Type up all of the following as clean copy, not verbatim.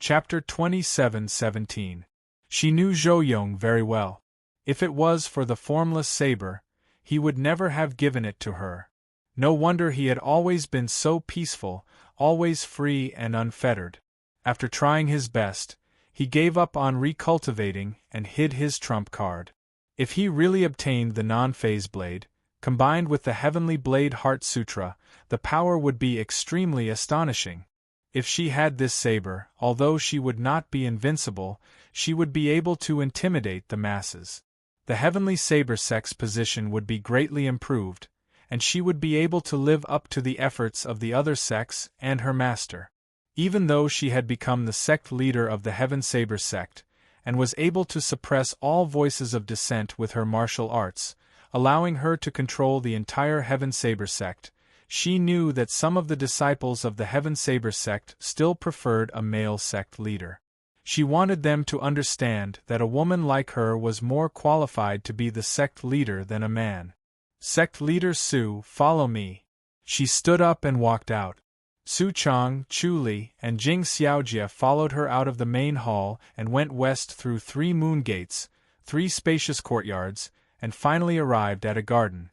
Chapter 27:17. She knew Zhou Yong very well. If it was for the formless saber, he would never have given it to her. No wonder he had always been so peaceful, always free and unfettered. After trying his best, he gave up on recultivating and hid his trump card. If he really obtained the non-phase blade, combined with the heavenly blade Heart Sutra, the power would be extremely astonishing. If she had this saber, although she would not be invincible, she would be able to intimidate the masses. The heavenly saber sect's position would be greatly improved, and she would be able to live up to the efforts of the other sects and her master. Even though she had become the sect leader of the Heaven Saber sect, and was able to suppress all voices of dissent with her martial arts, allowing her to control the entire Heaven Saber sect, she knew that some of the disciples of the Heaven Saber sect still preferred a male sect leader. She wanted them to understand that a woman like her was more qualified to be the sect leader than a man. Sect leader Su, follow me. She stood up and walked out. Su Chang, Chu Li, and Jing Xiaojie followed her out of the main hall and went west through 3 moon gates, 3 spacious courtyards, and finally arrived at a garden.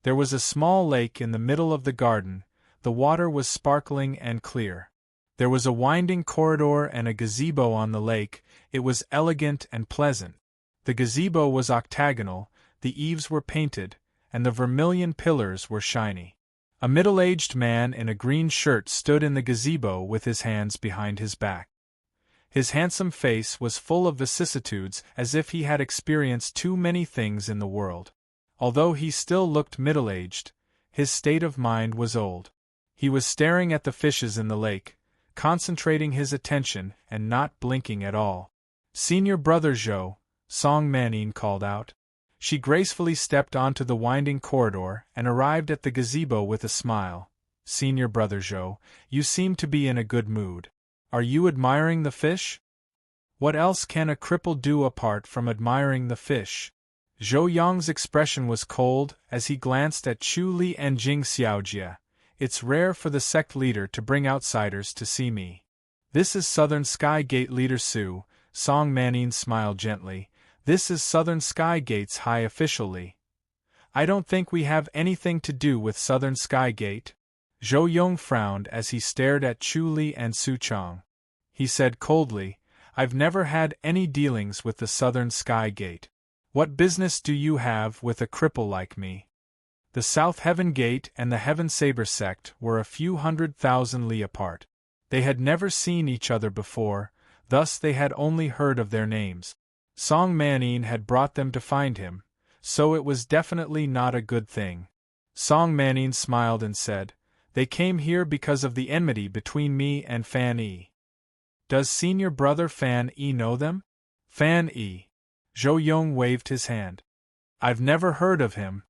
There was a small lake in the middle of the garden. The water was sparkling and clear. There was a winding corridor and a gazebo on the lake. It was elegant and pleasant. The gazebo was octagonal, the eaves were painted, and the vermilion pillars were shiny. A middle-aged man in a green shirt stood in the gazebo with his hands behind his back. His handsome face was full of vicissitudes, as if he had experienced too many things in the world. Although he still looked middle-aged, his state of mind was old. He was staring at the fishes in the lake, concentrating his attention and not blinking at all. "Senior brother Zhou," Song Manin called out. She gracefully stepped onto the winding corridor and arrived at the gazebo with a smile. "Senior brother Zhou, you seem to be in a good mood. Are you admiring the fish?" "What else can a cripple do apart from admiring the fish?" Zhou Yong's expression was cold as he glanced at Chu Li and Jing Xiaojie. "It's rare for the sect leader to bring outsiders to see me." "This is Southern Sky Gate leader Su," Song Manin smiled gently. "This is Southern Sky Gate's high official Li." "I don't think we have anything to do with Southern Sky Gate." Zhou Yong frowned as he stared at Chu Li and Su Chang. He said coldly, "I've never had any dealings with the Southern Sky Gate. What business do you have with a cripple like me?" The South Heaven Gate and the Heaven Saber sect were a few 100,000 li apart. They had never seen each other before, thus they had only heard of their names. Song Manin had brought them to find him, so it was definitely not a good thing. Song Manin smiled and said, "They came here because of the enmity between me and Fan Yi." "Does senior brother Fan Yi know them?" "Fan Yi." Zhou Yong waved his hand. "I've never heard of him."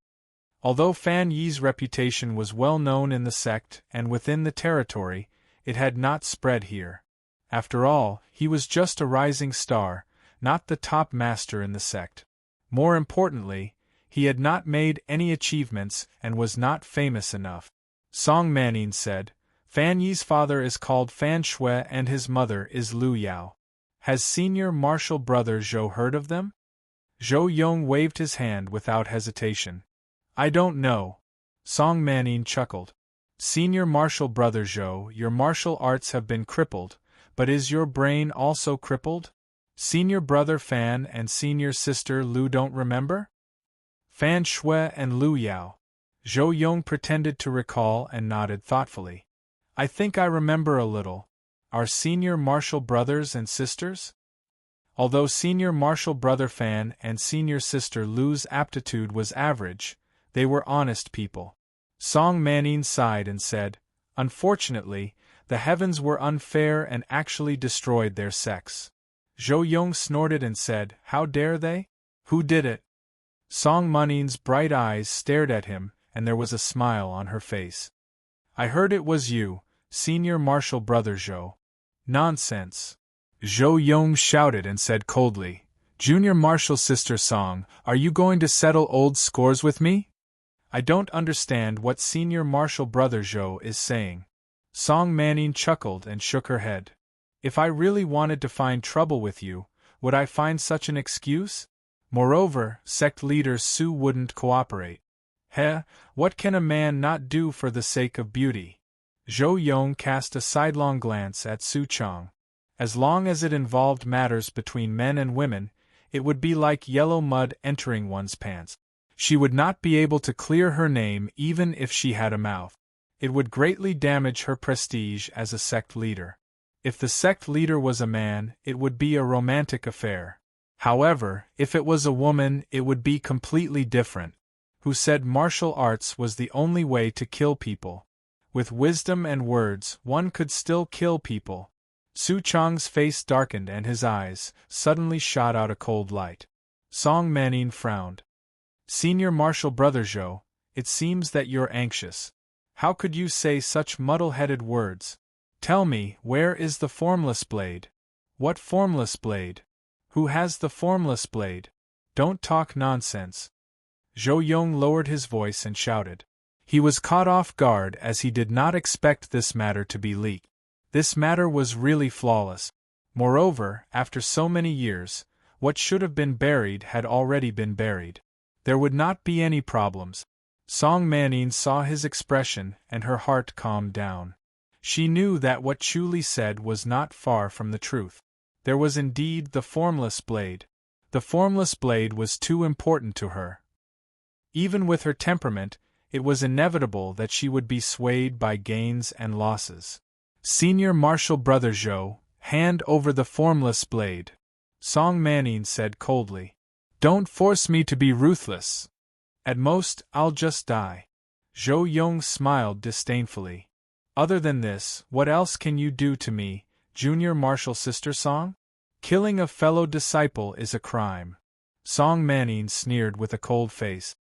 Although Fan Yi's reputation was well known in the sect and within the territory, it had not spread here. After all, he was just a rising star, not the top master in the sect. More importantly, he had not made any achievements and was not famous enough. Song Manin said, "Fan Yi's father is called Fan Shui and his mother is Lu Yao. Has senior martial brother Zhou heard of them?" Zhou Yong waved his hand without hesitation. "I don't know." Song Manin chuckled. "Senior martial brother Zhou, your martial arts have been crippled, but is your brain also crippled? Senior brother Fan and senior sister Lu don't remember?" "Fan Shui and Lu Yao." Zhou Yong pretended to recall and nodded thoughtfully. "I think I remember a little. Are senior martial brothers and sisters?" Although senior martial brother Fan and senior sister Lu's aptitude was average, they were honest people. Song Manin sighed and said, "Unfortunately, the heavens were unfair and actually destroyed their sex." Zhou Yong snorted and said, "How dare they? Who did it?" Song Manin's bright eyes stared at him, and there was a smile on her face. "I heard it was you, senior martial brother Zhou." "Nonsense!" Zhou Yong shouted and said coldly, "Junior martial sister Song, are you going to settle old scores with me?" "I don't understand what senior martial brother Zhou is saying." Song Manin chuckled and shook her head. If I really wanted to find trouble with you, would I find such an excuse? Moreover, sect leader Su wouldn't cooperate. Heh, what can a man not do for the sake of beauty? Zhou Yong cast a sidelong glance at Su Chang. As long as it involved matters between men and women, it would be like yellow mud entering one's pants. She would not be able to clear her name even if she had a mouth. It would greatly damage her prestige as a sect leader. If the sect leader was a man, it would be a romantic affair. However, if it was a woman, it would be completely different. Who said martial arts was the only way to kill people? With wisdom and words, one could still kill people. Su Chang's face darkened and his eyes suddenly shot out a cold light. Song Manning frowned. Senior Marshal Brother Zhou, it seems that you're anxious. How could you say such muddle-headed words? Tell me, where is the formless blade? What formless blade? Who has the formless blade? Don't talk nonsense. Zhou Yong lowered his voice and shouted. He was caught off guard as he did not expect this matter to be leaked. This matter was really flawless. Moreover, after so many years, what should have been buried had already been buried. There would not be any problems. Song Manning saw his expression and her heart calmed down. She knew that what Chu Li said was not far from the truth. There was indeed the formless blade. The formless blade was too important to her. Even with her temperament, it was inevitable that she would be swayed by gains and losses. Senior Marshal Brother Zhou, hand over the formless blade. Song Manning said coldly. Don't force me to be ruthless. At most, I'll just die. Zhou Yong smiled disdainfully. Other than this, what else can you do to me, Junior Marshal Sister Song? Killing a fellow disciple is a crime. Song Manning sneered with a cold face.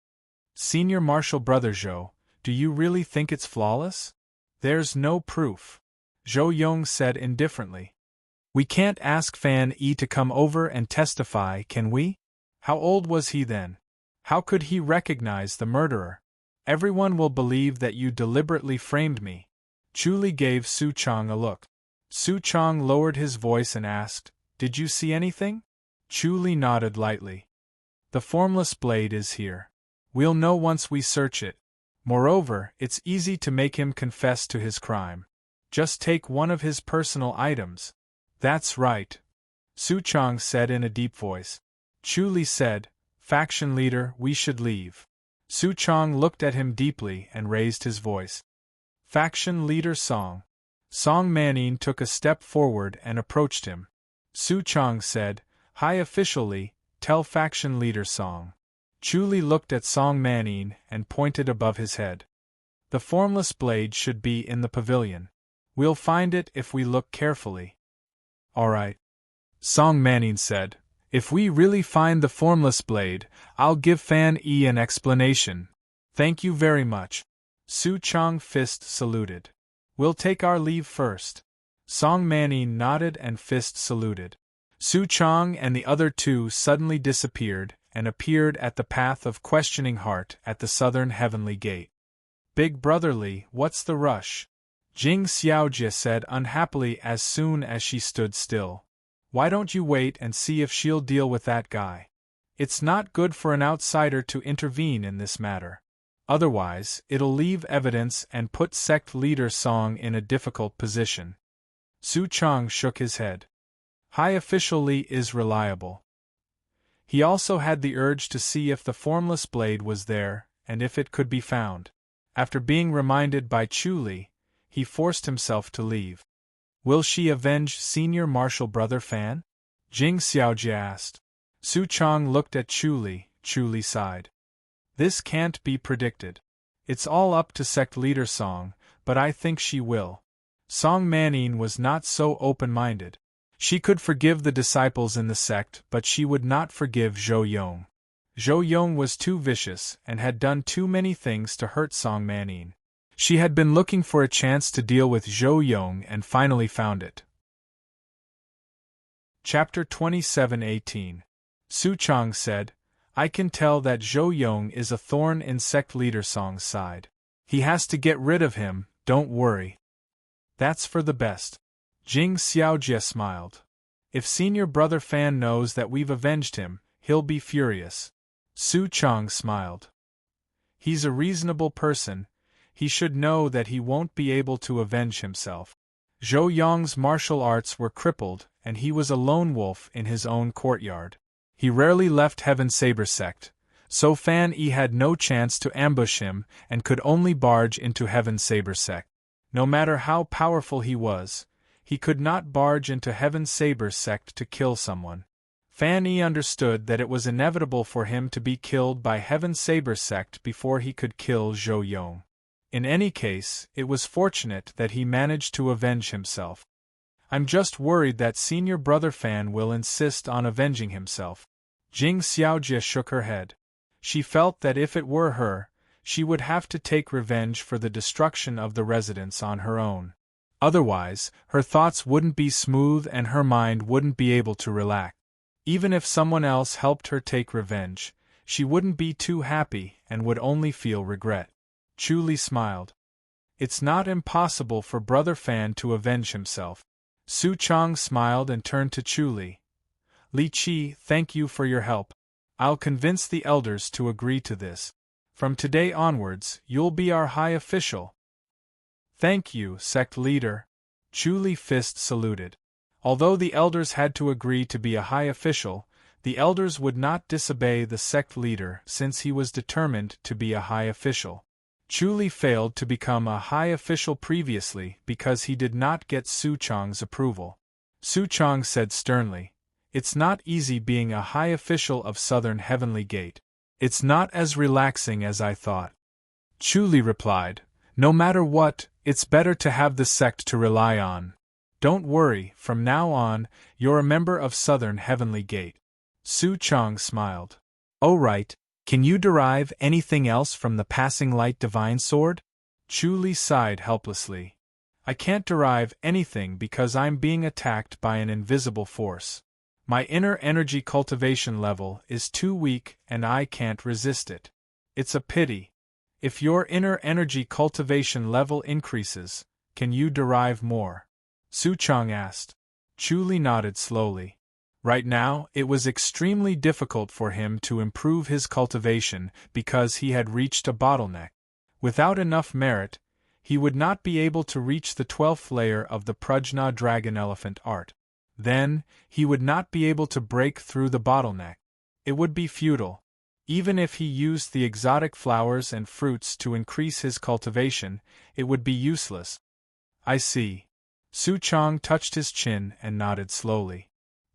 Senior Marshal Brother Zhou, do you really think it's flawless? There's no proof. Zhou Yong said indifferently. We can't ask Fan Yi to come over and testify, can we? How old was he then? How could he recognize the murderer? Everyone will believe that you deliberately framed me. Chu Li gave Su Chang a look. Su Chang lowered his voice and asked, Did you see anything? Chu Li nodded lightly. The formless blade is here. We'll know once we search it. Moreover, it's easy to make him confess to his crime. Just take one of his personal items. That's right. Su Chang said in a deep voice. Chu Li said, Faction leader, we should leave. Su Chang looked at him deeply and raised his voice. Faction leader Song. Song Manning took a step forward and approached him. Su Chang said, High officially, tell faction leader Song. Chu Li looked at Song Manning and pointed above his head. The formless blade should be in the pavilion. We'll find it if we look carefully. All right. Song Manning said, If we really find the formless blade, I'll give Fan Yi an explanation. Thank you very much. Su Chang Fist saluted. We'll take our leave first. Song Manning nodded and Fist saluted. Su Chang and the other two suddenly disappeared and appeared at the path of questioning heart at the southern heavenly gate. Big brotherly, what's the rush? Jing Xiaojie said unhappily as soon as she stood still. Why don't you wait and see if she'll deal with that guy? It's not good for an outsider to intervene in this matter. Otherwise, it'll leave evidence and put sect leader Song in a difficult position. Su Chang shook his head. High Official Li is reliable. He also had the urge to see if the formless blade was there, and if it could be found. After being reminded by Chu Li, he forced himself to leave. Will she avenge Senior Marshal Brother Fan? Jing Xiaojie asked. Su Chang looked at Chu Li sighed. This can't be predicted. It's all up to sect leader Song, but I think she will. Song Manning was not so open-minded. She could forgive the disciples in the sect, but she would not forgive Zhou Yong. Zhou Yong was too vicious and had done too many things to hurt Song Manning. She had been looking for a chance to deal with Zhou Yong and finally found it. Chapter 27:18. Su Chang said, I can tell that Zhou Yong is a thorn in sect leader Song's side. He has to get rid of him, don't worry. That's for the best. Jing Xiaojie smiled. If senior brother Fan knows that we've avenged him, he'll be furious. Su Chang smiled. He's a reasonable person, he should know that he won't be able to avenge himself. Zhou Yong's martial arts were crippled, and he was a lone wolf in his own courtyard. He rarely left Heaven Saber sect, so Fan Yi had no chance to ambush him and could only barge into Heaven Saber sect. No matter how powerful he could not barge into Heaven Saber sect to kill someone. Fan Yi understood that it was inevitable for him to be killed by Heaven Saber sect before he could kill Zhou Yong. In any case, it was fortunate that he managed to avenge himself. I'm just worried that senior brother Fan will insist on avenging himself. Jing Xiaojie shook her head. She felt that if it were her, she would have to take revenge for the destruction of the residence on her own. Otherwise, her thoughts wouldn't be smooth and her mind wouldn't be able to relax. Even if someone else helped her take revenge, she wouldn't be too happy and would only feel regret. Chu Li smiled. It's not impossible for Brother Fan to avenge himself. Su Chang smiled and turned to Chu Li. Li Qi, thank you for your help. I'll convince the elders to agree to this. From today onwards, you'll be our high official. Thank you, sect leader. Chu Li fist saluted. Although the elders had to agree to be a high official, the elders would not disobey the sect leader since he was determined to be a high official. Chu Li failed to become a high official previously because he did not get Su Chang's approval. Su Chang said sternly, "It's not easy being a high official of Southern Heavenly Gate. It's not as relaxing as I thought." Chu Li replied, "No matter what, it's better to have the sect to rely on. Don't worry, from now on, you're a member of Southern Heavenly Gate." Su Chang smiled. "Oh right. Can you derive anything else from the passing light divine sword?" Chu Li sighed helplessly. "I can't derive anything because I'm being attacked by an invisible force. My inner energy cultivation level is too weak and I can't resist it. It's a pity. If your inner energy cultivation level increases, can you derive more?" Su Chang asked. Chu Li nodded slowly. Right now, it was extremely difficult for him to improve his cultivation because he had reached a bottleneck. Without enough merit, he would not be able to reach the 12th layer of the Prajna Dragon Elephant art. Then, he would not be able to break through the bottleneck. It would be futile. Even if he used the exotic flowers and fruits to increase his cultivation, it would be useless. "I see." Su Chang touched his chin and nodded slowly.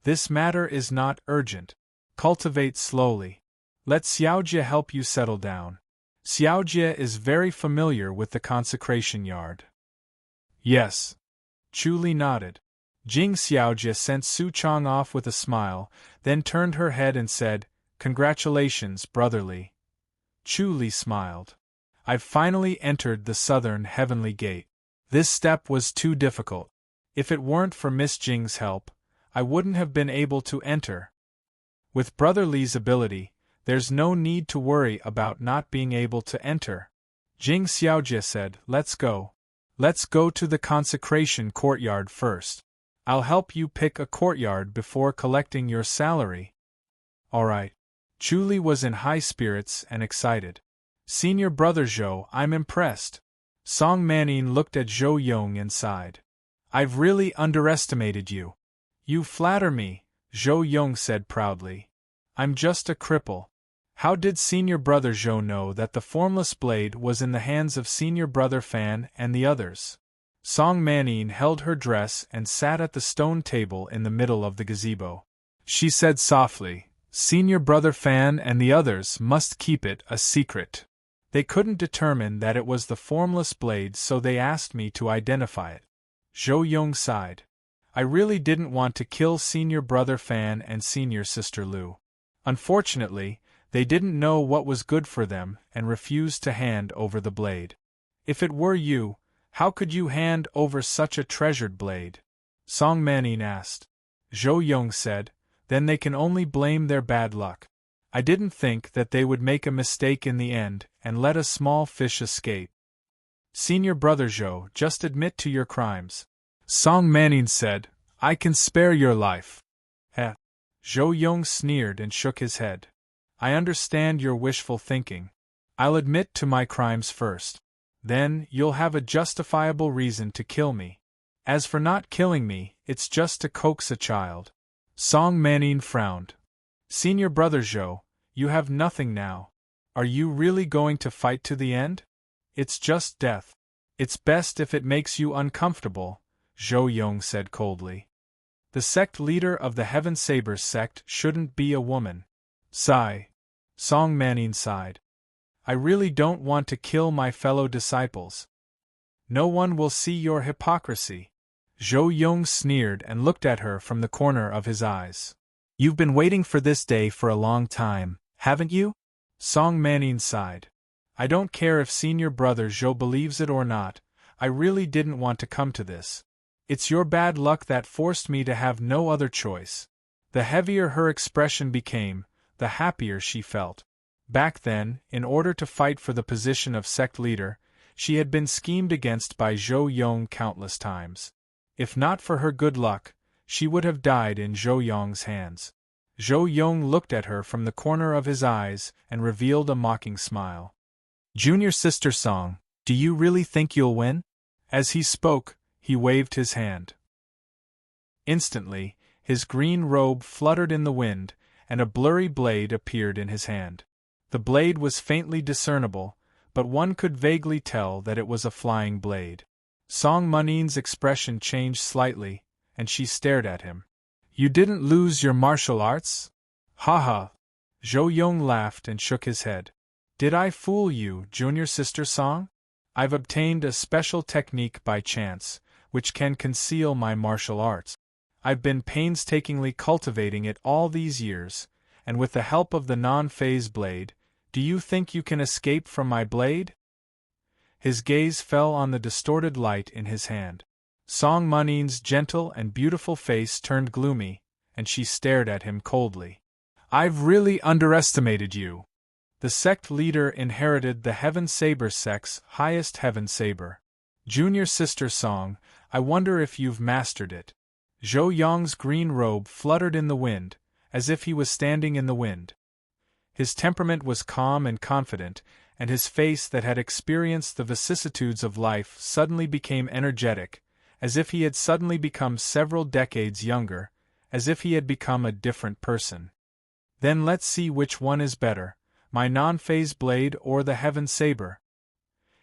"This matter is not urgent. Cultivate slowly. Let Xiaojie help you settle down. Xiaojie is very familiar with the consecration yard." "Yes." Chu Li nodded. Jing Xiaojie sent Su Chang off with a smile, then turned her head and said, "Congratulations, brotherly." Chu Li smiled. "I've finally entered the Southern Heavenly Gate. This step was too difficult. If it weren't for Miss Jing's help, I wouldn't have been able to enter. With Brother Li's ability, there's no need to worry about not being able to enter." Jing Xiaojie said, "Let's go. Let's go to the consecration courtyard first. I'll help you pick a courtyard before collecting your salary." "All right." Chu Li was in high spirits and excited. "Senior Brother Zhou, I'm impressed." Song Manning looked at Zhou Yong and sighed. "I've really underestimated you." "You flatter me," Zhou Yong said proudly. "I'm just a cripple." How did Senior Brother Zhou know that the formless blade was in the hands of Senior Brother Fan and the others? Song Manning held her dress and sat at the stone table in the middle of the gazebo. She said softly, "Senior Brother Fan and the others must keep it a secret. They couldn't determine that it was the formless blade, so they asked me to identify it." Zhou Yong sighed. "I really didn't want to kill Senior Brother Fan and Senior Sister Lu. Unfortunately, they didn't know what was good for them and refused to hand over the blade. If it were you, how could you hand over such a treasured blade?" Song Manning asked. Zhou Yong said, "Then they can only blame their bad luck. I didn't think that they would make a mistake in the end and let a small fish escape." "Senior Brother Zhou, just admit to your crimes." Song Manning said, I can spare your life. Eh. Zhou Yong sneered and shook his head. I understand your wishful thinking. I'll admit to my crimes first. Then, you'll have a justifiable reason to kill me. As for not killing me, it's just to coax a child. Song Manning frowned. Senior brother Zhou, you have nothing now. Are you really going to fight to the end? It's just death. It's best if it makes you uncomfortable, Zhou Yong said coldly. The sect leader of the Heaven Sabers sect shouldn't be a woman. Sigh. Song Manning sighed. I really don't want to kill my fellow disciples. No one will see your hypocrisy. Zhou Yong sneered and looked at her from the corner of his eyes. You've been waiting for this day for a long time, haven't you? Song Manning sighed. I don't care if senior brother Zhou believes it or not, I really didn't want to come to this. It's your bad luck that forced me to have no other choice. The heavier her expression became, the happier she felt. Back then, in order to fight for the position of sect leader, she had been schemed against by Zhou Yong countless times. If not for her good luck, she would have died in Zhou Yong's hands. Zhou Yong looked at her from the corner of his eyes and revealed a mocking smile. Junior sister Song, do you really think you'll win? As he spoke, he waved his hand. Instantly, his green robe fluttered in the wind, and a blurry blade appeared in his hand. The blade was faintly discernible, but one could vaguely tell that it was a flying blade. Song Manning's expression changed slightly, and she stared at him. You didn't lose your martial arts? Ha ha! Zhou Yong laughed and shook his head. Did I fool you, junior sister Song? I've obtained a special technique by chance, which can conceal my martial arts. I've been painstakingly cultivating it all these years, and with the help of the non-phase blade, do you think you can escape from my blade? His gaze fell on the distorted light in his hand. Song Manning's gentle and beautiful face turned gloomy, and she stared at him coldly. I've really underestimated you. The sect leader inherited the Heaven Saber sect's highest Heaven Saber. Junior sister Song, I wonder if you've mastered it. Zhou Yong's green robe fluttered in the wind, as if he was standing in the wind. His temperament was calm and confident, and his face that had experienced the vicissitudes of life suddenly became energetic, as if he had suddenly become several decades younger, as if he had become a different person. Then let's see which one is better, my non-phase blade or the Heaven Saber.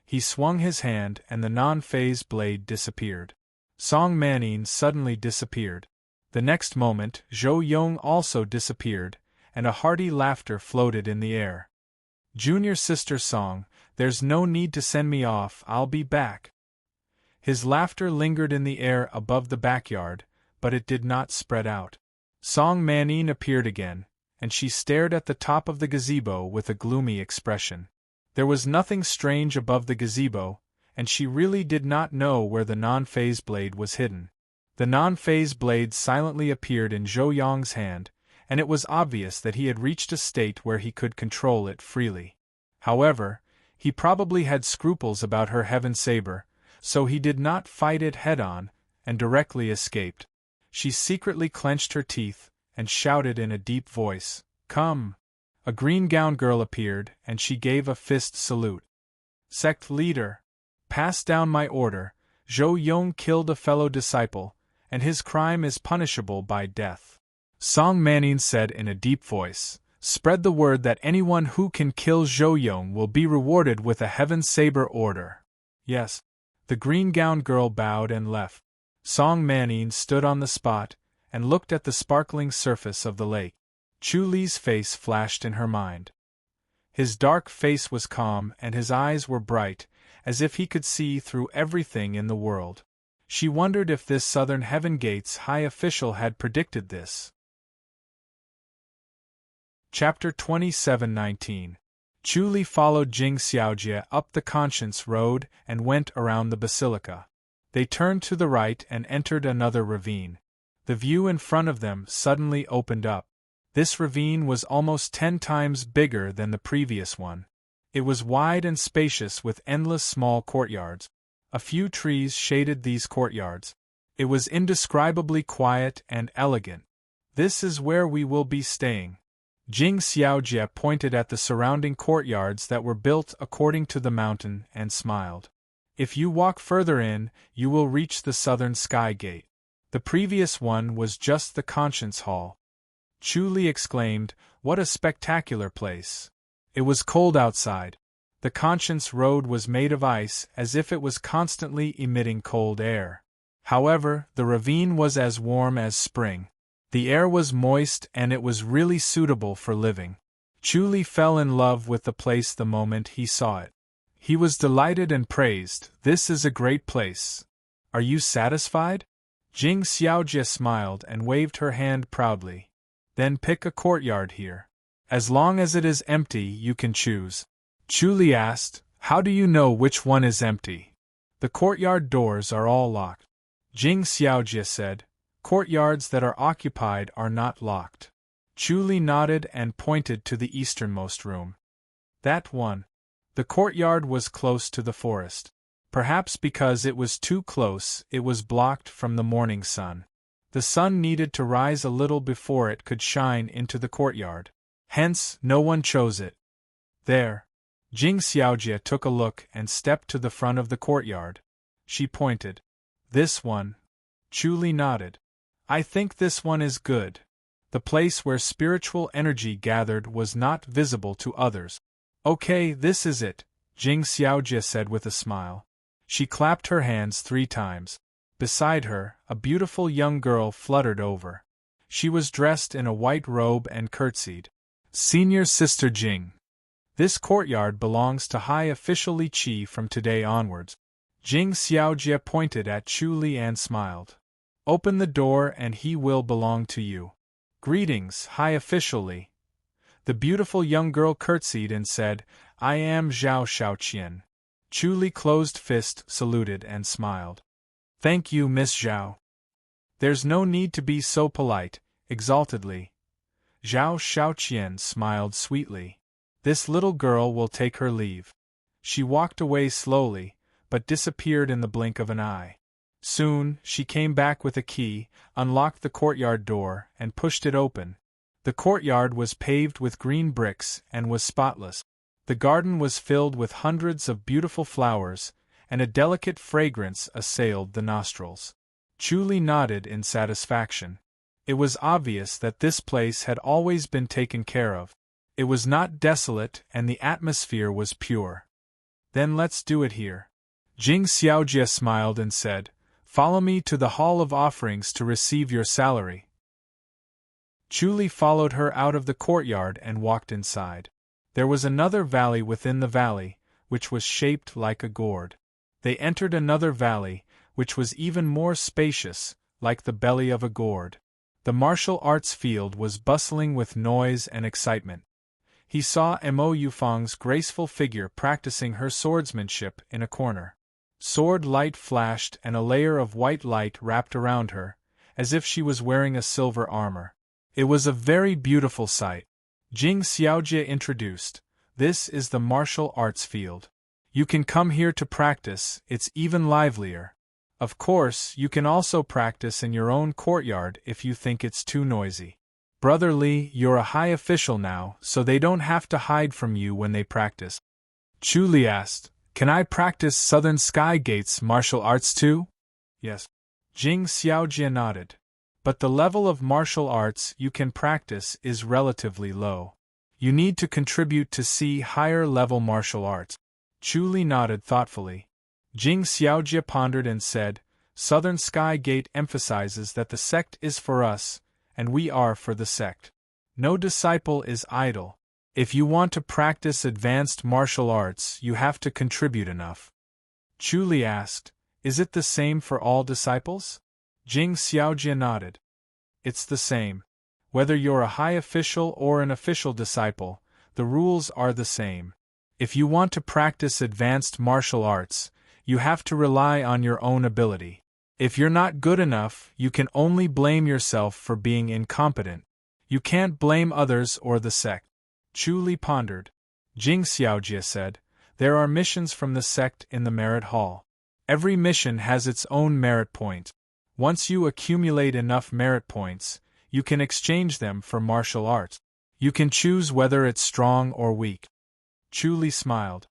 He swung his hand and the non-phase blade disappeared. Song Manning suddenly disappeared. The next moment, Zhou Yong also disappeared, and a hearty laughter floated in the air. Junior sister Song, there's no need to send me off, I'll be back. His laughter lingered in the air above the backyard, but it did not spread out. Song Manning appeared again, and she stared at the top of the gazebo with a gloomy expression. There was nothing strange above the gazebo, and she really did not know where the non-phase blade was hidden. The non-phase blade silently appeared in Zhou Yong's hand, and it was obvious that he had reached a state where he could control it freely. However, he probably had scruples about her Heaven Saber, so he did not fight it head-on, and directly escaped. She secretly clenched her teeth, and shouted in a deep voice, "Come!" A green-gowned girl appeared, and she gave a fist salute. Sect leader, pass down my order. Zhou Yong killed a fellow disciple, and his crime is punishable by death. Song Manning said in a deep voice, spread the word that anyone who can kill Zhou Yong will be rewarded with a Heaven Saber order. Yes. The green-gowned girl bowed and left. Song Manning stood on the spot, and looked at the sparkling surface of the lake. Chu Li's face flashed in her mind. His dark face was calm and his eyes were bright, as if he could see through everything in the world. She wondered if this Southern Heaven Gate's high official had predicted this. Chapter 27:19. Chu Li followed Jing Xiaojie up the Conscience Road and went around the basilica. They turned to the right and entered another ravine. The view in front of them suddenly opened up. This ravine was almost 10 times bigger than the previous one. It was wide and spacious with endless small courtyards. A few trees shaded these courtyards. It was indescribably quiet and elegant. This is where we will be staying. Jing Xiaojie pointed at the surrounding courtyards that were built according to the mountain and smiled. If you walk further in, you will reach the southern sky gate. The previous one was just the conscience hall. Chu Li exclaimed, "What a spectacular place!" It was cold outside. The conscience road was made of ice, as if it was constantly emitting cold air. However, the ravine was as warm as spring. The air was moist and it was really suitable for living. Chu Li fell in love with the place the moment he saw it. He was delighted and praised, "This is a great place. Are you satisfied?" Jing Xiaojie smiled and waved her hand proudly. "Then pick a courtyard here. As long as it is empty, you can choose." Chu Li asked, "How do you know which one is empty?" "The courtyard doors are all locked." Jing Xiaojie said, "Courtyards that are occupied are not locked." Chu Li nodded and pointed to the easternmost room. "That one." The courtyard was close to the forest. Perhaps because it was too close, it was blocked from the morning sun. The sun needed to rise a little before it could shine into the courtyard. Hence, no one chose it. "There." Jing Xiaojie took a look and stepped to the front of the courtyard. She pointed. "This one." Chu Li nodded. "I think this one is good." The place where spiritual energy gathered was not visible to others. "Okay, this is it," Jing Xiaojie said with a smile. She clapped her hands 3 times. Beside her, a beautiful young girl fluttered over. She was dressed in a white robe and curtsied. "Senior Sister Jing. This courtyard belongs to High Official Li Qi from today onwards." Jing Xiaojie pointed at Chu Li and smiled. "Open the door and he will belong to you." "Greetings, High Official Li." The beautiful young girl curtsied and said, "I am Zhao Shaoqian." Chu Li closed fist, saluted and smiled. "Thank you, Miss Zhao." "There's no need to be so polite," exaltedly. Zhao Shaoqian smiled sweetly. "This little girl will take her leave." She walked away slowly, but disappeared in the blink of an eye. Soon, she came back with a key, unlocked the courtyard door, and pushed it open. The courtyard was paved with green bricks and was spotless. The garden was filled with hundreds of beautiful flowers, and a delicate fragrance assailed the nostrils. Chu Li nodded in satisfaction. It was obvious that this place had always been taken care of. It was not desolate and the atmosphere was pure. "Then let's do it here." Jing Xiaojie smiled and said, "Follow me to the Hall of Offerings to receive your salary." Chu Li followed her out of the courtyard and walked inside. There was another valley within the valley, which was shaped like a gourd. They entered another valley, which was even more spacious, like the belly of a gourd. The martial arts field was bustling with noise and excitement. He saw Mo Yufang's graceful figure practicing her swordsmanship in a corner. Sword light flashed and a layer of white light wrapped around her, as if she was wearing a silver armor. It was a very beautiful sight. Jing Xiaojie introduced, "This is the martial arts field. You can come here to practice, it's even livelier. Of course, you can also practice in your own courtyard if you think it's too noisy. Brother Li, you're a high official now, so they don't have to hide from you when they practice." Chu Li asked, "Can I practice Southern Sky Gate's martial arts too?" "Yes." Jing Xiaojie nodded. "But the level of martial arts you can practice is relatively low. You need to contribute to see higher-level martial arts." Chu Li nodded thoughtfully. Jing Xiaojie pondered and said, "Southern Sky Gate emphasizes that the sect is for us, and we are for the sect. No disciple is idle. If you want to practice advanced martial arts, you have to contribute enough." Chu Li asked, "Is it the same for all disciples?" Jing Xiaojie nodded. "It's the same. Whether you're a high official or an official disciple, the rules are the same. If you want to practice advanced martial arts, you have to rely on your own ability. If you're not good enough, you can only blame yourself for being incompetent. You can't blame others or the sect." Chu Li pondered. Jing Xiaojie said, "There are missions from the sect in the merit hall. Every mission has its own merit point. Once you accumulate enough merit points, you can exchange them for martial arts. You can choose whether it's strong or weak. Chu Li smiled.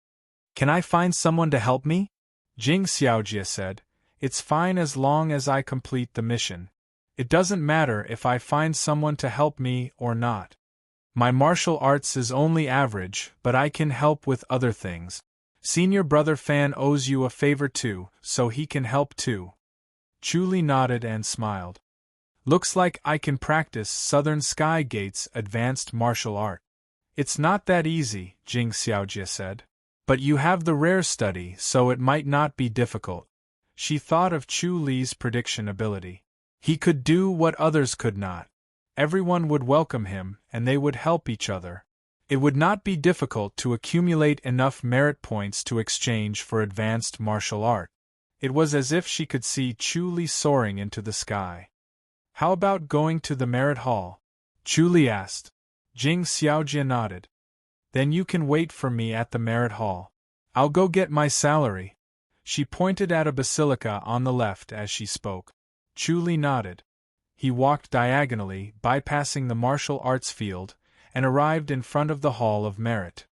Can I find someone to help me? Jing Xiaojie said. It's fine as long as I complete the mission. It doesn't matter if I find someone to help me or not. My martial arts is only average, but I can help with other things. Senior brother Fan owes you a favor too, so he can help too. Chu Li nodded and smiled. Looks like I can practice Southern Sky Gate's advanced martial art. It's not that easy, Jing Xiaojie said. But you have the rare study, so it might not be difficult. She thought of Chu Li's prediction ability. He could do what others could not. Everyone would welcome him, and they would help each other. It would not be difficult to accumulate enough merit points to exchange for advanced martial art. It was as if she could see Chu Li soaring into the sky. How about going to the merit hall? Chu Li asked. Jing Xiaojie nodded. Then you can wait for me at the merit hall. I'll go get my salary. She pointed at a basilica on the left as she spoke. Chu Li nodded. He walked diagonally, bypassing the martial arts field, and arrived in front of the Hall of Merit.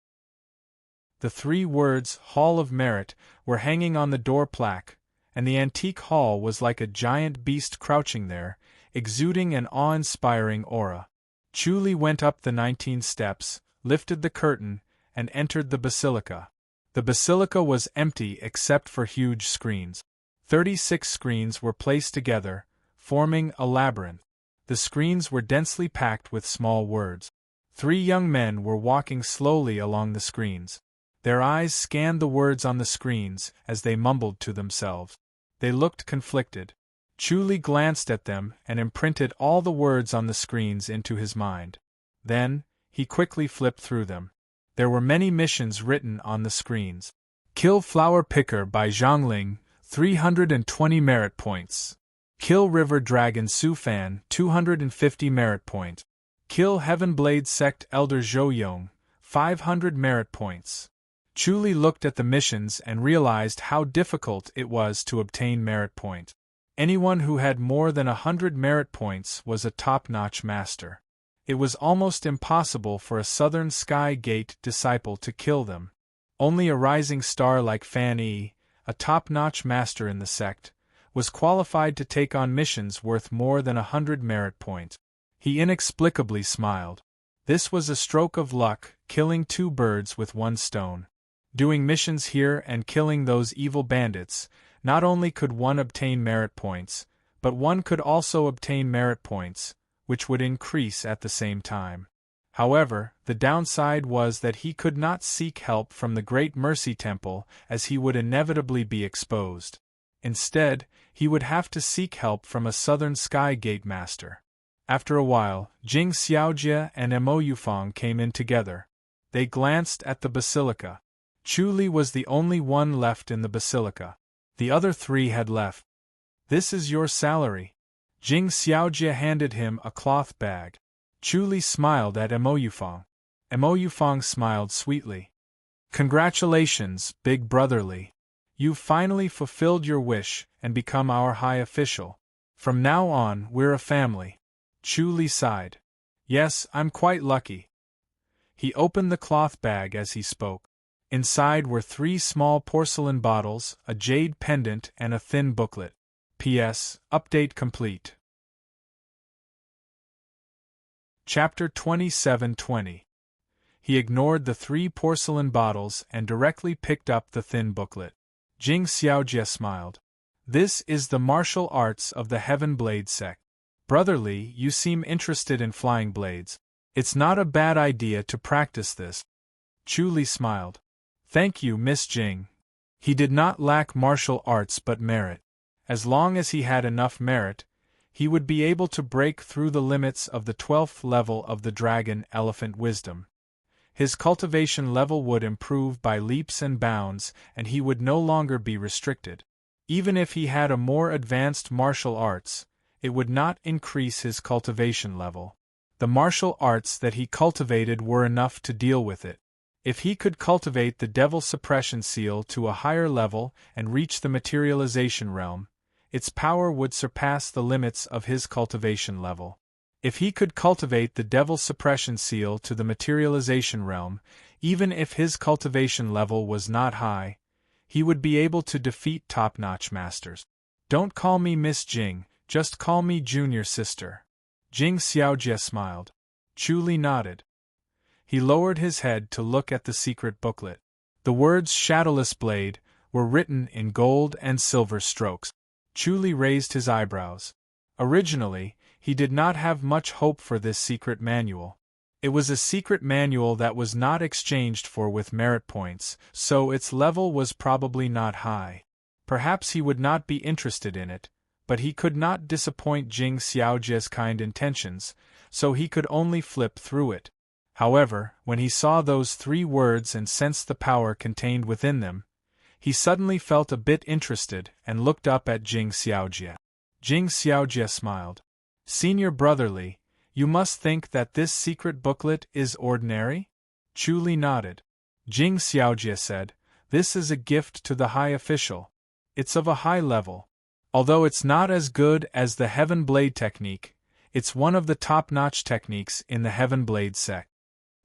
The 3 words Hall of Merit were hanging on the door plaque, and the antique hall was like a giant beast crouching there, exuding an awe-inspiring aura. Chu Li went up the 19 steps, lifted the curtain, and entered the basilica. The basilica was empty except for huge screens. 36 screens were placed together, forming a labyrinth. The screens were densely packed with small words. 3 young men were walking slowly along the screens. Their eyes scanned the words on the screens as they mumbled to themselves. They looked conflicted. Chu Li glanced at them and imprinted all the words on the screens into his mind. Then, he quickly flipped through them. There were many missions written on the screens. Kill Flower Picker by Zhangling, 320 merit points. Kill River Dragon Su Fan, 250 merit points. Kill Heaven Blade Sect Elder Zhou Yong, 500 merit points. Chu Li looked at the missions and realized how difficult it was to obtain merit points. Anyone who had more than 100 merit points was a top-notch master. It was almost impossible for a Southern Sky Gate disciple to kill them. Only a rising star like Fan Yi, a top-notch master in the sect, was qualified to take on missions worth more than 100 merit points. He inexplicably smiled. This was a stroke of luck, killing 2 birds with 1 stone. Doing missions here and killing those evil bandits, not only could one obtain merit points, but one could also obtain merit points, which would increase at the same time. However, the downside was that he could not seek help from the Great Mercy Temple as he would inevitably be exposed. Instead, he would have to seek help from a Southern Sky Gate master. After a while, Jing Xiaojie and Mo Yufang came in together. They glanced at the basilica. Chu Li was the only one left in the basilica. The other 3 had left. This is your salary. Jing Xiaojie handed him a cloth bag. Chu Li smiled at Mo Yufang. Mo Yufang smiled sweetly. Congratulations, Big Brother Li. You've finally fulfilled your wish and become our high official. From now on, we're a family. Chu Li sighed. Yes, I'm quite lucky. He opened the cloth bag as he spoke. Inside were 3 small porcelain bottles, a jade pendant, and a thin booklet. P.S. Update complete. Chapter 2720. He ignored the 3 porcelain bottles and directly picked up the thin booklet. Jing Xiaojie smiled. This is the martial arts of the Heaven Blade sect. Brother Li, you seem interested in flying blades. It's not a bad idea to practice this. Chu Li smiled. Thank you, Miss Jing. He did not lack martial arts but merit. As long as he had enough merit, he would be able to break through the limits of the 12th level of the Dragon Elephant Wisdom. His cultivation level would improve by leaps and bounds, and he would no longer be restricted. Even if he had a more advanced martial arts, it would not increase his cultivation level. The martial arts that he cultivated were enough to deal with it. If he could cultivate the Devil Suppression Seal to a higher level and reach the materialization realm, its power would surpass the limits of his cultivation level. If he could cultivate the Devil's Suppression Seal to the materialization realm, even if his cultivation level was not high, he would be able to defeat top-notch masters. Don't call me Miss Jing, just call me junior sister. Jing Xiaojie smiled. Chu Li nodded. He lowered his head to look at the secret booklet. The words Shadowless Blade were written in gold and silver strokes. Chu Li raised his eyebrows. Originally, he did not have much hope for this secret manual. It was a secret manual that was not exchanged for with merit points, so its level was probably not high. Perhaps he would not be interested in it, but he could not disappoint Jing Xiaojie's kind intentions, so he could only flip through it. However, when he saw those 3 words and sensed the power contained within them, he suddenly felt a bit interested and looked up at Jing Xiaojie. Jing Xiaojie smiled. Senior Brotherly, you must think that this secret booklet is ordinary? Chu Li nodded. Jing Xiaojie said, this is a gift to the high official. It's of a high level. Although it's not as good as the Heaven Blade technique, it's one of the top-notch techniques in the Heaven Blade sect.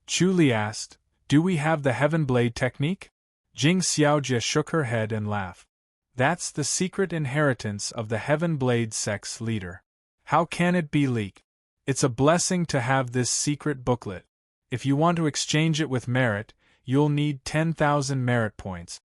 Chu Li asked, do we have the Heaven Blade technique? Jing Xiaojie shook her head and laughed. That's the secret inheritance of the Heaven Blade sect's leader. How can it be leaked? It's a blessing to have this secret booklet. If you want to exchange it with merit, you'll need 10,000 merit points.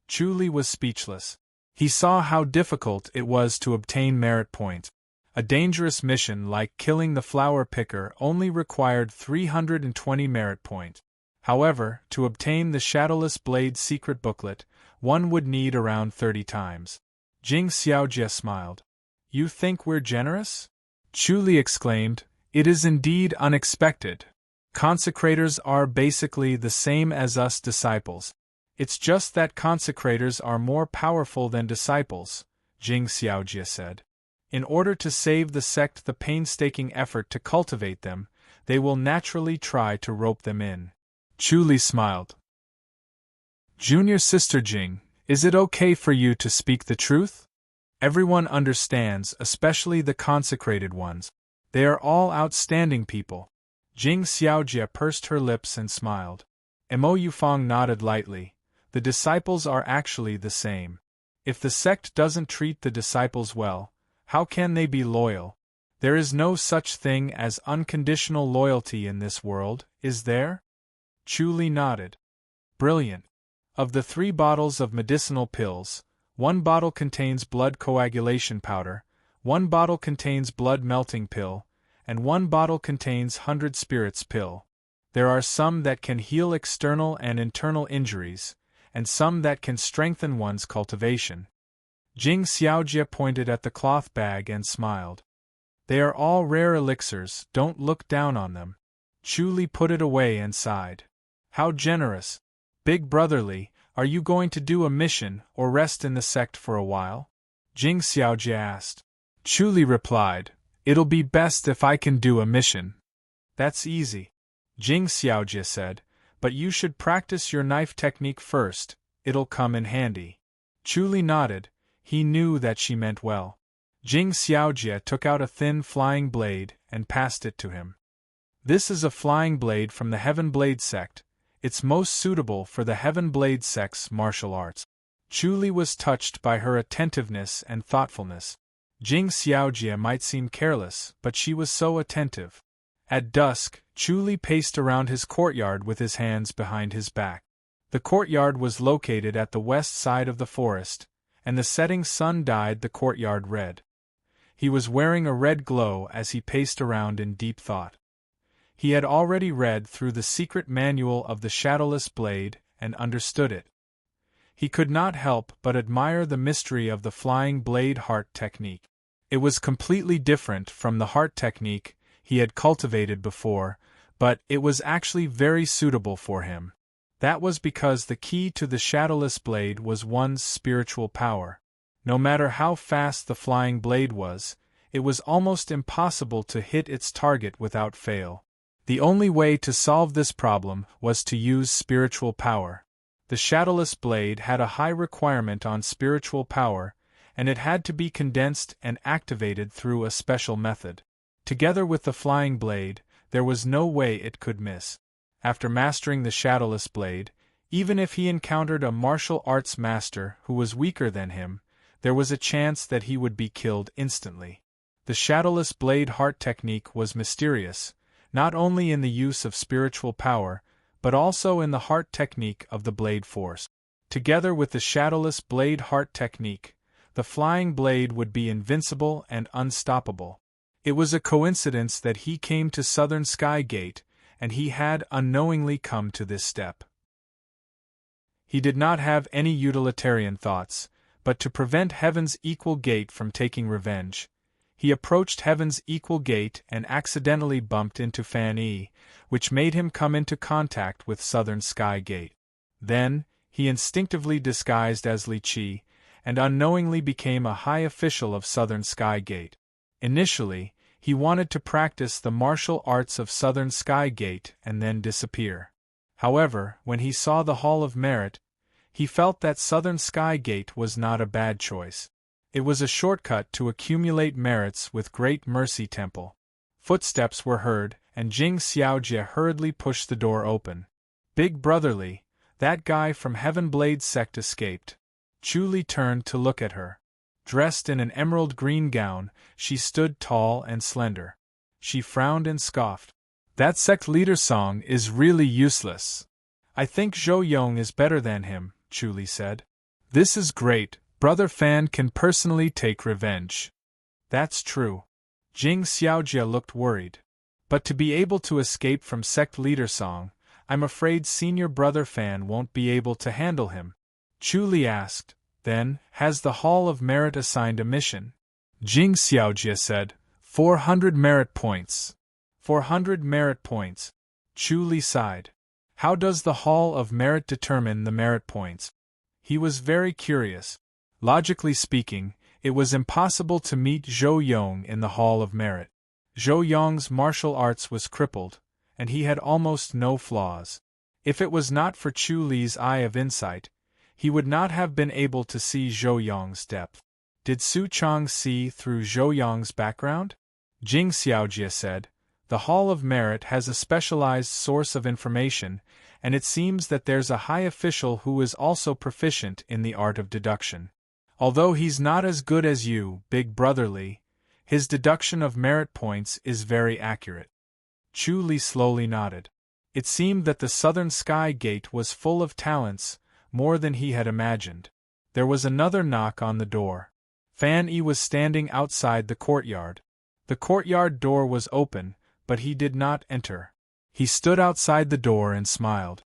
Chu Li was speechless. He saw how difficult it was to obtain merit points. A dangerous mission like killing the flower picker only required 320 merit points. However, to obtain the Shadowless Blade secret booklet, one would need around 30 times. Jing Xiaojie smiled. You think we're generous? Chu Li exclaimed, it is indeed unexpected. Consecrators are basically the same as us disciples. It's just that consecrators are more powerful than disciples, Jing Xiaojie said. In order to save the sect the painstaking effort to cultivate them, they will naturally try to rope them in. Chu Li smiled. Junior Sister Jing, is it okay for you to speak the truth? Everyone understands, especially the consecrated ones. They are all outstanding people. Jing Xiaojie pursed her lips and smiled. Mo Yufang nodded lightly. The disciples are actually the same. If the sect doesn't treat the disciples well, how can they be loyal? There is no such thing as unconditional loyalty in this world, is there? Chu Li nodded. Brilliant. Of the 3 bottles of medicinal pills, 1 bottle contains blood coagulation powder, 1 bottle contains blood melting pill, and 1 bottle contains 100 spirits pill. There are some that can heal external and internal injuries, and some that can strengthen one's cultivation. Jing Xiaojie pointed at the cloth bag and smiled. They are all rare elixirs, don't look down on them. Chu Li put it away and sighed. How generous. Big Brotherly, are you going to do a mission or rest in the sect for a while? Jing Xiaojie asked. Chu Li replied, it'll be best if I can do a mission. That's easy. Jing Xiaojie said, but you should practice your knife technique first, it'll come in handy. Chu Li nodded, he knew that she meant well. Jing Xiaojie took out a thin flying blade and passed it to him. This is a flying blade from the Heaven Blade sect. It's most suitable for the Heaven Blade sect's martial arts. Chu Li was touched by her attentiveness and thoughtfulness. Jing Xiaojie might seem careless, but she was so attentive. At dusk, Chu Li paced around his courtyard with his hands behind his back. The courtyard was located at the west side of the forest, and the setting sun dyed the courtyard red. He was wearing a red glow as he paced around in deep thought. He had already read through the secret manual of the Shadowless Blade and understood it. He could not help but admire the mystery of the flying blade heart technique. It was completely different from the heart technique he had cultivated before, but it was actually very suitable for him. That was because the key to the Shadowless Blade was one's spiritual power. No matter how fast the flying blade was, it was almost impossible to hit its target without fail. The only way to solve this problem was to use spiritual power. The Shadowless Blade had a high requirement on spiritual power, and it had to be condensed and activated through a special method. Together with the flying blade, there was no way it could miss. After mastering the shadowless blade, even if he encountered a martial arts master who was weaker than him, there was a chance that he would be killed instantly. The shadowless blade heart technique was mysterious, not only in the use of spiritual power, but also in the heart technique of the blade force. Together with the shadowless blade heart technique, the flying blade would be invincible and unstoppable. It was a coincidence that he came to Southern Sky Gate, and he had unknowingly come to this step. He did not have any utilitarian thoughts, but to prevent Heaven's Equal Gate from taking revenge, he approached Heaven's Equal Gate and accidentally bumped into Fan Yi, which made him come into contact with Southern Sky Gate. Then, he instinctively disguised as Li Qi, and unknowingly became a high official of Southern Sky Gate. Initially, he wanted to practice the martial arts of Southern Sky Gate and then disappear. However, when he saw the Hall of Merit, he felt that Southern Sky Gate was not a bad choice. It was a shortcut to accumulate merits with Great Mercy Temple. Footsteps were heard, and Jing Xiaojie hurriedly pushed the door open. Big Brotherly, that guy from Heaven Blade sect escaped. Chu Li turned to look at her. Dressed in an emerald green gown, she stood tall and slender. She frowned and scoffed. That sect leader song is really useless. I think Zhou Yong is better than him, Chu Li said. This is great, Brother Fan can personally take revenge. That's true. Jing Xiaojie looked worried. But to be able to escape from sect leader song, I'm afraid Senior Brother Fan won't be able to handle him. Chu Li asked, then, has the Hall of Merit assigned a mission? Jing Xiaojie said, 400 merit points. 400 merit points. Chu Li sighed. How does the Hall of Merit determine the merit points? He was very curious. Logically speaking, it was impossible to meet Zhou Yong in the Hall of Merit. Zhou Yong's martial arts was crippled, and he had almost no flaws. If it was not for Chu Li's eye of insight, he would not have been able to see Zhou Yong's depth. Did Su Chang see through Zhou Yong's background? Jing Xiaojie said, the Hall of Merit has a specialized source of information, and it seems that there's a high official who is also proficient in the art of deduction. Although he's not as good as you, Big Brotherly, his deduction of merit points is very accurate. Chu Li slowly nodded. It seemed that the Southern Sky Gate was full of talents, more than he had imagined. There was another knock on the door. Fan Yi was standing outside the courtyard. The courtyard door was open, but he did not enter. He stood outside the door and smiled.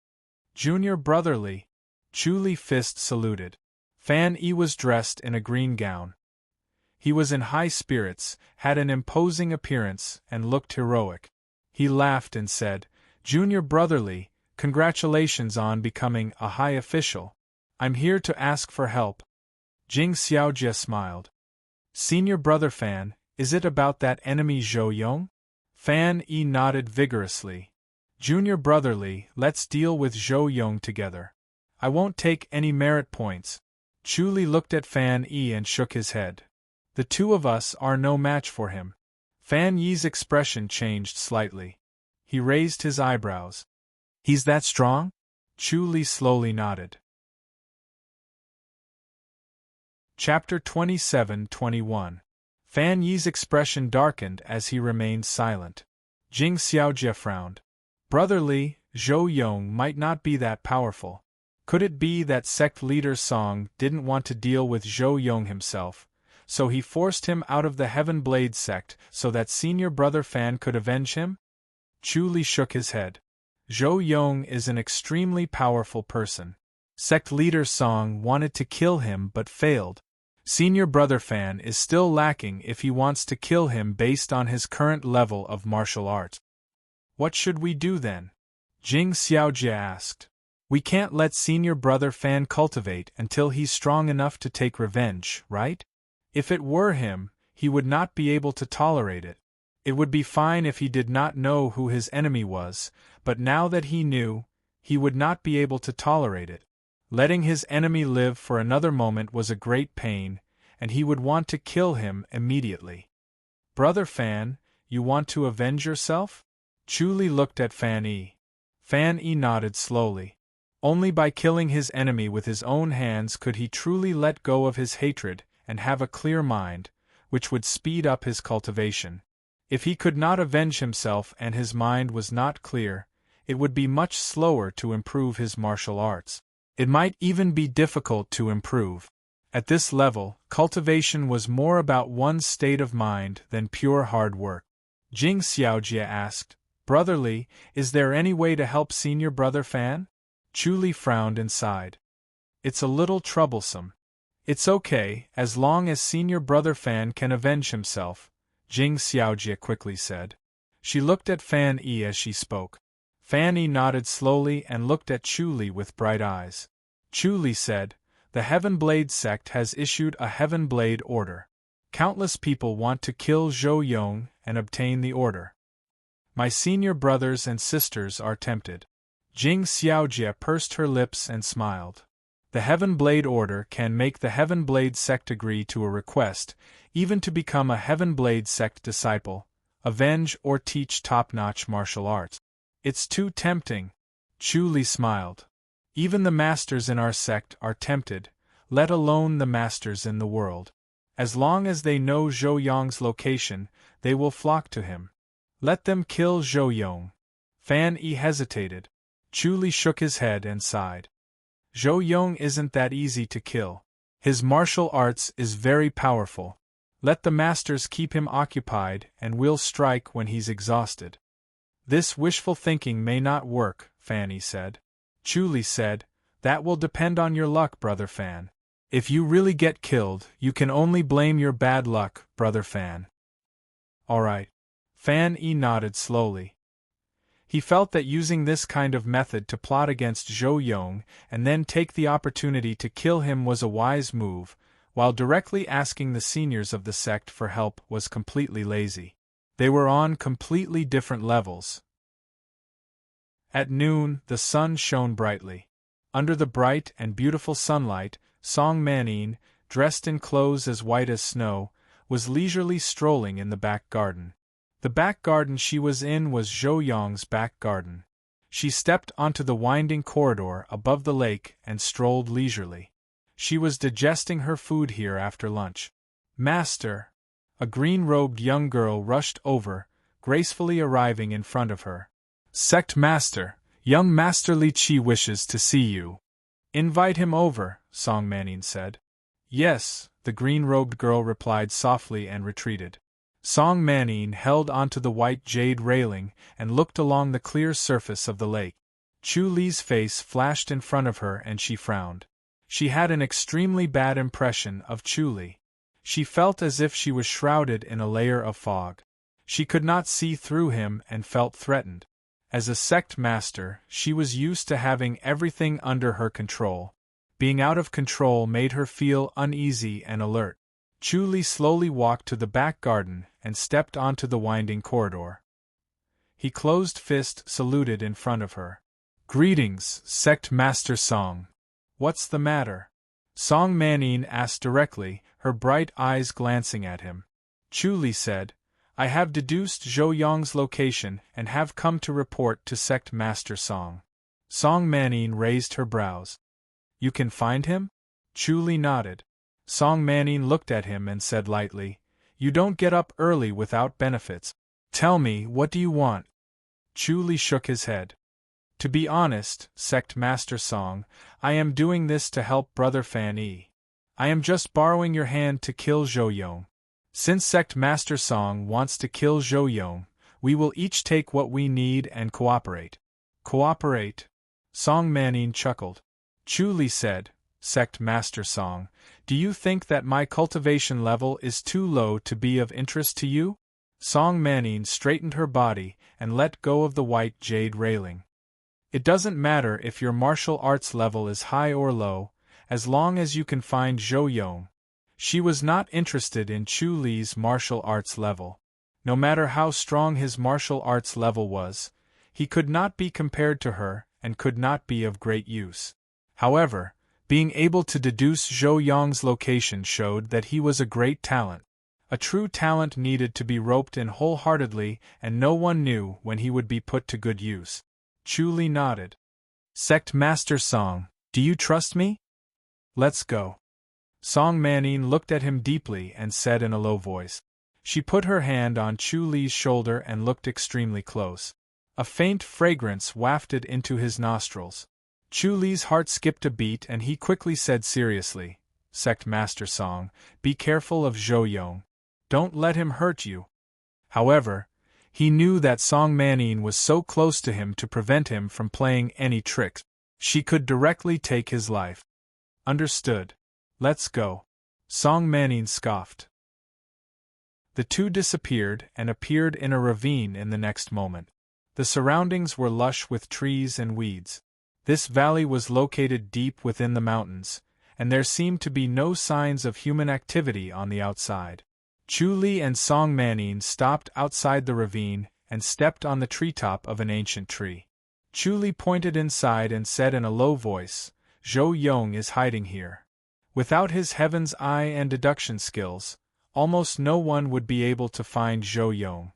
Junior Brotherly. Chu Li fist saluted. Fan Yi was dressed in a green gown. He was in high spirits, had an imposing appearance, and looked heroic. He laughed and said, Junior Brotherly, congratulations on becoming a high official. I'm here to ask for help. Jing Xiaojie smiled. Senior Brother Fan, is it about that enemy Zhou Yong? Fan Yi nodded vigorously. Junior Brotherly, let's deal with Zhou Yong together. I won't take any merit points. Chu Li looked at Fan Yi and shook his head. The two of us are no match for him. Fan Yi's expression changed slightly. He raised his eyebrows. He's that strong? Chu Li slowly nodded. Chapter 27-21. Fan Yi's expression darkened as he remained silent. Jing Xiaojie frowned. Brotherly, Zhou Yong might not be that powerful. Could it be that sect leader Song didn't want to deal with Zhou Yong himself, so he forced him out of the Heaven Blade sect so that Senior Brother Fan could avenge him? Chu Li shook his head. Zhou Yong is an extremely powerful person. Sect leader Song wanted to kill him but failed. Senior Brother Fan is still lacking if he wants to kill him based on his current level of martial art. What should we do then? Jing Xiaojie asked. We can't let Senior Brother Fan cultivate until he's strong enough to take revenge, right? If it were him, he would not be able to tolerate it. It would be fine if he did not know who his enemy was, but now that he knew, he would not be able to tolerate it. Letting his enemy live for another moment was a great pain, and he would want to kill him immediately. Brother Fan, you want to avenge yourself? Chu Li looked at Fan Yi. Fan Yi nodded slowly. Only by killing his enemy with his own hands could he truly let go of his hatred and have a clear mind, which would speed up his cultivation. If he could not avenge himself and his mind was not clear, it would be much slower to improve his martial arts. It might even be difficult to improve. At this level, cultivation was more about one's state of mind than pure hard work. Jing Xiaojie asked, "Brotherly, is there any way to help senior brother Fan?" Chu Li frowned and sighed. "It's a little troublesome." "It's okay, as long as senior brother Fan can avenge himself," Jing Xiaojie quickly said. She looked at Fan Yi as she spoke. Fan Yi nodded slowly and looked at Chu Li with bright eyes. Chu Li said, "The Heaven Blade sect has issued a Heaven Blade order. Countless people want to kill Zhou Yong and obtain the order. My senior brothers and sisters are tempted." Jing Xiaojie pursed her lips and smiled. The Heaven Blade order can make the Heaven Blade sect agree to a request, even to become a Heaven Blade sect disciple, avenge or teach top-notch martial arts. It's too tempting. Chu Li smiled. Even the masters in our sect are tempted, let alone the masters in the world. As long as they know Zhou Yong's location, they will flock to him. Let them kill Zhou Yong. Fan Yi hesitated. Chu Li shook his head and sighed. Zhou Yong isn't that easy to kill. His martial arts is very powerful. Let the masters keep him occupied and we'll strike when he's exhausted. This wishful thinking may not work, Fan Yi said. Chu Li said, "That will depend on your luck, Brother Fan. If you really get killed, you can only blame your bad luck, Brother Fan." "All right." Fan Yi nodded slowly. He felt that using this kind of method to plot against Zhou Yong and then take the opportunity to kill him was a wise move, while directly asking the seniors of the sect for help was completely lazy. They were on completely different levels. At noon, the sun shone brightly. Under the bright and beautiful sunlight, Song Manin, dressed in clothes as white as snow, was leisurely strolling in the back garden. The back garden she was in was Zhou Yong's back garden. She stepped onto the winding corridor above the lake and strolled leisurely. She was digesting her food here after lunch. "Master!" A green-robed young girl rushed over, gracefully arriving in front of her. "Sect Master, young Master Li Qi wishes to see you." "Invite him over," Song Manin said. "Yes," the green-robed girl replied softly and retreated. Song Manin held onto the white jade railing and looked along the clear surface of the lake. Chu Li's face flashed in front of her and she frowned. She had an extremely bad impression of Chu Li. She felt as if she was shrouded in a layer of fog. She could not see through him and felt threatened. As a sect master, she was used to having everything under her control. Being out of control made her feel uneasy and alert. Chu Li slowly walked to the back garden and stepped onto the winding corridor. He closed fist saluted in front of her. "Greetings, Sect Master Song. What's the matter?" Song Manin asked directly, her bright eyes glancing at him. Chu Li said, "I have deduced Zhou Yong's location and have come to report to Sect Master Song." Song Manin raised her brows. "You can find him?" Chu Li nodded. Song Manin looked at him and said lightly, "You don't get up early without benefits. Tell me, what do you want?" Chu Li shook his head. "To be honest, Sect Master Song, I am doing this to help Brother Fan Yi. I am just borrowing your hand to kill Zhou Yong. Since Sect Master Song wants to kill Zhou Yong, we will each take what we need and cooperate." "Cooperate?" Song Manin chuckled. Chu Li said, "Sect Master Song, do you think that my cultivation level is too low to be of interest to you?" Song Manin straightened her body and let go of the white jade railing. "It doesn't matter if your martial arts level is high or low, as long as you can find Zhou Yong." She was not interested in Chu Li's martial arts level. No matter how strong his martial arts level was, he could not be compared to her and could not be of great use. However, Being able to deduce Zhou Yong's location showed that he was a great talent. A true talent needed to be roped in wholeheartedly, and no one knew when he would be put to good use. Chu Li nodded. Sect Master Song, do you trust me? Let's go. Song Manning looked at him deeply and said in a low voice. She put her hand on Chu Li's shoulder and looked extremely close. A faint fragrance wafted into his nostrils. Chu Li's heart skipped a beat and he quickly said seriously, Sect Master Song, be careful of Zhou Yong. Don't let him hurt you. However, he knew that Song Manning was so close to him to prevent him from playing any tricks. She could directly take his life. Understood. Let's go. Song Manning scoffed. The two disappeared and appeared in a ravine in the next moment. The surroundings were lush with trees and weeds. This valley was located deep within the mountains, and there seemed to be no signs of human activity on the outside. Chu Li and Song Manning stopped outside the ravine and stepped on the treetop of an ancient tree. Chu Li pointed inside and said in a low voice, Zhou Yong is hiding here. Without his heaven's eye and deduction skills, almost no one would be able to find Zhou Yong.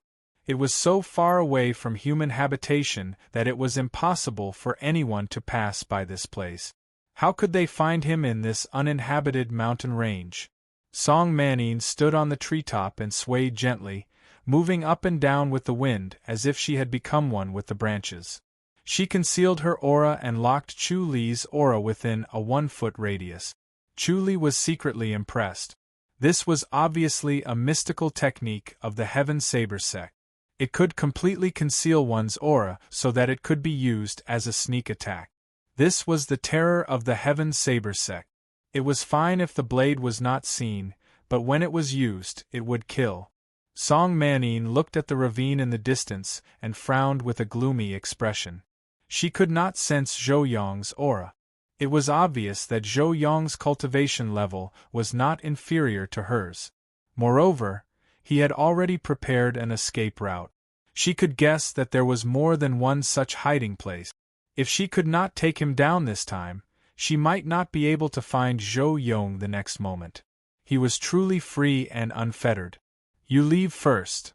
It was so far away from human habitation that it was impossible for anyone to pass by this place. How could they find him in this uninhabited mountain range? Song Manning stood on the treetop and swayed gently, moving up and down with the wind as if she had become one with the branches. She concealed her aura and locked Chu Li's aura within a 1-foot radius. Chu Li was secretly impressed. This was obviously a mystical technique of the Heaven Saber sect. It could completely conceal one's aura so that it could be used as a sneak attack. This was the terror of the Heaven Saber sect. It was fine if the blade was not seen, but when it was used, it would kill. Song Manning looked at the ravine in the distance and frowned with a gloomy expression. She could not sense Zhou Yong's aura. It was obvious that Zhou Yong's cultivation level was not inferior to hers. Moreover, he had already prepared an escape route. She could guess that there was more than one such hiding place. If she could not take him down this time, she might not be able to find Zhou Yong the next moment. He was truly free and unfettered. You leave first.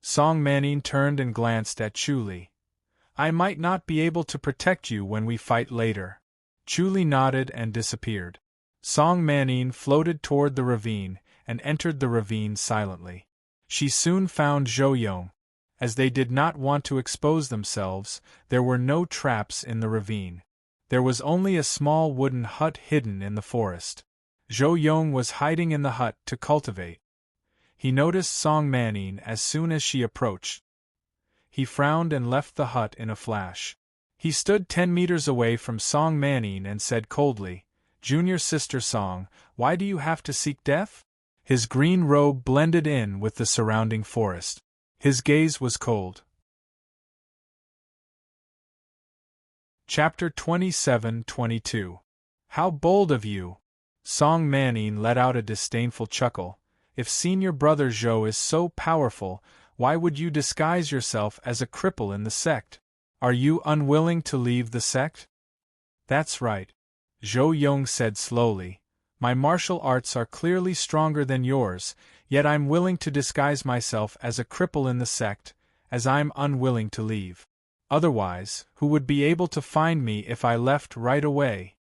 Song Manning turned and glanced at Chu Li. I might not be able to protect you when we fight later. Chu Li nodded and disappeared. Song Manning floated toward the ravine and entered the ravine silently. She soon found Zhou Yong. As they did not want to expose themselves, there were no traps in the ravine. There was only a small wooden hut hidden in the forest. Zhou Yong was hiding in the hut to cultivate. He noticed Song Manning as soon as she approached. He frowned and left the hut in a flash. He stood 10 meters away from Song Manning and said coldly, Junior Sister Song, why do you have to seek death? His green robe blended in with the surrounding forest. His gaze was cold. Chapter 27-22. How bold of you! Song Manning let out a disdainful chuckle. If senior brother Zhou is so powerful, why would you disguise yourself as a cripple in the sect? Are you unwilling to leave the sect? That's right. Zhou Yong said slowly. My martial arts are clearly stronger than yours, yet I'm willing to disguise myself as a cripple in the sect, as I'm unwilling to leave. Otherwise, who would be able to find me if I left right away?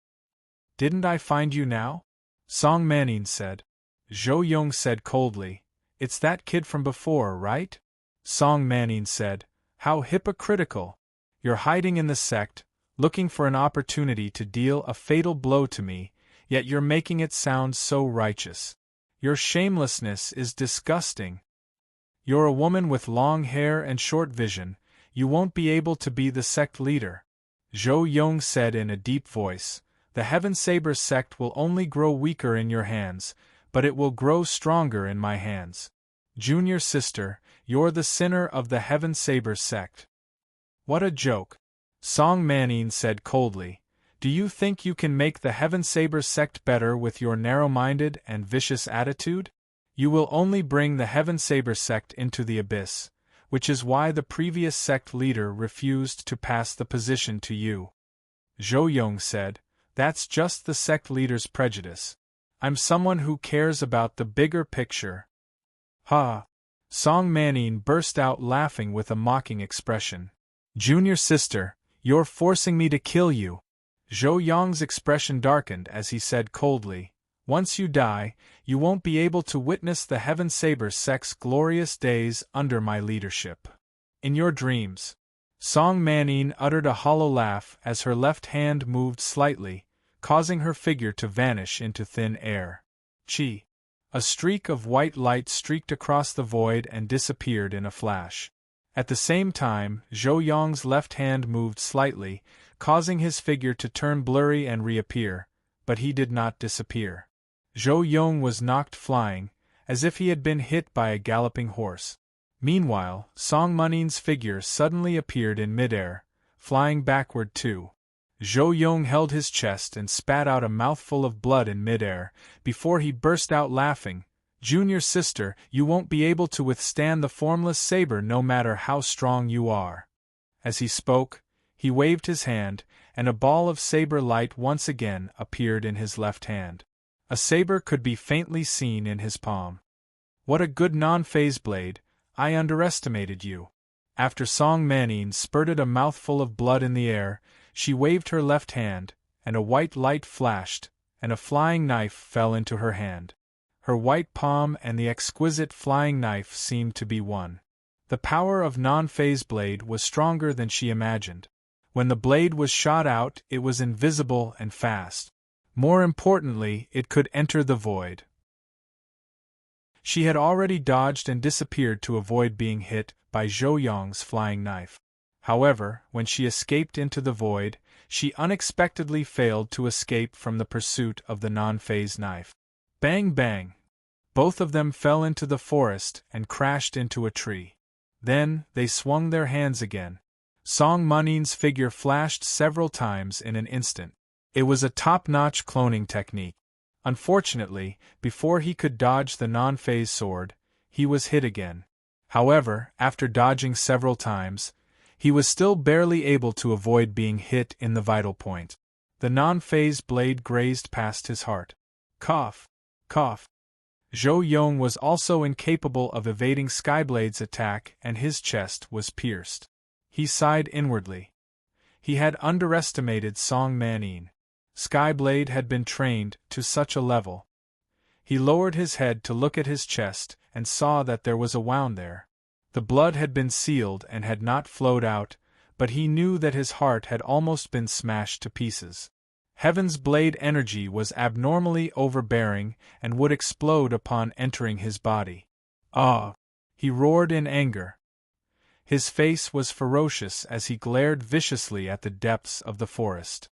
Didn't I find you now? Song Manning said. Zhou Yong said coldly, It's that kid from before, right? Song Manning said, How hypocritical! You're hiding in the sect, looking for an opportunity to deal a fatal blow to me, yet you're making it sound so righteous. Your shamelessness is disgusting. You're a woman with long hair and short vision, you won't be able to be the sect leader. Zhou Yong said in a deep voice, The Heaven Saber sect will only grow weaker in your hands, but it will grow stronger in my hands. Junior sister, you're the sinner of the Heaven Saber sect. What a joke. Song Manning said coldly, Do you think you can make the Heaven Saber sect better with your narrow-minded and vicious attitude? You will only bring the Heaven Saber sect into the abyss, which is why the previous sect leader refused to pass the position to you. Zhou Yong said, That's just the sect leader's prejudice. I'm someone who cares about the bigger picture. Ha! Song Manning burst out laughing with a mocking expression. Junior sister, you're forcing me to kill you. Zhou Yong's expression darkened as he said coldly, once you die, you won't be able to witness the Heaven Saber sect's glorious days under my leadership. In your dreams. Song Manning uttered a hollow laugh as her left hand moved slightly, causing her figure to vanish into thin air. Chi! A streak of white light streaked across the void and disappeared in a flash. At the same time, Zhou Yong's left hand moved slightly, causing his figure to turn blurry and reappear, but he did not disappear. Zhou Yong was knocked flying, as if he had been hit by a galloping horse. Meanwhile, Song Manning's figure suddenly appeared in midair, flying backward too. Zhou Yong held his chest and spat out a mouthful of blood in midair, before he burst out laughing. Junior sister, you won't be able to withstand the formless saber no matter how strong you are. As he spoke, he waved his hand, and a ball of saber light once again appeared in his left hand. A saber could be faintly seen in his palm. What a good non-phase blade, I underestimated you. After Song Manning spurted a mouthful of blood in the air, she waved her left hand, and a white light flashed, and a flying knife fell into her hand. Her white palm and the exquisite flying knife seemed to be one. The power of non-phase blade was stronger than she imagined. When the blade was shot out, it was invisible and fast. More importantly, it could enter the void. She had already dodged and disappeared to avoid being hit by Zhou Yong's flying knife. However, when she escaped into the void, she unexpectedly failed to escape from the pursuit of the non-phase knife. Bang bang! Both of them fell into the forest and crashed into a tree. Then, they swung their hands again. Song Manning's figure flashed several times in an instant. It was a top-notch cloning technique. Unfortunately, before he could dodge the non-phase sword, he was hit again. However, after dodging several times, he was still barely able to avoid being hit in the vital point. The non-phase blade grazed past his heart. Cough! Cough! Zhou Yong was also incapable of evading Skyblade's attack and his chest was pierced. He sighed inwardly. He had underestimated Song Manning. Skyblade had been trained to such a level. He lowered his head to look at his chest and saw that there was a wound there. The blood had been sealed and had not flowed out, but he knew that his heart had almost been smashed to pieces. Heaven's blade energy was abnormally overbearing and would explode upon entering his body. Ah! He roared in anger. His face was ferocious as he glared viciously at the depths of the forest.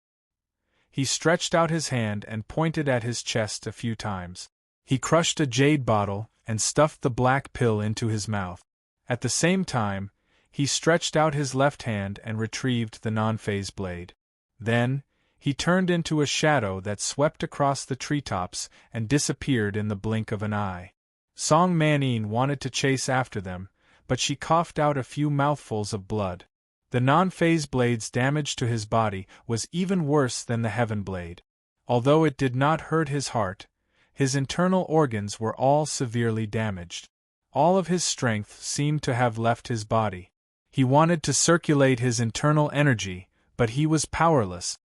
He stretched out his hand and pointed at his chest a few times. He crushed a jade bottle and stuffed the black pill into his mouth. At the same time, he stretched out his left hand and retrieved the non-phase blade. Then, he turned into a shadow that swept across the treetops and disappeared in the blink of an eye. Song Manning wanted to chase after them, but she coughed out a few mouthfuls of blood. The non-phase blade's damage to his body was even worse than the Heaven Blade. Although it did not hurt his heart, his internal organs were all severely damaged. All of his strength seemed to have left his body. He wanted to circulate his internal energy, but he was powerless.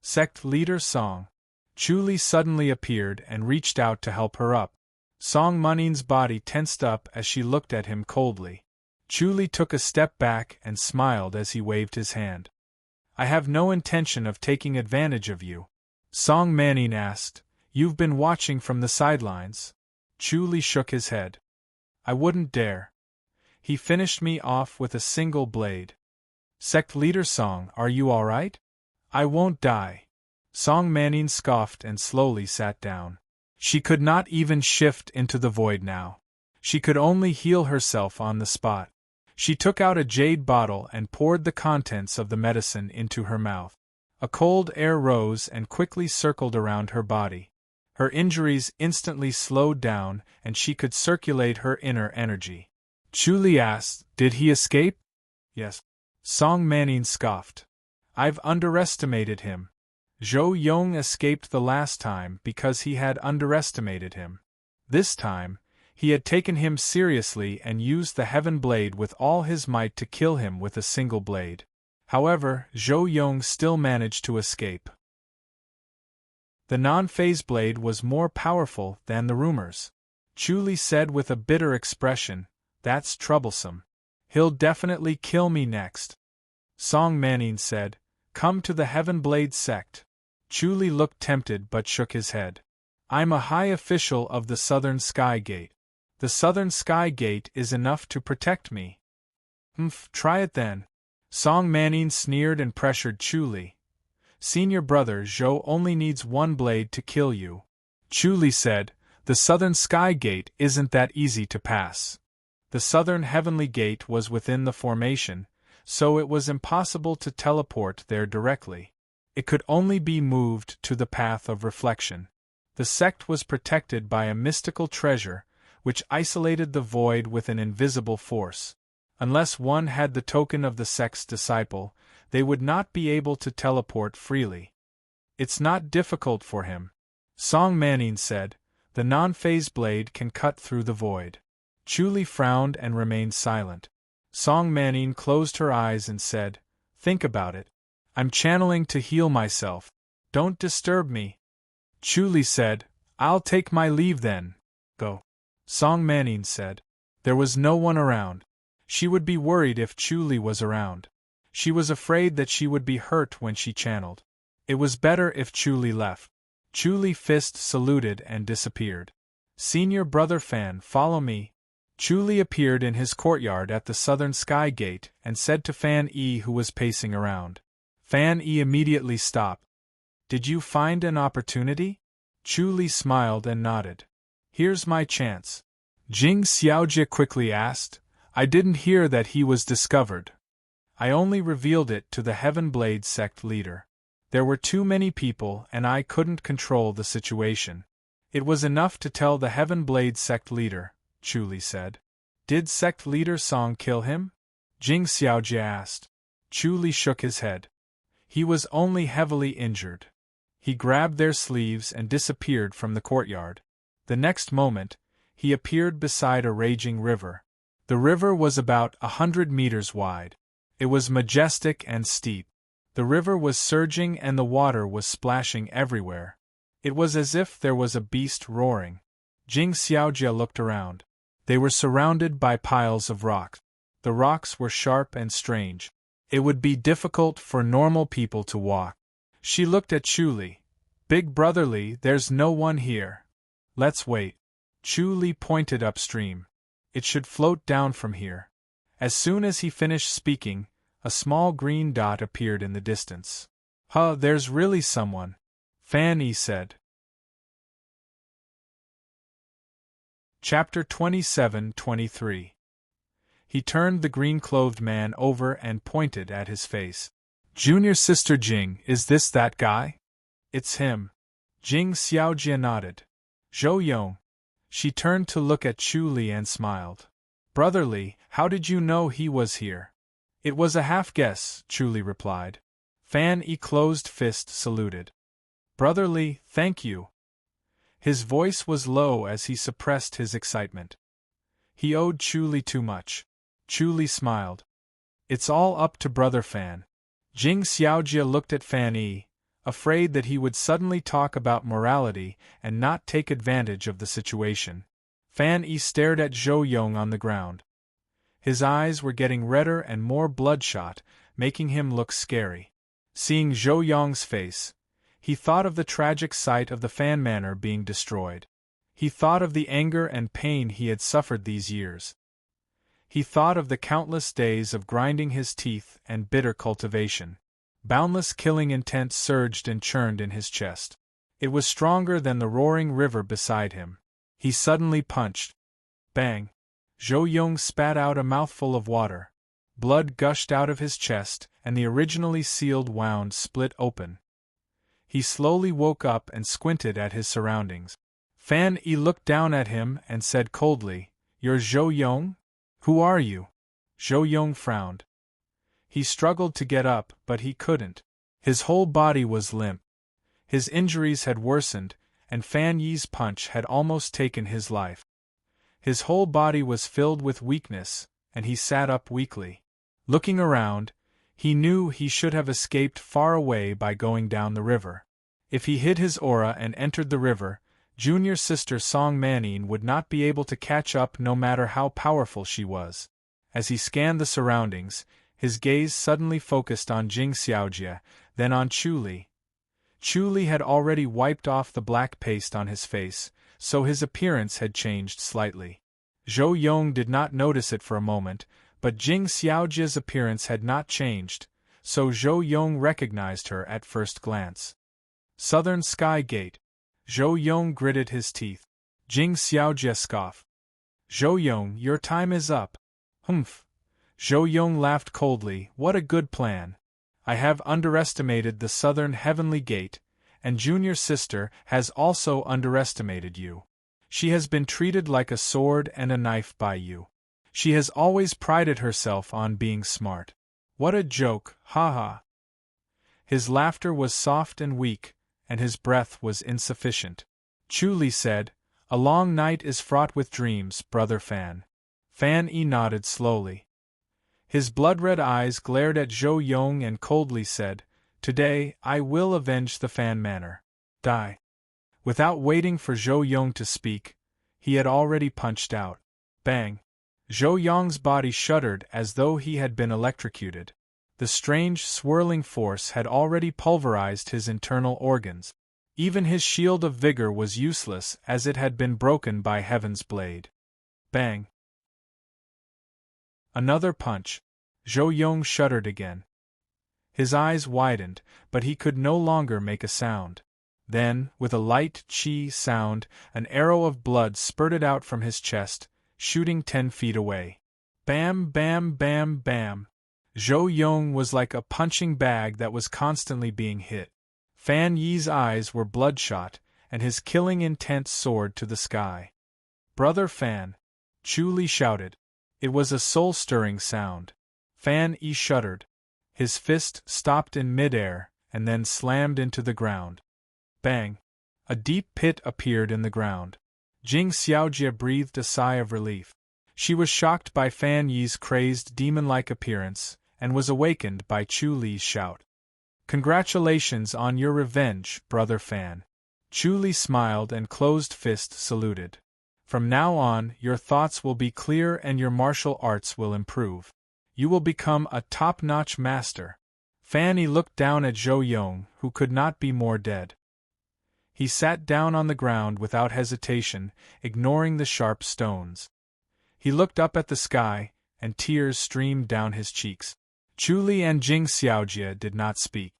Sect Leader Song Chuli suddenly appeared and reached out to help her up. Song Manning's body tensed up as she looked at him coldly. Chuli took a step back and smiled as he waved his hand. I have no intention of taking advantage of you. Song Manning asked, You've been watching from the sidelines? Chuli shook his head. I wouldn't dare. He finished me off with a single blade. Sect Leader Song, are you all right? I won't die. Song Manning scoffed and slowly sat down. She could not even shift into the void now. She could only heal herself on the spot. She took out a jade bottle and poured the contents of the medicine into her mouth. A cold air rose and quickly circled around her body. Her injuries instantly slowed down and she could circulate her inner energy. Chuli asked, Did he escape? Yes. Song Manning scoffed. I've underestimated him. Zhou Yong escaped the last time because he had underestimated him. This time, he had taken him seriously and used the Heaven Blade with all his might to kill him with a single blade. However, Zhou Yong still managed to escape. The non-phase blade was more powerful than the rumors. Chu Li said with a bitter expression, "That's troublesome. He'll definitely kill me next." Song Manning said, "Come to the Heaven Blade sect." Chu Li looked tempted but shook his head. "I'm a high official of the Southern Sky Gate. The Southern Sky Gate is enough to protect me." Try it then." Song Manning sneered and pressured Chu Li. "Senior brother Zhou only needs one blade to kill you." Chu Li said, "The Southern Sky Gate isn't that easy to pass. The Southern Heavenly Gate was within the formation, so it was impossible to teleport there directly. It could only be moved to the path of reflection. The sect was protected by a mystical treasure, which isolated the void with an invisible force. Unless one had the token of the sect's disciple, they would not be able to teleport freely. It's not difficult for him." Song Manning said, "The non-phase blade can cut through the void." Chu Li frowned and remained silent. Song Manning closed her eyes and said, "Think about it. I'm channeling to heal myself. Don't disturb me." Chu Li said, "I'll take my leave then. Go." Song Manning said. There was no one around. She would be worried if Chu Li was around. She was afraid that she would be hurt when she channeled. It was better if Chu Li left. Chu Li fist saluted and disappeared. "Senior brother Fan, follow me." Chu Li appeared in his courtyard at the Southern Sky Gate and said to Fan Yi, who was pacing around. Fan Yi immediately stopped. "Did you find an opportunity?" Chu Li smiled and nodded. "Here's my chance." Jing Xiaojie quickly asked, "I didn't hear that he was discovered." "I only revealed it to the Heaven Blade sect leader. There were too many people and I couldn't control the situation. It was enough to tell the Heaven Blade sect leader," Chu Li said. "Did sect leader Song kill him?" Jing Xiaojie asked. Chu Li shook his head. "He was only heavily injured." He grabbed their sleeves and disappeared from the courtyard. The next moment, he appeared beside a raging river. The river was about 100 meters wide. It was majestic and steep. The river was surging and the water was splashing everywhere. It was as if there was a beast roaring. Jing Xiaojie looked around. They were surrounded by piles of rocks. The rocks were sharp and strange. It would be difficult for normal people to walk. She looked at Chu Li. "Big brother Li, there's no one here. Let's wait." Chu Li pointed upstream. "It should float down from here." As soon as he finished speaking, a small green dot appeared in the distance. There's really someone," Fan Yi said. Chapter 27-23. He turned the green-clothed man over and pointed at his face. "Junior Sister Jing, is this that guy?" "It's him." Jing Xiaojie nodded. "Zhou Yong." She turned to look at Chu Li and smiled. "Brother Li, how did you know he was here?" "It was a half-guess," Chu Li replied. Fan Yi closed fist saluted. "Brother Li, thank you." His voice was low as he suppressed his excitement. He owed Chu Li too much. Chu Li smiled. "It's all up to Brother Fan." Jing Xiaojie looked at Fan Yi, afraid that he would suddenly talk about morality and not take advantage of the situation. Fan Yi stared at Zhou Yong on the ground. His eyes were getting redder and more bloodshot, making him look scary. Seeing Zhou Yong's face, he thought of the tragic sight of the Fan Manor being destroyed. He thought of the anger and pain he had suffered these years. He thought of the countless days of grinding his teeth and bitter cultivation. Boundless killing intent surged and churned in his chest. It was stronger than the roaring river beside him. He suddenly punched. Bang! Zhou Yong spat out a mouthful of water. Blood gushed out of his chest, and the originally sealed wound split open. He slowly woke up and squinted at his surroundings. Fan Yi looked down at him and said coldly, "You're Zhou Yong? Who are you?" Zhou Yong frowned. He struggled to get up, but he couldn't. His whole body was limp. His injuries had worsened, and Fan Yi's punch had almost taken his life. His whole body was filled with weakness, and he sat up weakly. Looking around, he knew he should have escaped far away by going down the river. If he hid his aura and entered the river, junior sister Song Manine would not be able to catch up no matter how powerful she was. As he scanned the surroundings, his gaze suddenly focused on Jing Xiaojie, then on Chu Li. Chu Li had already wiped off the black paste on his face, so his appearance had changed slightly. Zhou Yong did not notice it for a moment, but Jing Xiaojie's appearance had not changed, so Zhou Yong recognized her at first glance. Southern Sky Gate. Zhou Yong gritted his teeth. Jing Xiaojie scoffed. Zhou Yong, your time is up. Humph. Zhou Yong laughed coldly. What a good plan. I have underestimated the Southern Heavenly Gate, and junior sister has also underestimated you. She has been treated like a sword and a knife by you. She has always prided herself on being smart. What a joke, ha ha. His laughter was soft and weak, and his breath was insufficient. Chu Li said, A long night is fraught with dreams, brother Fan. Fan Yi nodded slowly. His blood-red eyes glared at Zhou Yong and coldly said, Today, I will avenge the Fan Manor. Die. Without waiting for Zhou Yong to speak, he had already punched out. Bang. Zhou Yong's body shuddered as though he had been electrocuted. The strange, swirling force had already pulverized his internal organs. Even his shield of vigor was useless as it had been broken by Heaven's blade. Bang. Another punch. Zhou Yong shuddered again. His eyes widened, but he could no longer make a sound. Then, with a light chi sound, an arrow of blood spurted out from his chest, shooting 10 feet away. Bam, bam, bam, bam. Zhou Yong was like a punching bag that was constantly being hit. Fan Yi's eyes were bloodshot, and his killing intent soared to the sky. Brother Fan! Chu Li shouted. It was a soul-stirring sound. Fan Yi shuddered. His fist stopped in mid-air, and then slammed into the ground. Bang! A deep pit appeared in the ground. Jing Xiaojie breathed a sigh of relief. She was shocked by Fan Yi's crazed demon-like appearance, and was awakened by Chu Li's shout. Congratulations on your revenge, brother Fan. Chu Li smiled and closed-fist saluted. From now on, your thoughts will be clear and your martial arts will improve. You will become a top-notch master. Fan Yi looked down at Zhou Yong, who could not be more dead. He sat down on the ground without hesitation, ignoring the sharp stones. He looked up at the sky, and tears streamed down his cheeks. Chu Li and Jing Xiaojie did not speak.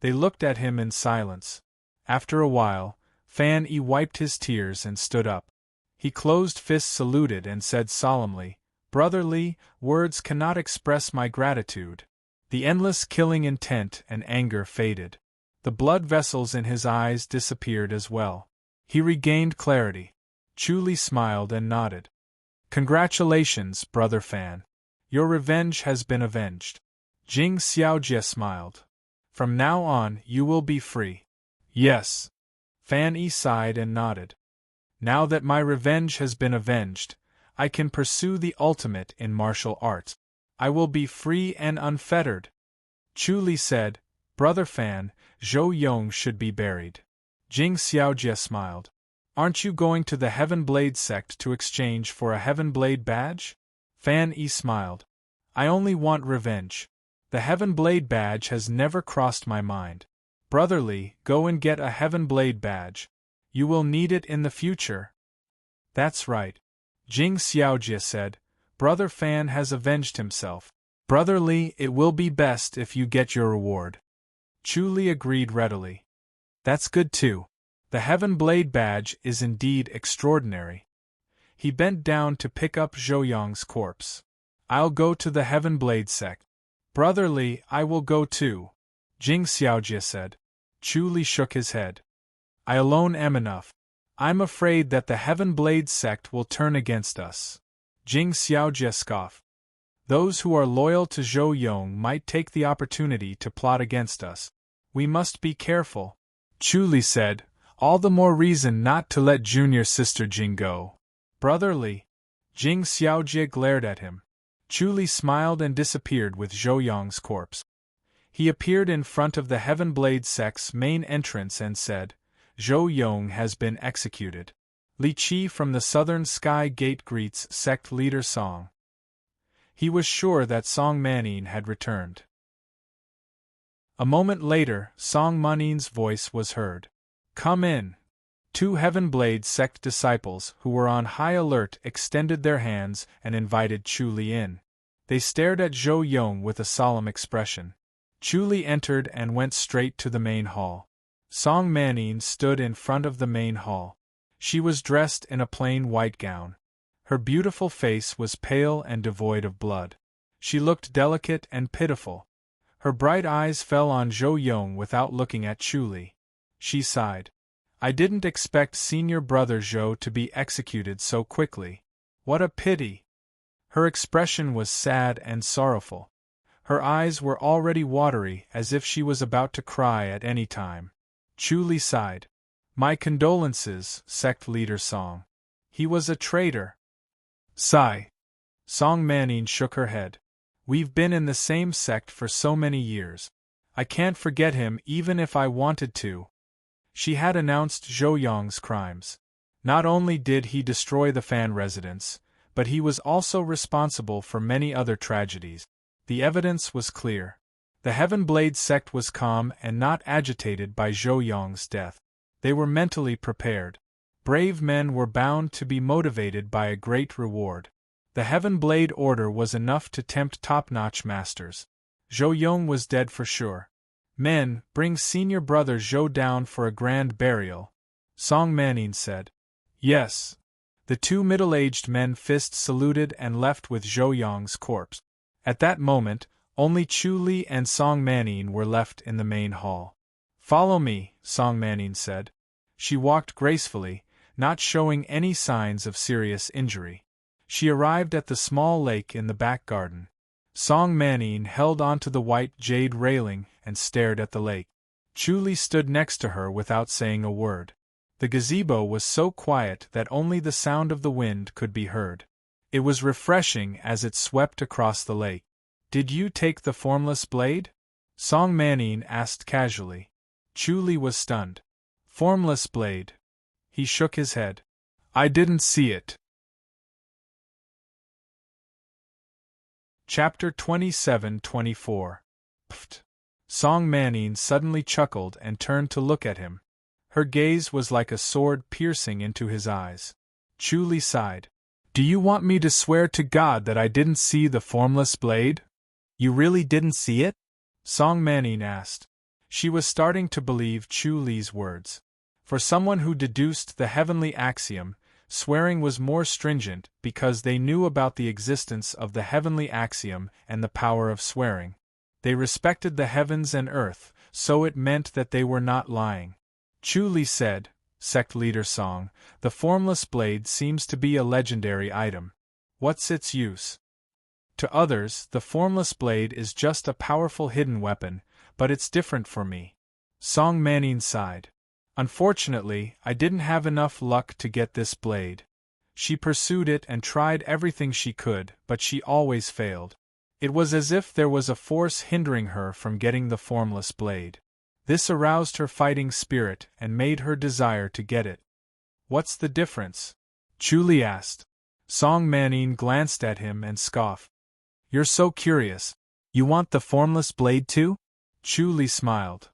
They looked at him in silence. After a while, Fan Yi wiped his tears and stood up. He closed-fist saluted and said solemnly, Brother Li, words cannot express my gratitude. The endless killing intent and anger faded. The blood vessels in his eyes disappeared as well. He regained clarity. Chu Li smiled and nodded. Congratulations, brother Fan. Your revenge has been avenged. Jing Xiaojie smiled. From now on, you will be free. Yes. Fan Yi sighed and nodded. Now that my revenge has been avenged, I can pursue the ultimate in martial arts. I will be free and unfettered. Chu Li said, Brother Fan, Zhou Yong should be buried. Jing Xiaojie smiled. Aren't you going to the Heaven Blade sect to exchange for a Heaven Blade badge? Fan Yi smiled. I only want revenge. The Heaven Blade badge has never crossed my mind. Brother Li, go and get a Heaven Blade badge. You will need it in the future. That's right. Jing Xiaojie said, Brother Fan has avenged himself. Brother Li, it will be best if you get your reward. Chu Li agreed readily. That's good too. The Heaven Blade badge is indeed extraordinary. He bent down to pick up Zhou Yong's corpse. I'll go to the Heaven Blade sect. Brother Li, I will go too. Jing Xiaojie said. Chu Li shook his head. I alone am enough. I'm afraid that the Heaven Blade sect will turn against us. Jing Xiaojie scoffed. Those who are loyal to Zhou Yong might take the opportunity to plot against us. We must be careful. Chu Li said, all the more reason not to let junior sister Jing go. Brotherly. Jing Xiaojie glared at him. Chu Li smiled and disappeared with Zhou Yong's corpse. He appeared in front of the Heaven Blade sect's main entrance and said, Zhou Yong has been executed. Li Qi from the Southern Sky Gate greets sect leader Song. He was sure that Song Manin had returned. A moment later, Song Manin's voice was heard. Come in. Two Heaven Blade sect disciples who were on high alert extended their hands and invited Chu Li in. They stared at Zhou Yong with a solemn expression. Chu Li entered and went straight to the main hall. Song Manin stood in front of the main hall. She was dressed in a plain white gown. Her beautiful face was pale and devoid of blood. She looked delicate and pitiful. Her bright eyes fell on Zhou Yong without looking at Chu Li. She sighed. I didn't expect senior brother Zhou to be executed so quickly. What a pity! Her expression was sad and sorrowful. Her eyes were already watery, as if she was about to cry at any time. Chu Li sighed. My condolences, sect leader Song. He was a traitor. Sigh. Song Manin shook her head. We've been in the same sect for so many years. I can't forget him even if I wanted to. She had announced Zhou Yong's crimes. Not only did he destroy the fan residence, but he was also responsible for many other tragedies. The evidence was clear. The Heaven Blade sect was calm and not agitated by Zhou Yong's death. They were mentally prepared. Brave men were bound to be motivated by a great reward. The Heaven Blade order was enough to tempt top-notch masters. Zhou Yong was dead for sure. Men, bring senior brother Zhou down for a grand burial. Song Manin said. Yes. The two middle-aged men fist saluted and left with Zhou Yong's corpse. At that moment, only Chu Li and Song Manin were left in the main hall. Follow me, Song Manin said. She walked gracefully, not showing any signs of serious injury. She arrived at the small lake in the back garden. Song Manin held onto the white jade railing and stared at the lake. Chu Li stood next to her without saying a word. The gazebo was so quiet that only the sound of the wind could be heard. It was refreshing as it swept across the lake. Did you take the formless blade? Song Manin asked casually. Chu Li was stunned. Formless blade. He shook his head. I didn't see it. Chapter 27-24. Pft. Song Manin suddenly chuckled and turned to look at him. Her gaze was like a sword piercing into his eyes. Chu Li sighed. Do you want me to swear to God that I didn't see the formless blade? You really didn't see it? Song Manin asked. She was starting to believe Chu Li's words. For someone who deduced the heavenly axiom, swearing was more stringent because they knew about the existence of the heavenly axiom and the power of swearing. They respected the heavens and earth, so it meant that they were not lying. Chu Li said, Sect Leader Song, the formless blade seems to be a legendary item. What's its use? To others, the formless blade is just a powerful hidden weapon, but it's different for me. Song Manin sighed. Unfortunately, I didn't have enough luck to get this blade. She pursued it and tried everything she could, but she always failed. It was as if there was a force hindering her from getting the formless blade. This aroused her fighting spirit and made her desire to get it. What's the difference? Chu Li asked. Song Manin glanced at him and scoffed. You're so curious. You want the formless blade too? Chu Li smiled.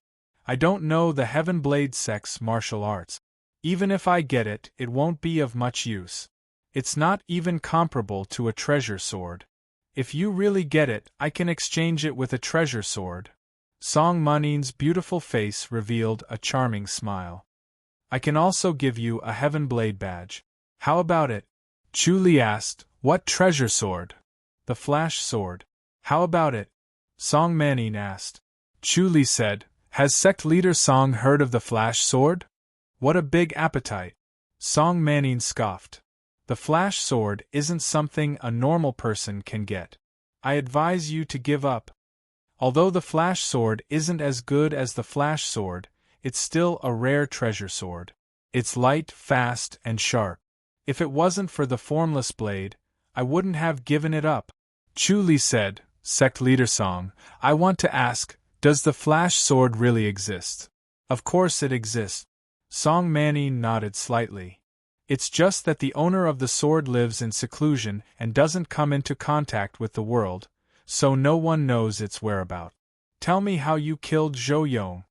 I don't know the Heaven Blade sect's martial arts. Even if I get it, it won't be of much use. It's not even comparable to a treasure sword. If you really get it, I can exchange it with a treasure sword. Song Manin's beautiful face revealed a charming smile. I can also give you a Heaven Blade badge. How about it? Chu Li asked, What treasure sword? The flash sword. How about it? Song Manin asked. Chu Li said, Has sect leader Song heard of the flash sword? What a big appetite. Song Manin scoffed. The flash sword isn't something a normal person can get. I advise you to give up. Although the flash sword isn't as good as the flash sword, it's still a rare treasure sword. It's light, fast, and sharp. If it wasn't for the formless blade, I wouldn't have given it up. Chu Li said, Sect Leader Song, I want to ask, does the flash sword really exist? Of course it exists. Song Manning nodded slightly. It's just that the owner of the sword lives in seclusion and doesn't come into contact with the world, so no one knows its whereabouts. Tell me how you killed Zhou Yong.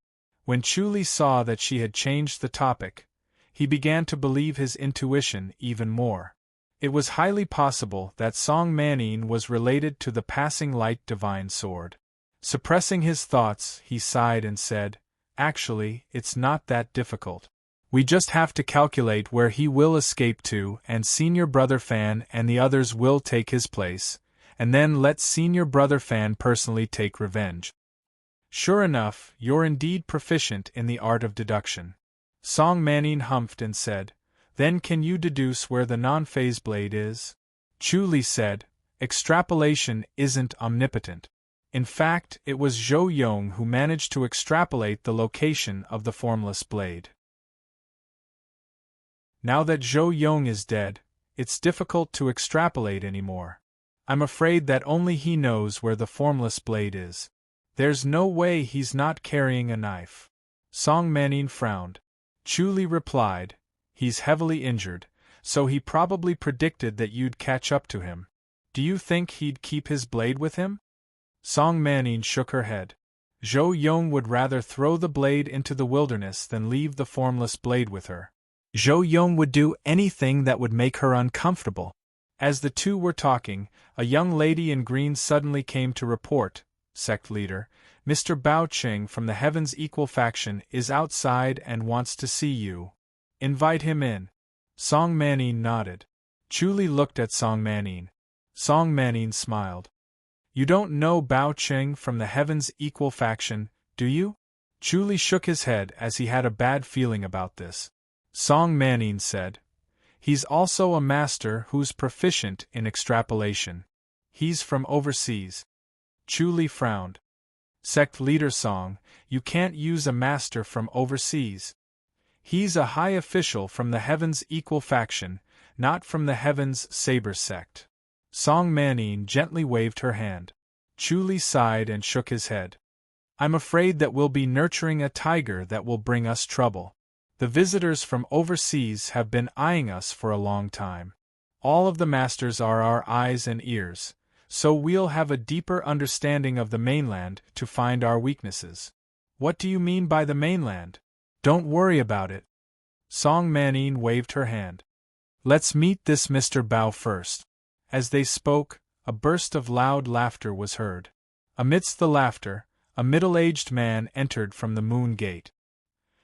When Chu Li saw that she had changed the topic, he began to believe his intuition even more. It was highly possible that Song Manning was related to the passing light divine sword. Suppressing his thoughts, he sighed and said, Actually, it's not that difficult. We just have to calculate where he will escape to, and Senior Brother Fan and the others will take his place, and then let Senior Brother Fan personally take revenge. Sure enough, you're indeed proficient in the art of deduction. Song Manning humphed and said, Then can you deduce where the non-phase blade is? Chu Li said, Extrapolation isn't omnipotent. In fact, it was Zhou Yong who managed to extrapolate the location of the formless blade. Now that Zhou Yong is dead, it's difficult to extrapolate anymore. I'm afraid that only he knows where the formless blade is. There's no way he's not carrying a knife. Song Manning frowned. Chu Li replied, He's heavily injured, so he probably predicted that you'd catch up to him. Do you think he'd keep his blade with him? Song Manning shook her head. Zhou Yong would rather throw the blade into the wilderness than leave the formless blade with her. Zhou Yong would do anything that would make her uncomfortable. As the two were talking, a young lady in green suddenly came to report, Sect Leader, Mr. Bao Qing from the Heavens Equal faction is outside and wants to see you. Invite him in. Song Manning nodded. Chu Li looked at Song Manning. Song Manning smiled. You don't know Bao Qing from the Heavens Equal faction, do you? Chu Li shook his head as he had a bad feeling about this. Song Manning said, He's also a master who's proficient in extrapolation. He's from overseas. Chu Li frowned. Sect Leader Song, you can't use a master from overseas. He's a high official from the Heavens Equal faction, not from the Heavens Saber sect. Song Manning gently waved her hand. Chu Li sighed and shook his head. I'm afraid that we'll be nurturing a tiger that will bring us trouble. The visitors from overseas have been eyeing us for a long time. All of the masters are our eyes and ears, so we'll have a deeper understanding of the mainland to find our weaknesses. What do you mean by the mainland? Don't worry about it. Song Manning waved her hand. Let's meet this Mr. Bao first. As they spoke, a burst of loud laughter was heard. Amidst the laughter, a middle-aged man entered from the moon gate.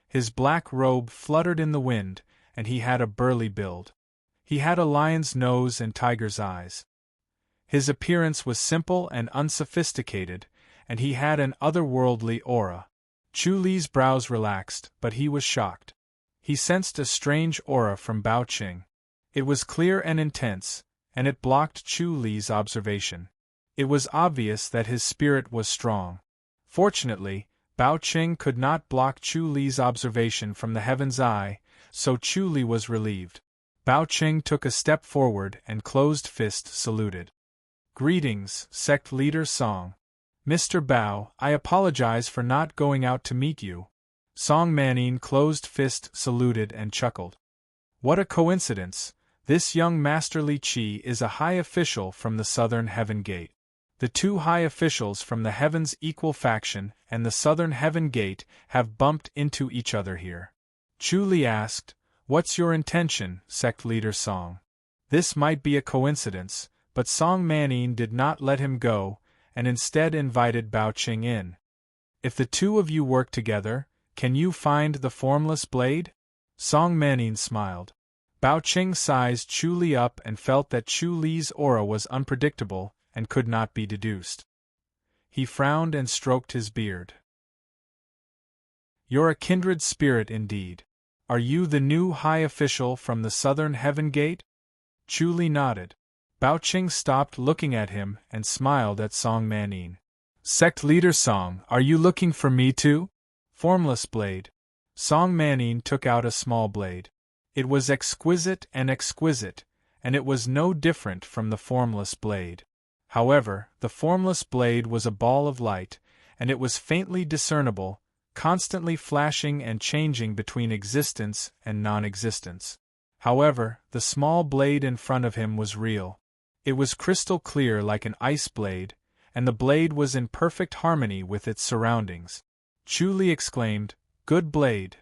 His black robe fluttered in the wind, and he had a burly build. He had a lion's nose and tiger's eyes. His appearance was simple and unsophisticated, and he had an otherworldly aura. Chu Li's brows relaxed, but he was shocked. He sensed a strange aura from Bao Qing. It was clear and intense, and it blocked Chu Li's observation. It was obvious that his spirit was strong. Fortunately, Bao Qing could not block Chu Li's observation from the Heaven's Eye, so Chu Li was relieved. Bao Qing took a step forward and closed fist saluted. Greetings, Sect Leader Song. Mr. Bao, I apologize for not going out to meet you. Song Manning closed fist saluted and chuckled. What a coincidence, this young Master Li Qi is a high official from the Southern Heaven Gate. The two high officials from the Heavens Equal faction and the Southern Heaven Gate have bumped into each other here. Chu Li asked, What's your intention, Sect Leader Song? This might be a coincidence, but Song Manning did not let him go, and instead invited Bao Qing in. If the two of you work together, can you find the formless blade? Song Manning smiled. Bao Qing sized Chu Li up and felt that Chu Li's aura was unpredictable and could not be deduced. He frowned and stroked his beard. You're a kindred spirit indeed. Are you the new high official from the Southern Heaven Gate? Chu Li nodded. Bao Qing stopped looking at him and smiled at Song Manning. Sect Leader Song, are you looking for me too? Formless blade. Song Manning took out a small blade. It was exquisite, and it was no different from the formless blade. However, the formless blade was a ball of light, and it was faintly discernible, constantly flashing and changing between existence and non-existence. However, the small blade in front of him was real. It was crystal clear like an ice blade, and the blade was in perfect harmony with its surroundings. Chu Li exclaimed, "Good blade!"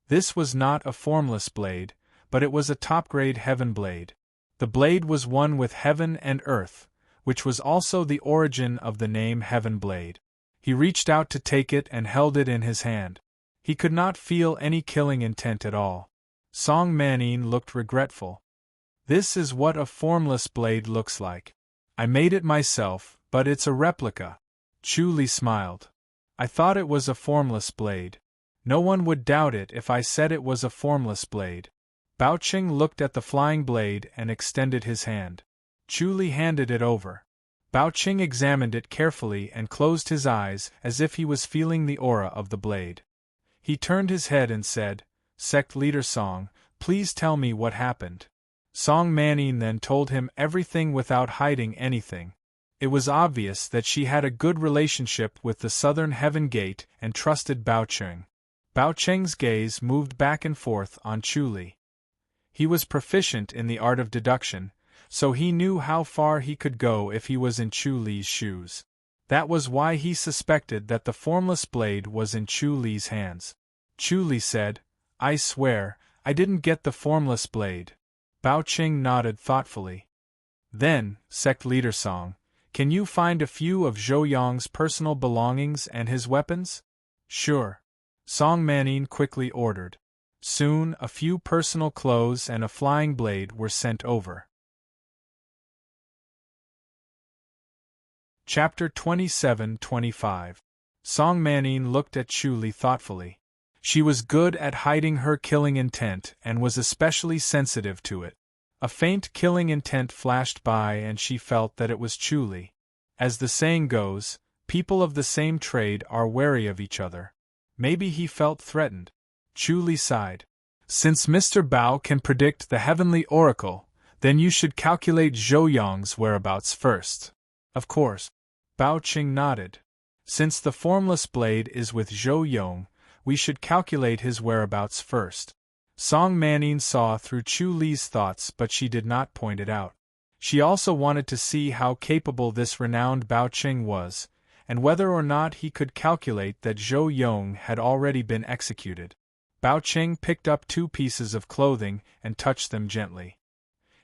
This was not a formless blade, but it was a top-grade heaven blade. The blade was one with heaven and earth, which was also the origin of the name Heaven Blade. He reached out to take it and held it in his hand. He could not feel any killing intent at all. Song Manning looked regretful. "This is what a formless blade looks like. I made it myself, but it's a replica." Chu Li smiled. "I thought it was a formless blade. No one would doubt it if I said it was a formless blade." Bao Qing looked at the flying blade and extended his hand. Chu Li handed it over. Bao Qing examined it carefully and closed his eyes as if he was feeling the aura of the blade. He turned his head and said, "Sect Leader Song, please tell me what happened." Song Manning then told him everything without hiding anything. It was obvious that she had a good relationship with the Southern Heaven Gate and trusted Bao Qing. Bao Qing's gaze moved back and forth on Chu Li. He was proficient in the art of deduction, so he knew how far he could go if he was in Chu Li's shoes. That was why he suspected that the formless blade was in Chu Li's hands. Chu Li said, "I swear, I didn't get the formless blade." Bao Qing nodded thoughtfully. "Then, Sect Leader Song, can you find a few of Zhou Yong's personal belongings and his weapons?" "Sure," Song Manning quickly ordered. Soon, a few personal clothes and a flying blade were sent over. Chapter 27-25. Song Manning looked at Chu Li thoughtfully. She was good at hiding her killing intent and was especially sensitive to it. A faint killing intent flashed by and she felt that it was Chu Li. As the saying goes, people of the same trade are wary of each other. Maybe he felt threatened. Chu Li sighed. "Since Mr. Bao can predict the heavenly oracle, then you should calculate Zhou Yong's whereabouts first." "Of course." Bao Qing nodded. "Since the formless blade is with Zhou Yong, we should calculate his whereabouts first." Song Manning saw through Chu Li's thoughts, but she did not point it out. She also wanted to see how capable this renowned Bao Qing was, and whether or not he could calculate that Zhou Yong had already been executed. Bao Qing picked up 2 pieces of clothing and touched them gently.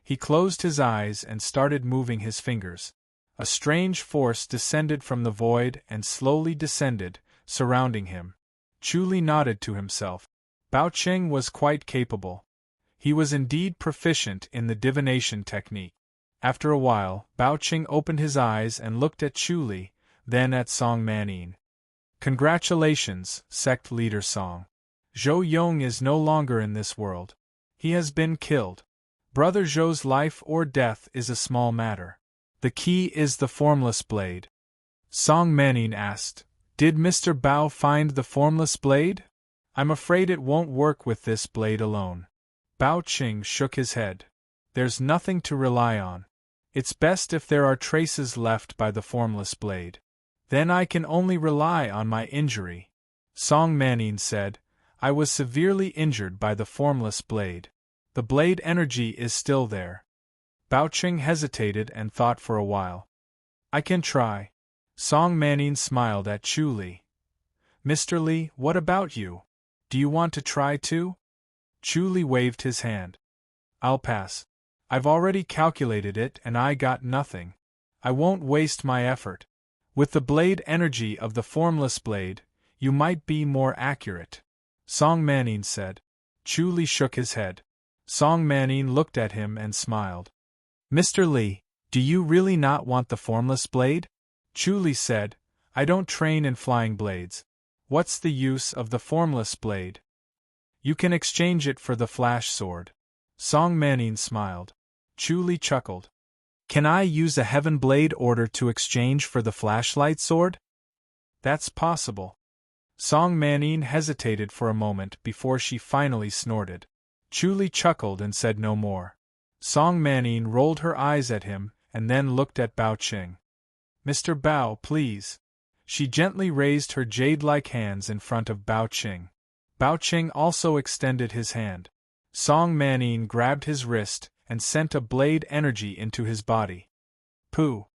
He closed his eyes and started moving his fingers. A strange force descended from the void and slowly descended, surrounding him. Chu Li nodded to himself. Bao Qing was quite capable. He was indeed proficient in the divination technique. After a while, Bao Qing opened his eyes and looked at Chu Li, then at Song Manning. "Congratulations, Sect Leader Song. Zhou Yong is no longer in this world. He has been killed. Brother Zhou's life or death is a small matter. The key is the formless blade." Song Manning asked, "Did Mr. Bao find the formless blade?" "I'm afraid it won't work with this blade alone." Bao Qing shook his head. "There's nothing to rely on. It's best if there are traces left by the formless blade. Then I can only rely on my injury." Song Manning said, "I was severely injured by the formless blade. The blade energy is still there." Bao Qing hesitated and thought for a while. "I can try." Song Manning smiled at Chu Li. "Mr. Li, what about you? Do you want to try too?" Chu Li waved his hand. "I'll pass. I've already calculated it and I got nothing. I won't waste my effort. With the blade energy of the formless blade, you might be more accurate," Song Manning said. Chu Li shook his head. Song Manning looked at him and smiled. "Mr. Li, do you really not want the formless blade?" Chu Li said, "I don't train in flying blades. What's the use of the formless blade? You can exchange it for the flash sword." Song Manning smiled. Chu Li chuckled. "Can I use a heaven blade order to exchange for the flashlight sword?" "That's possible." Song Manine hesitated for a moment before she finally snorted. Chu Li chuckled and said no more. Song Manine rolled her eyes at him and then looked at Bao Qing. Mr. Bao, please. She gently raised her jade-like hands in front of Bao Qing. Bao Qing also extended his hand. Song Manine grabbed his wrist and sent a blade energy into his body. Pooh!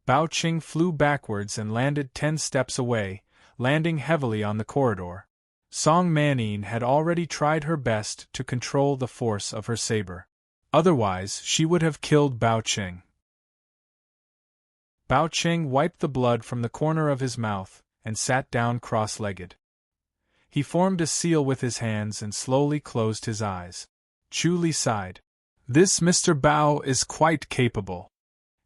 Bao Qing flew backwards and landed 10 steps away, landing heavily on the corridor. Song Manine had already tried her best to control the force of her saber. Otherwise, she would have killed Bao Qing. Bao Qing wiped the blood from the corner of his mouth and sat down cross-legged. He formed a seal with his hands and slowly closed his eyes. Chu Li sighed. This Mr. Bao is quite capable.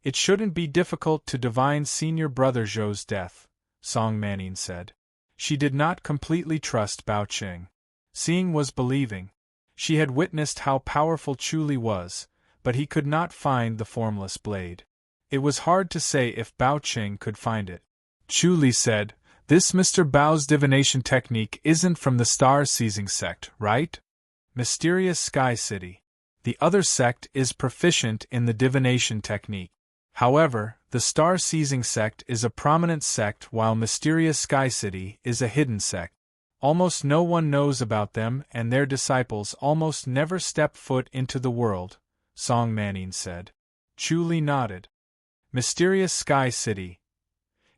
It shouldn't be difficult to divine senior brother Zhou's death, Song Manine said. She did not completely trust Bao Qing. Seeing was believing. She had witnessed how powerful Chu Li was, but he could not find the formless blade. It was hard to say if Bao Qing could find it. Chu Li said, This Mr. Bao's divination technique isn't from the star-seizing sect, right? Mysterious Sky City. The other sect is proficient in the divination technique. However, the star-seizing sect is a prominent sect while Mysterious Sky City is a hidden sect. Almost no one knows about them and their disciples almost never step foot into the world, Song Manine said. Chu Li nodded. Mysterious Sky City.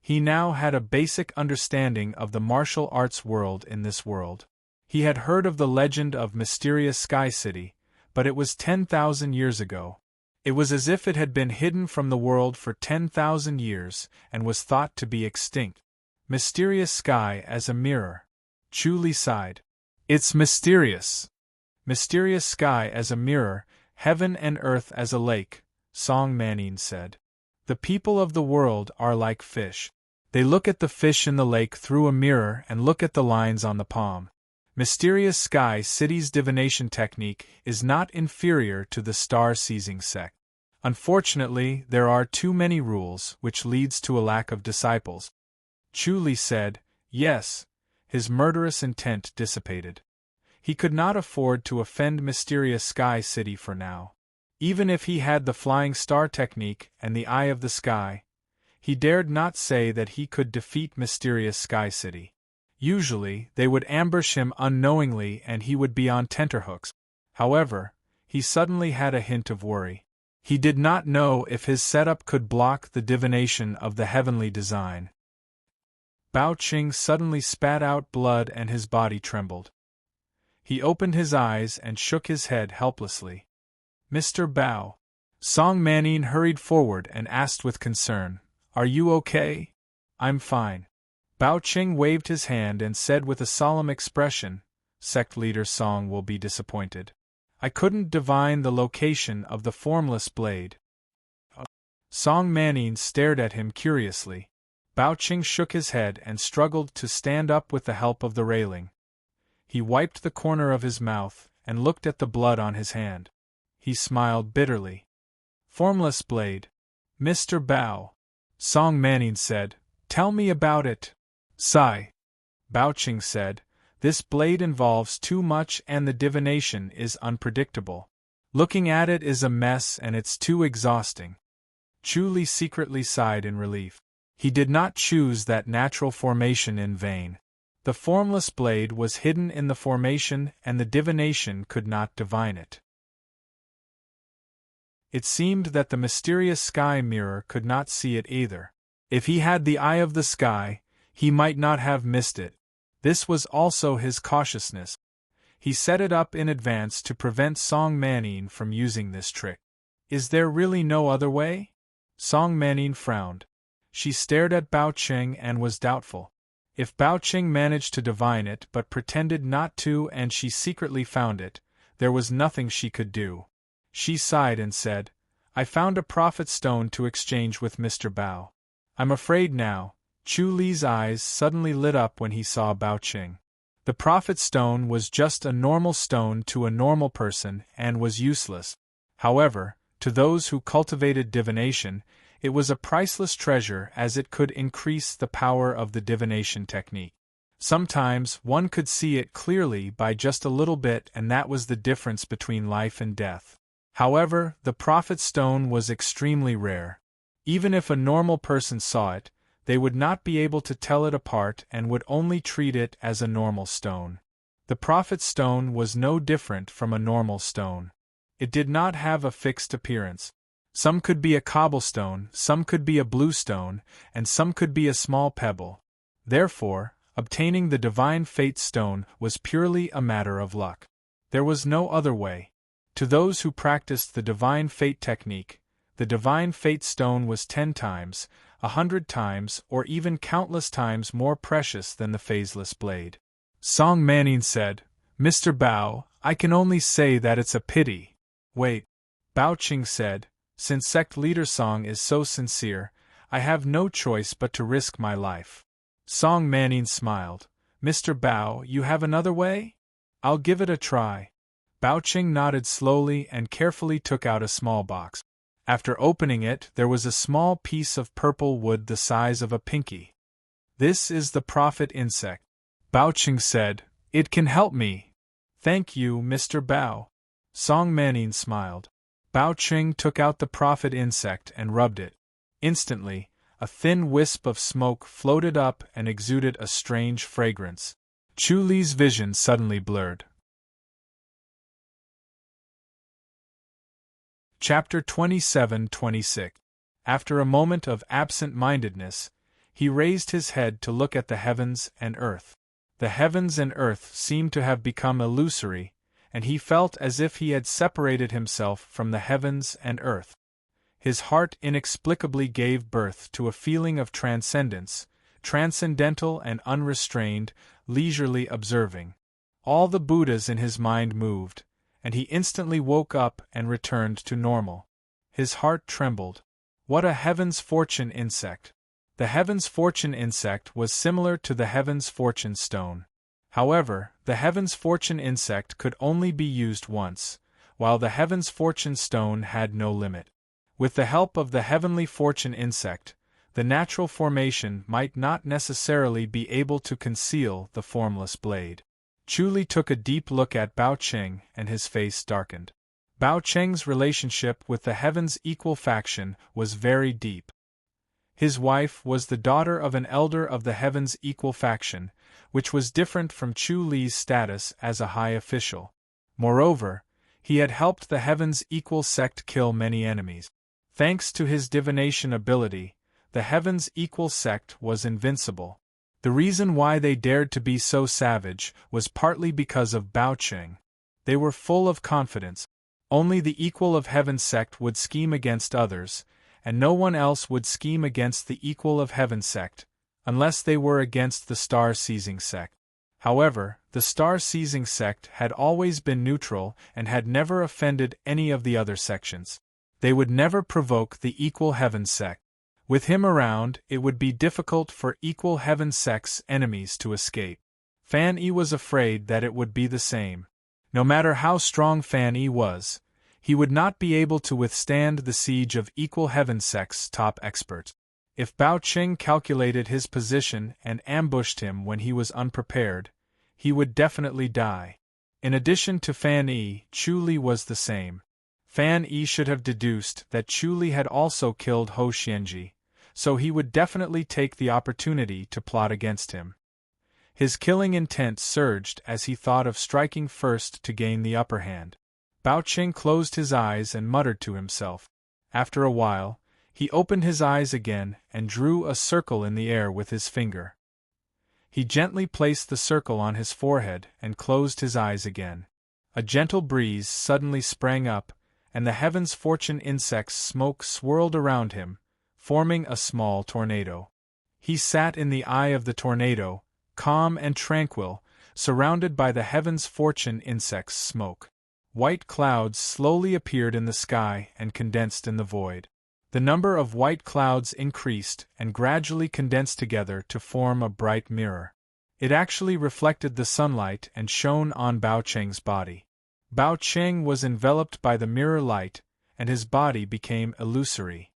He now had a basic understanding of the martial arts world in this world. He had heard of the legend of Mysterious Sky City, but it was 10,000 years ago. It was as if it had been hidden from the world for 10,000 years and was thought to be extinct. Mysterious sky as a mirror. Chu Li sighed. It's mysterious. Mysterious sky as a mirror, heaven and earth as a lake, Song Manine said. The people of the world are like fish. They look at the fish in the lake through a mirror and look at the lines on the palm. Mysterious Sky City's divination technique is not inferior to the star-seizing sect. Unfortunately, there are too many rules, which leads to a lack of disciples. Chu Li said, yes. His murderous intent dissipated. He could not afford to offend Mysterious Sky City for now. Even if he had the flying star technique and the eye of the sky, he dared not say that he could defeat Mysterious Sky City. Usually, they would ambush him unknowingly and he would be on tenterhooks. However, he suddenly had a hint of worry. He did not know if his setup could block the divination of the heavenly design. Bao Qing suddenly spat out blood and his body trembled. He opened his eyes and shook his head helplessly. Mr. Bao. Song Manine hurried forward and asked with concern, Are you okay? I'm fine. Bao Qing waved his hand and said with a solemn expression, Sect Leader Song will be disappointed. I couldn't divine the location of the formless blade. Song Manine stared at him curiously. Bao Qing shook his head and struggled to stand up with the help of the railing. He wiped the corner of his mouth and looked at the blood on his hand. He smiled bitterly. Formless blade. Mr. Bao. Song Manine said, Tell me about it. Sigh. Bao Qing said, This blade involves too much and the divination is unpredictable. Looking at it is a mess and it's too exhausting. Chu Li secretly sighed in relief. He did not choose that natural formation in vain. The formless blade was hidden in the formation and the divination could not divine it. It seemed that the mysterious sky mirror could not see it either. If he had the eye of the sky, he might not have missed it. This was also his cautiousness. He set it up in advance to prevent Song Manine from using this trick. Is there really no other way? Song Manine frowned. She stared at Bao Qing and was doubtful. If Bao Qing managed to divine it but pretended not to and she secretly found it, there was nothing she could do. She sighed and said, I found a prophet stone to exchange with Mr. Bao. I'm afraid now. Chu Li's eyes suddenly lit up when he saw Bao Qing. The prophet stone was just a normal stone to a normal person and was useless. However, to those who cultivated divination, it was a priceless treasure as it could increase the power of the divination technique. Sometimes one could see it clearly by just a little bit, and that was the difference between life and death. However, the prophet stone was extremely rare. Even if a normal person saw it, they would not be able to tell it apart and would only treat it as a normal stone. The prophet stone was no different from a normal stone. It did not have a fixed appearance. Some could be a cobblestone, some could be a blue stone, and some could be a small pebble. Therefore, obtaining the divine fate stone was purely a matter of luck. There was no other way. To those who practiced the divine fate technique, the divine fate stone was 10 times, 100 times, or even countless times more precious than the phaseless blade. Song Manning said, "Mr. Bao, I can only say that it's a pity." Wait. Bao Qing said, "Since sect leader Song is so sincere, I have no choice but to risk my life." Song Manning smiled. "Mr. Bao, you have another way? I'll give it a try." Bao Qing nodded slowly and carefully took out a small box. After opening it, there was a small piece of purple wood the size of a pinky. "This is the prophet insect," Bao Qing said. "It can help me." "Thank you, Mr. Bao." Song Manning smiled. Bao Qing took out the prophet insect and rubbed it. Instantly, a thin wisp of smoke floated up and exuded a strange fragrance. Chu Li's vision suddenly blurred. Chapter 27-26. After a moment of absent-mindedness, he raised his head to look at the heavens and earth. The heavens and earth seemed to have become illusory, and he felt as if he had separated himself from the heavens and earth. His heart inexplicably gave birth to a feeling of transcendence, transcendental and unrestrained, leisurely observing. All the Buddhas in his mind moved, and he instantly woke up and returned to normal. His heart trembled. What a heaven's fortune insect! The heaven's fortune insect was similar to the heaven's fortune stone. However, the heaven's fortune insect could only be used once, while the heaven's fortune stone had no limit. With the help of the heavenly fortune insect, the natural formation might not necessarily be able to conceal the formless blade. Chu Li took a deep look at Bao Qing and his face darkened. Bao Qing's relationship with the heaven's equal faction was very deep. His wife was the daughter of an elder of the heaven's equal faction, which was different from Chu Li's status as a high official. Moreover, he had helped the heaven's equal sect kill many enemies. Thanks to his divination ability, the heaven's equal sect was invincible. The reason why they dared to be so savage was partly because of Bao Qing. They were full of confidence. Only the equal of heaven sect would scheme against others, and no one else would scheme against the equal of heaven sect, unless they were against the star-seizing sect. However, the star-seizing sect had always been neutral and had never offended any of the other sections. They would never provoke the equal heaven sect. With him around, it would be difficult for equal heaven sect's enemies to escape. Fan Yi was afraid that it would be the same. No matter how strong Fan Yi was, he would not be able to withstand the siege of equal heaven sect's top experts. If Bao Qing calculated his position and ambushed him when he was unprepared, he would definitely die. In addition to Fan Yi, Chu Li was the same. Fan Yi should have deduced that Chu Li had also killed Ho Xianji, so he would definitely take the opportunity to plot against him. His killing intent surged as he thought of striking first to gain the upper hand. Bao Qing closed his eyes and muttered to himself. After a while, he opened his eyes again and drew a circle in the air with his finger. He gently placed the circle on his forehead and closed his eyes again. A gentle breeze suddenly sprang up, and the heaven's fortune insect's smoke swirled around him, forming a small tornado. He sat in the eye of the tornado, calm and tranquil, surrounded by the heaven's fortune insect's smoke. White clouds slowly appeared in the sky and condensed in the void. The number of white clouds increased and gradually condensed together to form a bright mirror. It actually reflected the sunlight and shone on Bao Qing's body. Bao Qing was enveloped by the mirror light, and his body became illusory.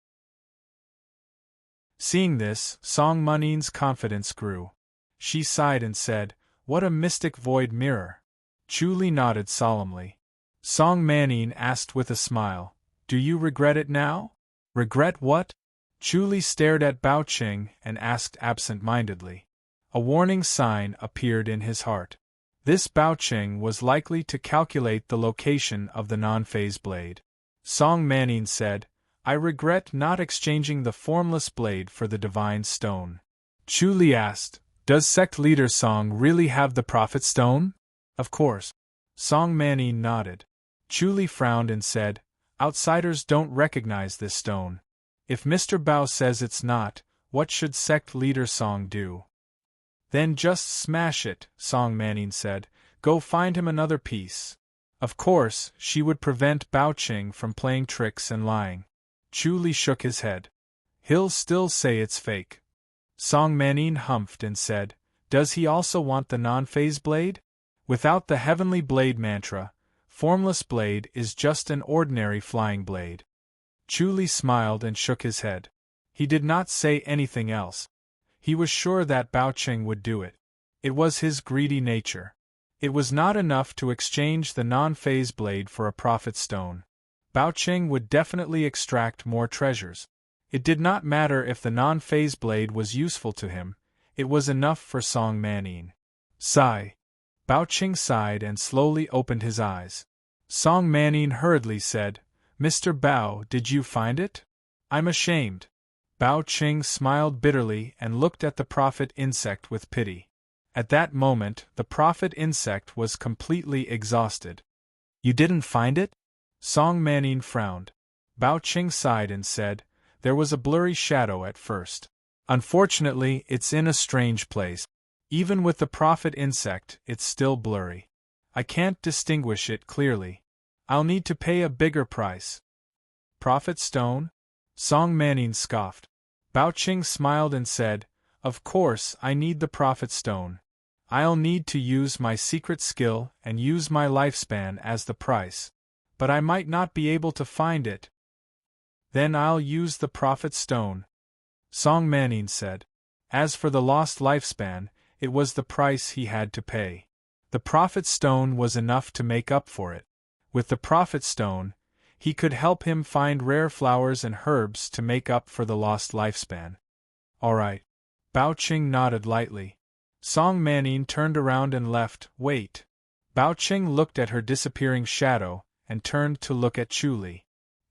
Seeing this, Song Manin's confidence grew. She sighed and said, "What a mystic void mirror." Chu nodded solemnly. Song Manning asked with a smile, "Do you regret it now?" "Regret what?" Chu stared at Bao Qing and asked absent-mindedly. A warning sign appeared in his heart. This Bao Qing was likely to calculate the location of the non-phase blade. Song Manning said, "I regret not exchanging the formless blade for the divine stone." Chu asked, "Does sect leader Song really have the prophet stone?" "Of course." Song Manning nodded. Chu frowned and said, "Outsiders don't recognize this stone. If Mr. Bao says it's not, what should sect leader Song do?" "Then just smash it," Song Manning said. "Go find him another piece." Of course, she would prevent Bao Qing from playing tricks and lying. Chu shook his head. "He'll still say it's fake." Song Manning humphed and said, "Does he also want the non-phase blade? Without the heavenly blade mantra, formless blade is just an ordinary flying blade." Chu smiled and shook his head. He did not say anything else. He was sure that Bao Qing would do it. It was his greedy nature. It was not enough to exchange the non-phase blade for a prophet stone. Bao Qing would definitely extract more treasures. It did not matter if the non-phase blade was useful to him, it was enough for Song Manning. Sigh. Bao Qing sighed and slowly opened his eyes. Song Manning hurriedly said, "Mr. Bao, did you find it? I'm ashamed." Bao Qing smiled bitterly and looked at the prophet insect with pity. At that moment, the prophet insect was completely exhausted. "You didn't find it?" Song Manning frowned. Bao Qing sighed and said, "There was a blurry shadow at first. Unfortunately, it's in a strange place. Even with the prophet insect, it's still blurry. I can't distinguish it clearly. I'll need to pay a bigger price." "Prophet stone?" Song Manning scoffed. Bao Qing smiled and said, "Of course I need the prophet stone. I'll need to use my secret skill and use my lifespan as the price. But I might not be able to find it." "Then I'll use the prophet stone," Song Manning said. As for the lost lifespan, it was the price he had to pay. The prophet stone was enough to make up for it. With the prophet stone, he could help him find rare flowers and herbs to make up for the lost lifespan. "All right." Bao Qing nodded lightly. Song Manning turned around and left. "Wait." Bao Qing looked at her disappearing shadow and turned to look at Chu.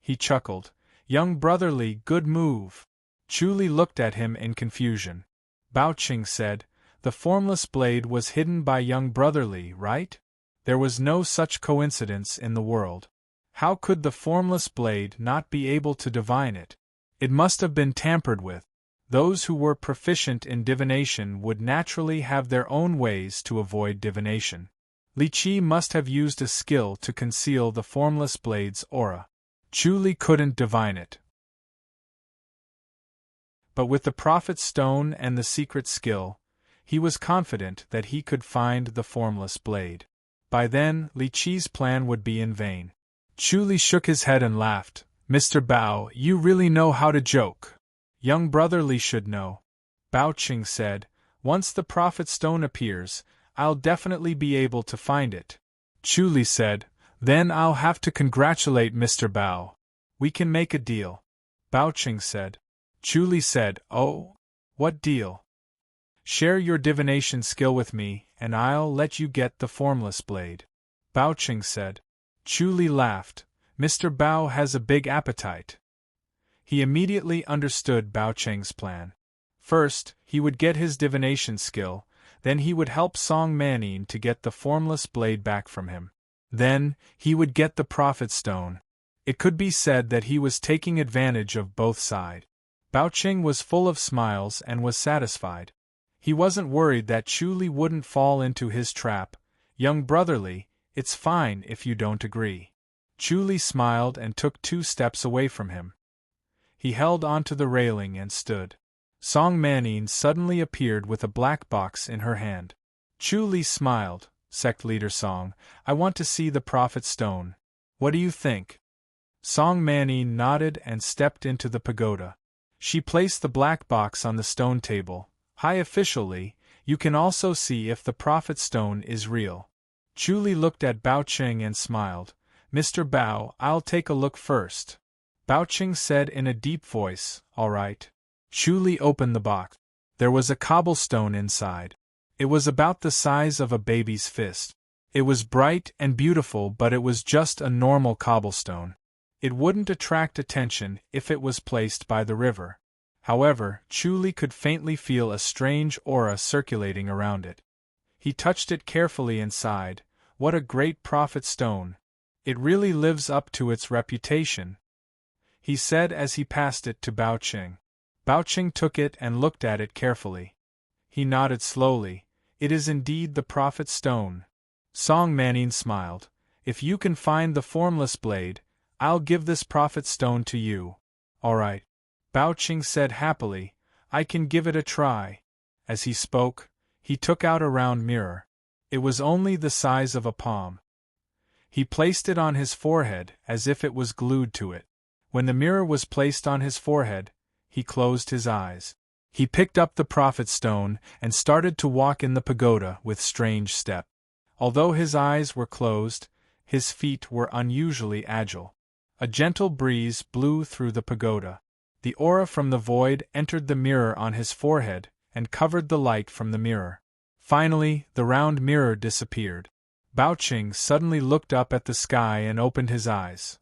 He chuckled, "Young brotherly, good move." Chu looked at him in confusion. Bao Qing said, "The formless blade was hidden by young brotherly, right? There was no such coincidence in the world. How could the formless blade not be able to divine it? It must have been tampered with. Those who were proficient in divination would naturally have their own ways to avoid divination. Li Qi must have used a skill to conceal the formless blade's aura. Chu couldn't divine it. But with the prophet stone and the secret skill, he was confident that he could find the formless blade. By then, Li Qi's plan would be in vain. Chu shook his head and laughed. "Mr. Bao, you really know how to joke. Young brother Li should know." Bao Qing said, "Once the prophet stone appears, I'll definitely be able to find it." Chu said, "Then I'll have to congratulate Mr. Bao. We can make a deal." Bao Qing said. Chu said, "Oh? What deal?" "Share your divination skill with me, and I'll let you get the formless blade." Bao Qing said. Chu laughed. "Mr. Bao has a big appetite." He immediately understood Bao Qing's plan. First, he would get his divination skill, then he would help Song Manning to get the formless blade back from him. Then, he would get the prophet stone. It could be said that he was taking advantage of both sides. Bao Qing was full of smiles and was satisfied. He wasn't worried that Chu wouldn't fall into his trap. "Young brotherly, it's fine if you don't agree." Chu smiled and took 2 steps away from him. He held onto the railing and stood. Song Manning suddenly appeared with a black box in her hand. Chu smiled. "Sect leader Song, I want to see the prophet stone. What do you think?" Song Manning nodded and stepped into the pagoda. She placed the black box on the stone table. "High officially, You can also see if the prophet stone is real. Chu Li looked at Bao Qing and smiled. Mr. Bao, I'll take a look first. Bao Qing said in a deep voice, all right. Chu Li opened the box. There was a cobblestone inside. It was about the size of a baby's fist. It was bright and beautiful, but it was just a normal cobblestone. It wouldn't attract attention if it was placed by the river. However, Chu Li could faintly feel a strange aura circulating around it. He touched it carefully and sighed. What a great prophet stone! It really lives up to its reputation, he said as he passed it to Bao Qing. Bao Qing took it and looked at it carefully. He nodded slowly. It is indeed the prophet stone. Song Manning smiled. If you can find the formless blade, I'll give this prophet stone to you. All right. Bao Qing said happily, I can give it a try. As he spoke, he took out a round mirror. It was only the size of a palm. He placed it on his forehead as if it was glued to it. When the mirror was placed on his forehead, he closed his eyes. He picked up the prophet stone and started to walk in the pagoda with strange step. Although his eyes were closed, his feet were unusually agile. A gentle breeze blew through the pagoda. The aura from the void entered the mirror on his forehead and covered the light from the mirror. Finally, the round mirror disappeared. Bao Qing suddenly looked up at the sky and opened his eyes.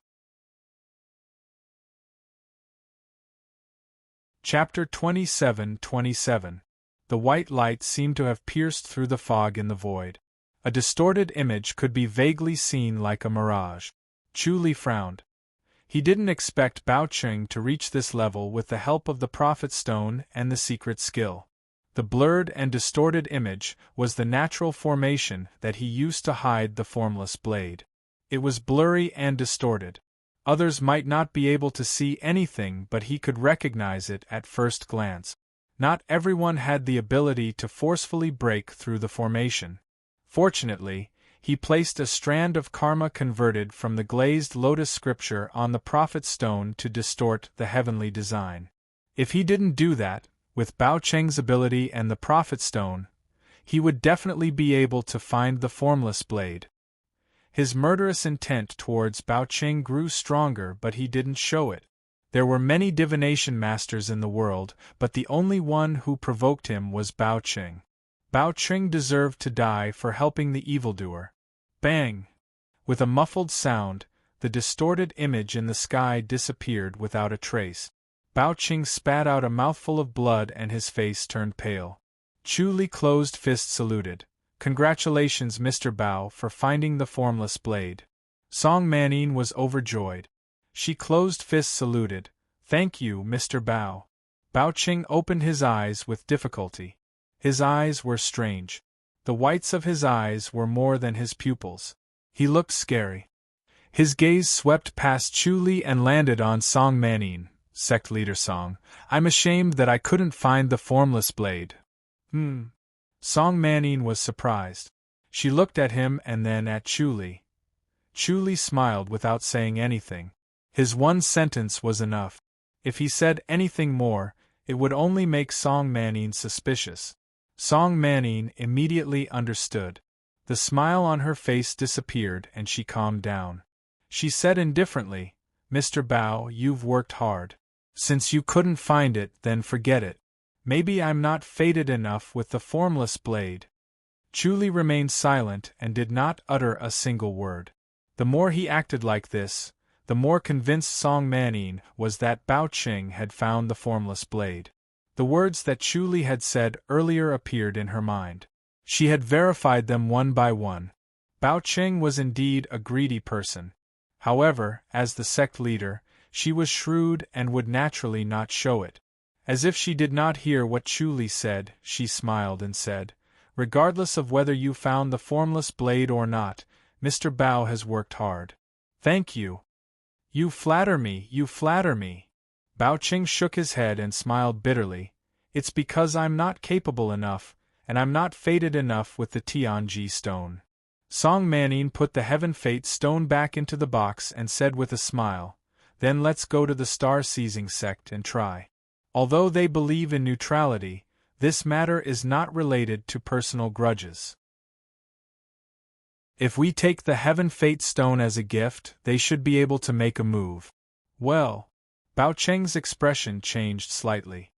Chapter 27:27. The white light seemed to have pierced through the fog in the void. A distorted image could be vaguely seen like a mirage. Chu Li frowned. He didn't expect Bao Qing to reach this level with the help of the prophet stone and the secret skill. The blurred and distorted image was the natural formation that he used to hide the formless blade. It was blurry and distorted. Others might not be able to see anything, but he could recognize it at first glance. Not everyone had the ability to forcefully break through the formation. Fortunately, he placed a strand of karma converted from the glazed lotus scripture on the prophet stone to distort the heavenly design. If he didn't do that, with Bao Qing's ability and the prophet stone, he would definitely be able to find the formless blade. His murderous intent towards Bao Qing grew stronger, but he didn't show it. There were many divination masters in the world, but the only one who provoked him was Bao Qing. Bao Qing deserved to die for helping the evildoer. Bang! With a muffled sound, the distorted image in the sky disappeared without a trace. Bao Qing spat out a mouthful of blood and his face turned pale. Chu Li closed fist saluted. Congratulations, Mr. Bao, for finding the formless blade. Song Manning was overjoyed. She closed fist saluted. Thank you, Mr. Bao. Bao Qing opened his eyes with difficulty. His eyes were strange. The whites of his eyes were more than his pupils. He looked scary. His gaze swept past Chu Li and landed on Song Manning, sect leader Song. I'm ashamed that I couldn't find the formless blade. Song Manning was surprised. She looked at him and then at Chu Li. Chu Li smiled without saying anything. His one sentence was enough. If he said anything more, it would only make Song Manning suspicious. Song Manning immediately understood. The smile on her face disappeared and she calmed down. She said indifferently, Mr. Bao, you've worked hard. Since you couldn't find it, then forget it. Maybe I'm not fated enough with the formless blade. Chu Li remained silent and did not utter a single word. The more he acted like this, the more convinced Song Manning was that Bao Qing had found the formless blade. The words that Chu Li had said earlier appeared in her mind. She had verified them one by one. Bao Qing was indeed a greedy person. However, as the sect leader, she was shrewd and would naturally not show it. As if she did not hear what Chu Li said, she smiled and said, Regardless of whether you found the formless blade or not, Mr. Bao has worked hard. Thank you. You flatter me, you flatter me. Bao Qing shook his head and smiled bitterly. It's because I'm not capable enough, and I'm not fated enough with the Tianji stone. Song Manning put the Heaven Fate stone back into the box and said with a smile, Then let's go to the Star Seizing sect and try. Although they believe in neutrality, This matter is not related to personal grudges. If we take the Heaven Fate Stone as a gift, they should be able to make a move. Well, Bao Cheng's expression changed slightly.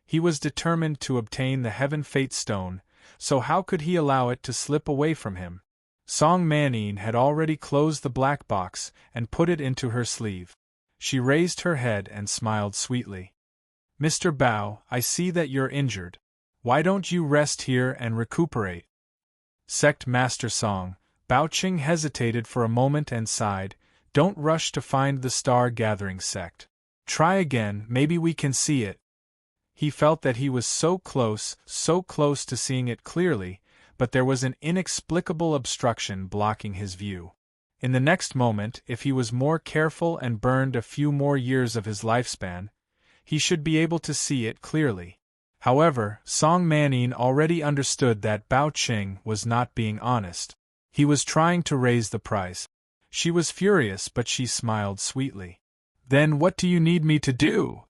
He was determined to obtain the Heaven Fate Stone, so how could he allow it to slip away from him? Song Manning had already closed the black box and put it into her sleeve. She raised her head and smiled sweetly. Mr. Bao, I see that you're injured. Why don't you rest here and recuperate? Sect Master Song. Bao Cheng hesitated for a moment and sighed. Don't rush to find the star-gathering sect. Try again, maybe we can see it. He felt that he was so close to seeing it clearly, but there was an inexplicable obstruction blocking his view. In the next moment, if he was more careful and burned a few more years of his lifespan, he should be able to see it clearly. However, Song Manning already understood that Bao Cheng was not being honest. He was trying to raise the price. She was furious, but she smiled sweetly. Then what do you need me to do?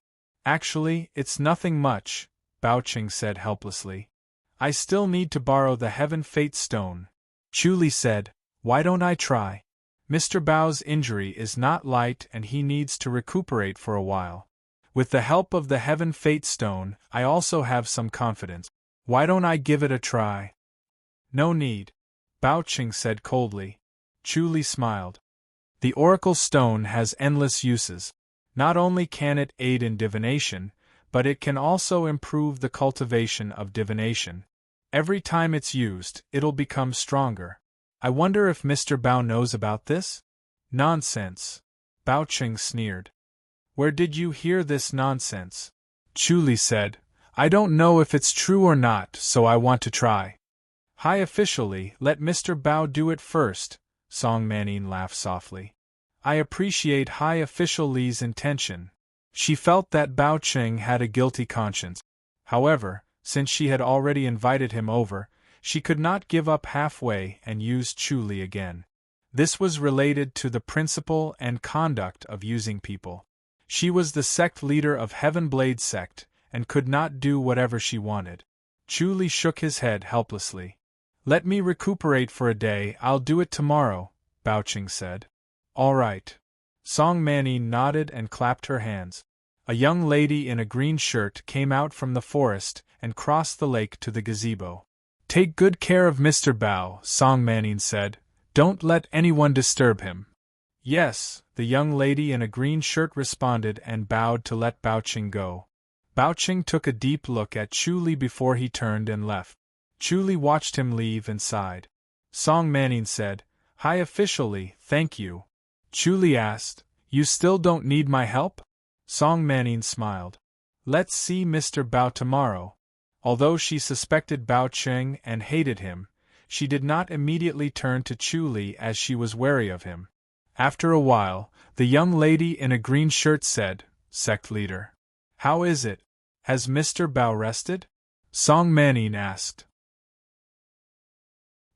Actually, it's nothing much, Bao Cheng said helplessly. I still need to borrow the Heaven Fate Stone. Chu Li said, why don't I try? Mr. Bao's injury is not light and he needs to recuperate for a while. With the help of the Heaven Fate Stone, I also have some confidence. Why don't I give it a try? No need, Bao Cheng said coldly. Chu Li smiled. The Oracle Stone has endless uses. Not only can it aid in divination, but it can also improve the cultivation of divination. Every time it's used, it'll become stronger. I wonder if Mr. Bao knows about this? Nonsense, Bao Cheng sneered. Where did you hear this nonsense? Chu Li said, I don't know if it's true or not, so I want to try. High officially, let Mr. Bao do it first, Song Manning laughed softly. I appreciate High Official Li's intention. She felt that Bao Cheng had a guilty conscience. However, since she had already invited him over, she could not give up halfway and use Chu Li again. This was related to the principle and conduct of using people. She was the sect leader of Heaven Blade sect, and could not do whatever she wanted. Chu Li shook his head helplessly. Let me recuperate for a day, I'll do it tomorrow, Bao Cheng said. All right. Song Manning nodded and clapped her hands. A young lady in a green shirt came out from the forest and crossed the lake to the gazebo. Take good care of Mr. Bao, Song Manning said. Don't let anyone disturb him. Yes, the young lady in a green shirt responded and bowed to let Bao Cheng go. Bao Cheng took a deep look at Chu Li before he turned and left. Chu Li watched him leave and sighed. Song Manning said, High Official Li, thank you. Chu Li asked, You still don't need my help? Song Manning smiled. Let's see Mr. Bao tomorrow. Although she suspected Bao Cheng and hated him, she did not immediately turn to Chu Li as she was wary of him. After a while, the young lady in a green shirt said, Sect leader. How is it? Has Mr. Bao rested? Song Manning asked.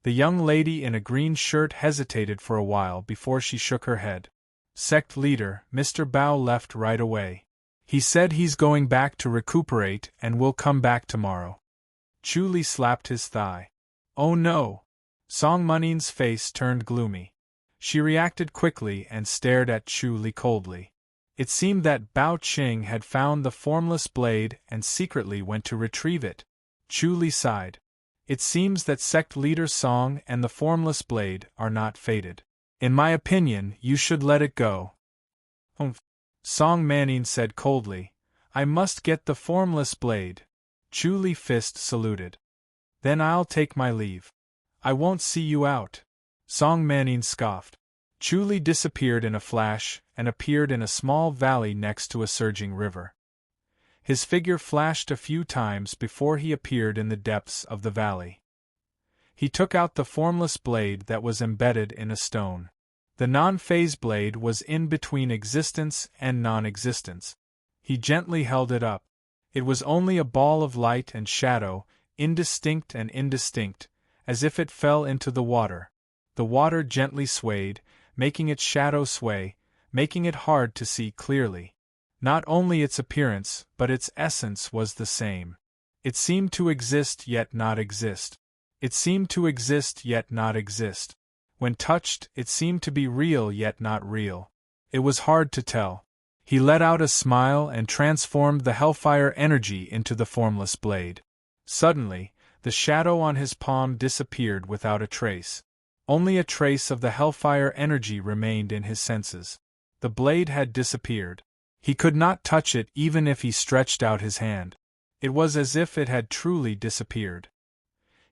The young lady in a green shirt hesitated for a while before she shook her head. Sect leader, Mr. Bao left right away. He said he's going back to recuperate and will come back tomorrow. Chu Li slapped his thigh. Oh no! Song Manning's face turned gloomy. She reacted quickly and stared at Chu Li coldly. It seemed that Bao Cheng had found the formless blade and secretly went to retrieve it. Chu Li sighed. It seems that sect leader Song and the formless blade are not fated. In my opinion, you should let it go. Song Manning said coldly. I must get the formless blade. Chu Li fist saluted. Then I'll take my leave. I won't see you out. Song Manning scoffed. Chu Li disappeared in a flash and appeared in a small valley next to a surging river. His figure flashed a few times before he appeared in the depths of the valley. He took out the formless blade that was embedded in a stone. The non-phase blade was in between existence and non-existence. He gently held it up. It was only a ball of light and shadow, indistinct, as if it fell into the water. The water gently swayed, making its shadow sway, making it hard to see clearly. Not only its appearance, but its essence was the same. It seemed to exist yet not exist. It seemed to exist yet not exist. When touched, it seemed to be real yet not real. It was hard to tell. He let out a smile and transformed the hellfire energy into the formless blade. Suddenly, the shadow on his palm disappeared without a trace. Only a trace of the hellfire energy remained in his senses. The blade had disappeared. He could not touch it even if he stretched out his hand. It was as if it had truly disappeared.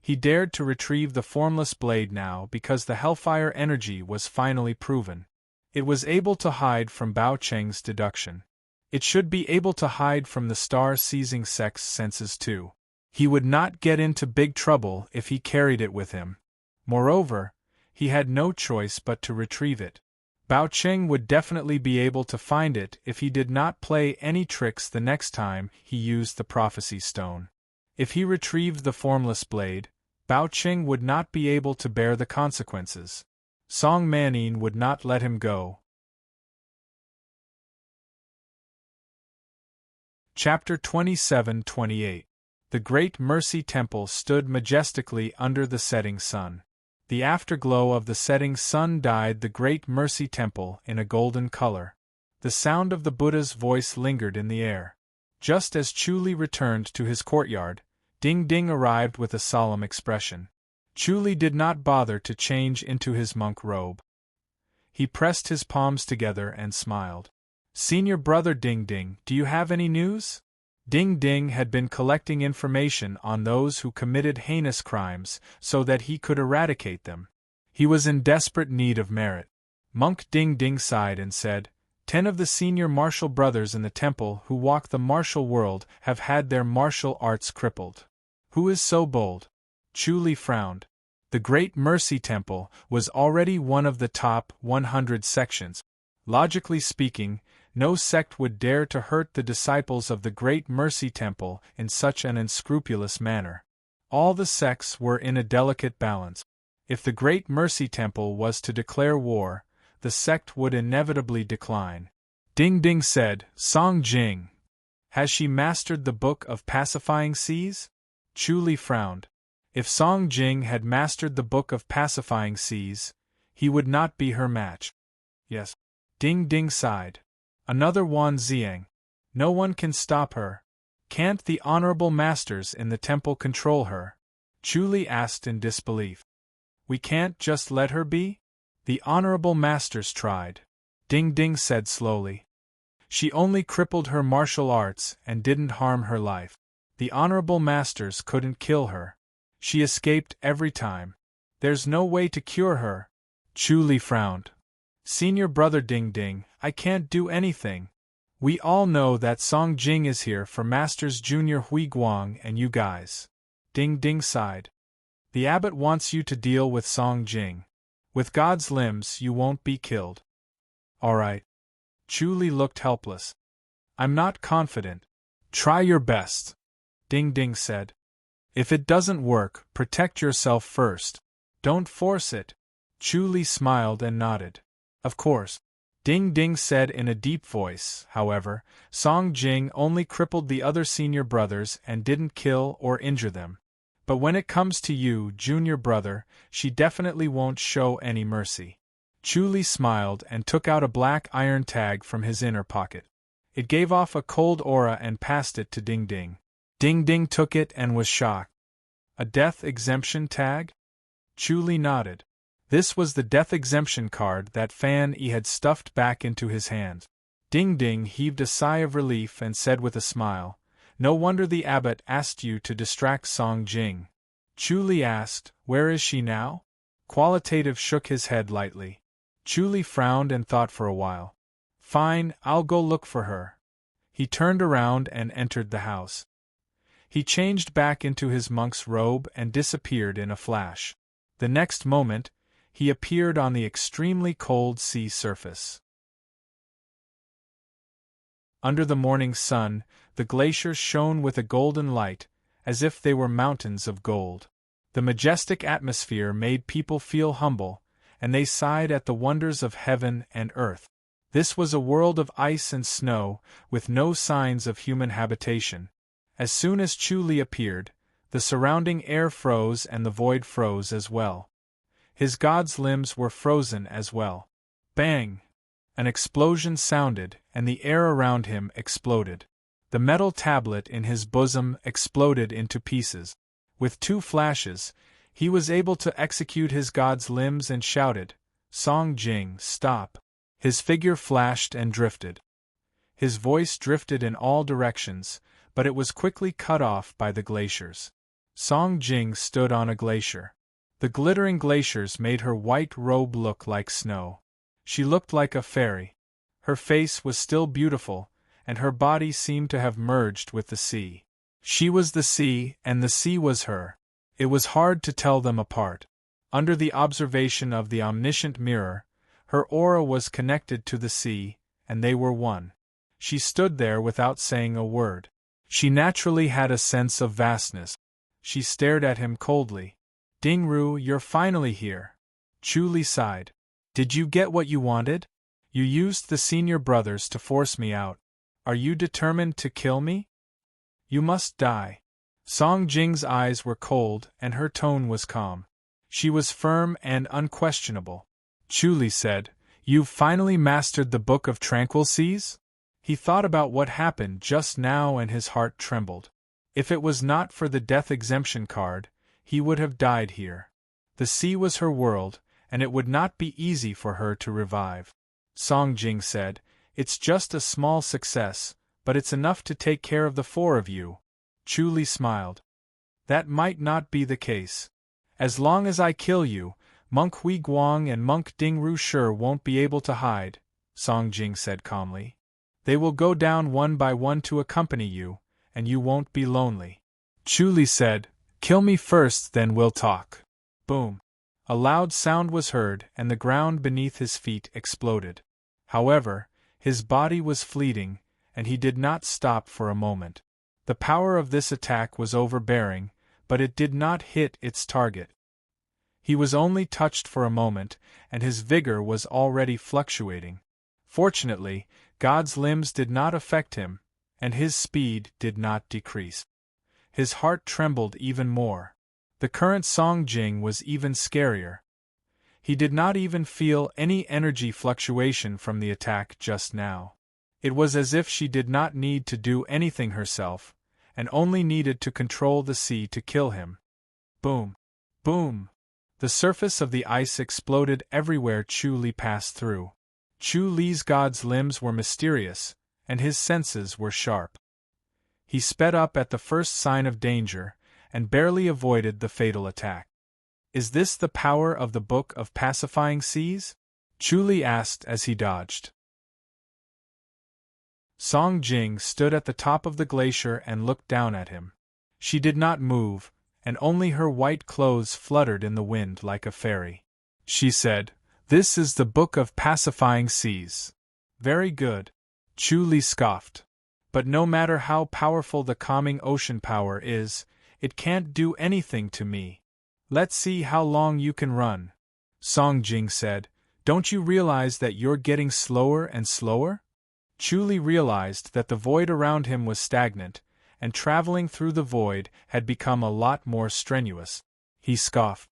He dared to retrieve the formless blade now because the hellfire energy was finally proven. It was able to hide from Bao Cheng's deduction. It should be able to hide from the star-seizing sect's senses too. He would not get into big trouble if he carried it with him. Moreover, he had no choice but to retrieve it. Bao Cheng would definitely be able to find it if he did not play any tricks the next time he used the prophecy stone. If he retrieved the formless blade, Bao Cheng would not be able to bear the consequences. Song Manin would not let him go. Chapter 27-28. The Great Mercy Temple stood majestically under the setting sun. The afterglow of the setting sun dyed the Great Mercy Temple in a golden color. The sound of the Buddha's voice lingered in the air. Just as Chu Li returned to his courtyard, Ding Ding arrived with a solemn expression. Chu Li did not bother to change into his monk robe. He pressed his palms together and smiled. "Senior brother Ding Ding, do you have any news?" Ding Ding had been collecting information on those who committed heinous crimes so that he could eradicate them. He was in desperate need of merit. Monk Ding Ding sighed and said, 10 of the senior martial brothers in the temple who walk the martial world have had their martial arts crippled. Who is so bold? Chu Li frowned. The Great Mercy Temple was already one of the top 100 sections. Logically speaking, no sect would dare to hurt the disciples of the Great Mercy Temple in such an unscrupulous manner. All the sects were in a delicate balance. If the Great Mercy Temple was to declare war, the sect would inevitably decline. Ding Ding said, "Song Jing. Has she mastered the Book of Pacifying Seas?" Chu Li frowned. If Song Jing had mastered the Book of Pacifying Seas, he would not be her match. Yes. Ding Ding sighed. Another Wan Ziang. No one can stop her. Can't the honorable masters in the temple control her? Chu Li asked in disbelief. We can't just let her be? The honorable masters tried. Ding Ding said slowly. She only crippled her martial arts and didn't harm her life. The honorable masters couldn't kill her. She escaped every time. There's no way to cure her. Chu Li frowned. Senior brother Ding Ding, I can't do anything. We all know that Song Jing is here for Masters Junior Hui Guang and you guys. Ding Ding sighed. The abbot wants you to deal with Song Jing. With God's limbs you won't be killed. All right. Chu Li looked helpless. I'm not confident. Try your best. Ding Ding said. If it doesn't work, protect yourself first. Don't force it. Chu Li smiled and nodded. Of course. Ding Ding said in a deep voice, however, Song Jing only crippled the other senior brothers and didn't kill or injure them. But when it comes to you, junior brother, she definitely won't show any mercy. Chu Li smiled and took out a black iron tag from his inner pocket. It gave off a cold aura and passed it to Ding Ding. Ding Ding took it and was shocked. A death exemption tag? Chu Li nodded. This was the death exemption card that Fan Yi had stuffed back into his hand. Ding Ding heaved a sigh of relief and said with a smile, No wonder the abbot asked you to distract Song Jing. Chu Li asked, Where is she now? Qualitative shook his head lightly. Chu Li frowned and thought for a while. Fine, I'll go look for her. He turned around and entered the house. He changed back into his monk's robe and disappeared in a flash. The next moment, he appeared on the extremely cold sea surface. Under the morning sun, the glaciers shone with a golden light, as if they were mountains of gold. The majestic atmosphere made people feel humble, and they sighed at the wonders of heaven and earth. This was a world of ice and snow, with no signs of human habitation. As soon as Chu Li appeared, the surrounding air froze and the void froze as well. His god's limbs were frozen as well. Bang! An explosion sounded, and the air around him exploded. The metal tablet in his bosom exploded into pieces. With 2 flashes, he was able to execute his god's limbs and shouted, "Song Jing, stop!" His figure flashed and drifted. His voice drifted in all directions, but it was quickly cut off by the glaciers. Song Jing stood on a glacier. The glittering glaciers made her white robe look like snow. She looked like a fairy. Her face was still beautiful, and her body seemed to have merged with the sea. She was the sea, and the sea was her. It was hard to tell them apart. Under the observation of the omniscient mirror, her aura was connected to the sea, and they were one. She stood there without saying a word. She naturally had a sense of vastness. She stared at him coldly. "Dingru, you're finally here." Chu Li sighed. "Did you get what you wanted? You used the senior brothers to force me out. Are you determined to kill me? You must die." Song Jing's eyes were cold and her tone was calm. She was firm and unquestionable. Chu Li said, "You've finally mastered the Book of Tranquil Seas?" He thought about what happened just now and his heart trembled. If it was not for the death exemption card, he would have died here. The sea was her world, and it would not be easy for her to revive. Song Jing said, "It's just a small success, but it's enough to take care of the 4 of you." Chu Li smiled. "That might not be the case. As long as I kill you, Monk Hui Guang and Monk Dingru sure won't be able to hide," Song Jing said calmly. "They will go down one by one to accompany you, and you won't be lonely." Chu Li said, "Kill me first, then we'll talk." Boom! A loud sound was heard and the ground beneath his feet exploded. However, his body was fleeting, and he did not stop for a moment. The power of this attack was overbearing, but it did not hit its target. He was only touched for a moment, and his vigor was already fluctuating. Fortunately, God's limbs did not affect him, and his speed did not decrease. His heart trembled even more. The current Song Jing was even scarier. He did not even feel any energy fluctuation from the attack just now. It was as if she did not need to do anything herself, and only needed to control the sea to kill him. Boom! Boom! The surface of the ice exploded everywhere Chu Li passed through. Chu Li's god's limbs were mysterious, and his senses were sharp. He sped up at the first sign of danger, and barely avoided the fatal attack. "Is this the power of the Book of Pacifying Seas?" Chu Li asked as he dodged. Song Jing stood at the top of the glacier and looked down at him. She did not move, and only her white clothes fluttered in the wind like a fairy. She said, "This is the Book of Pacifying Seas." "Very good." Chu Li scoffed. "But no matter how powerful the calming ocean power is, it can't do anything to me. Let's see how long you can run." Song Jing said, "Don't you realize that you're getting slower and slower?" Chu Li realized that the void around him was stagnant, and traveling through the void had become a lot more strenuous. He scoffed.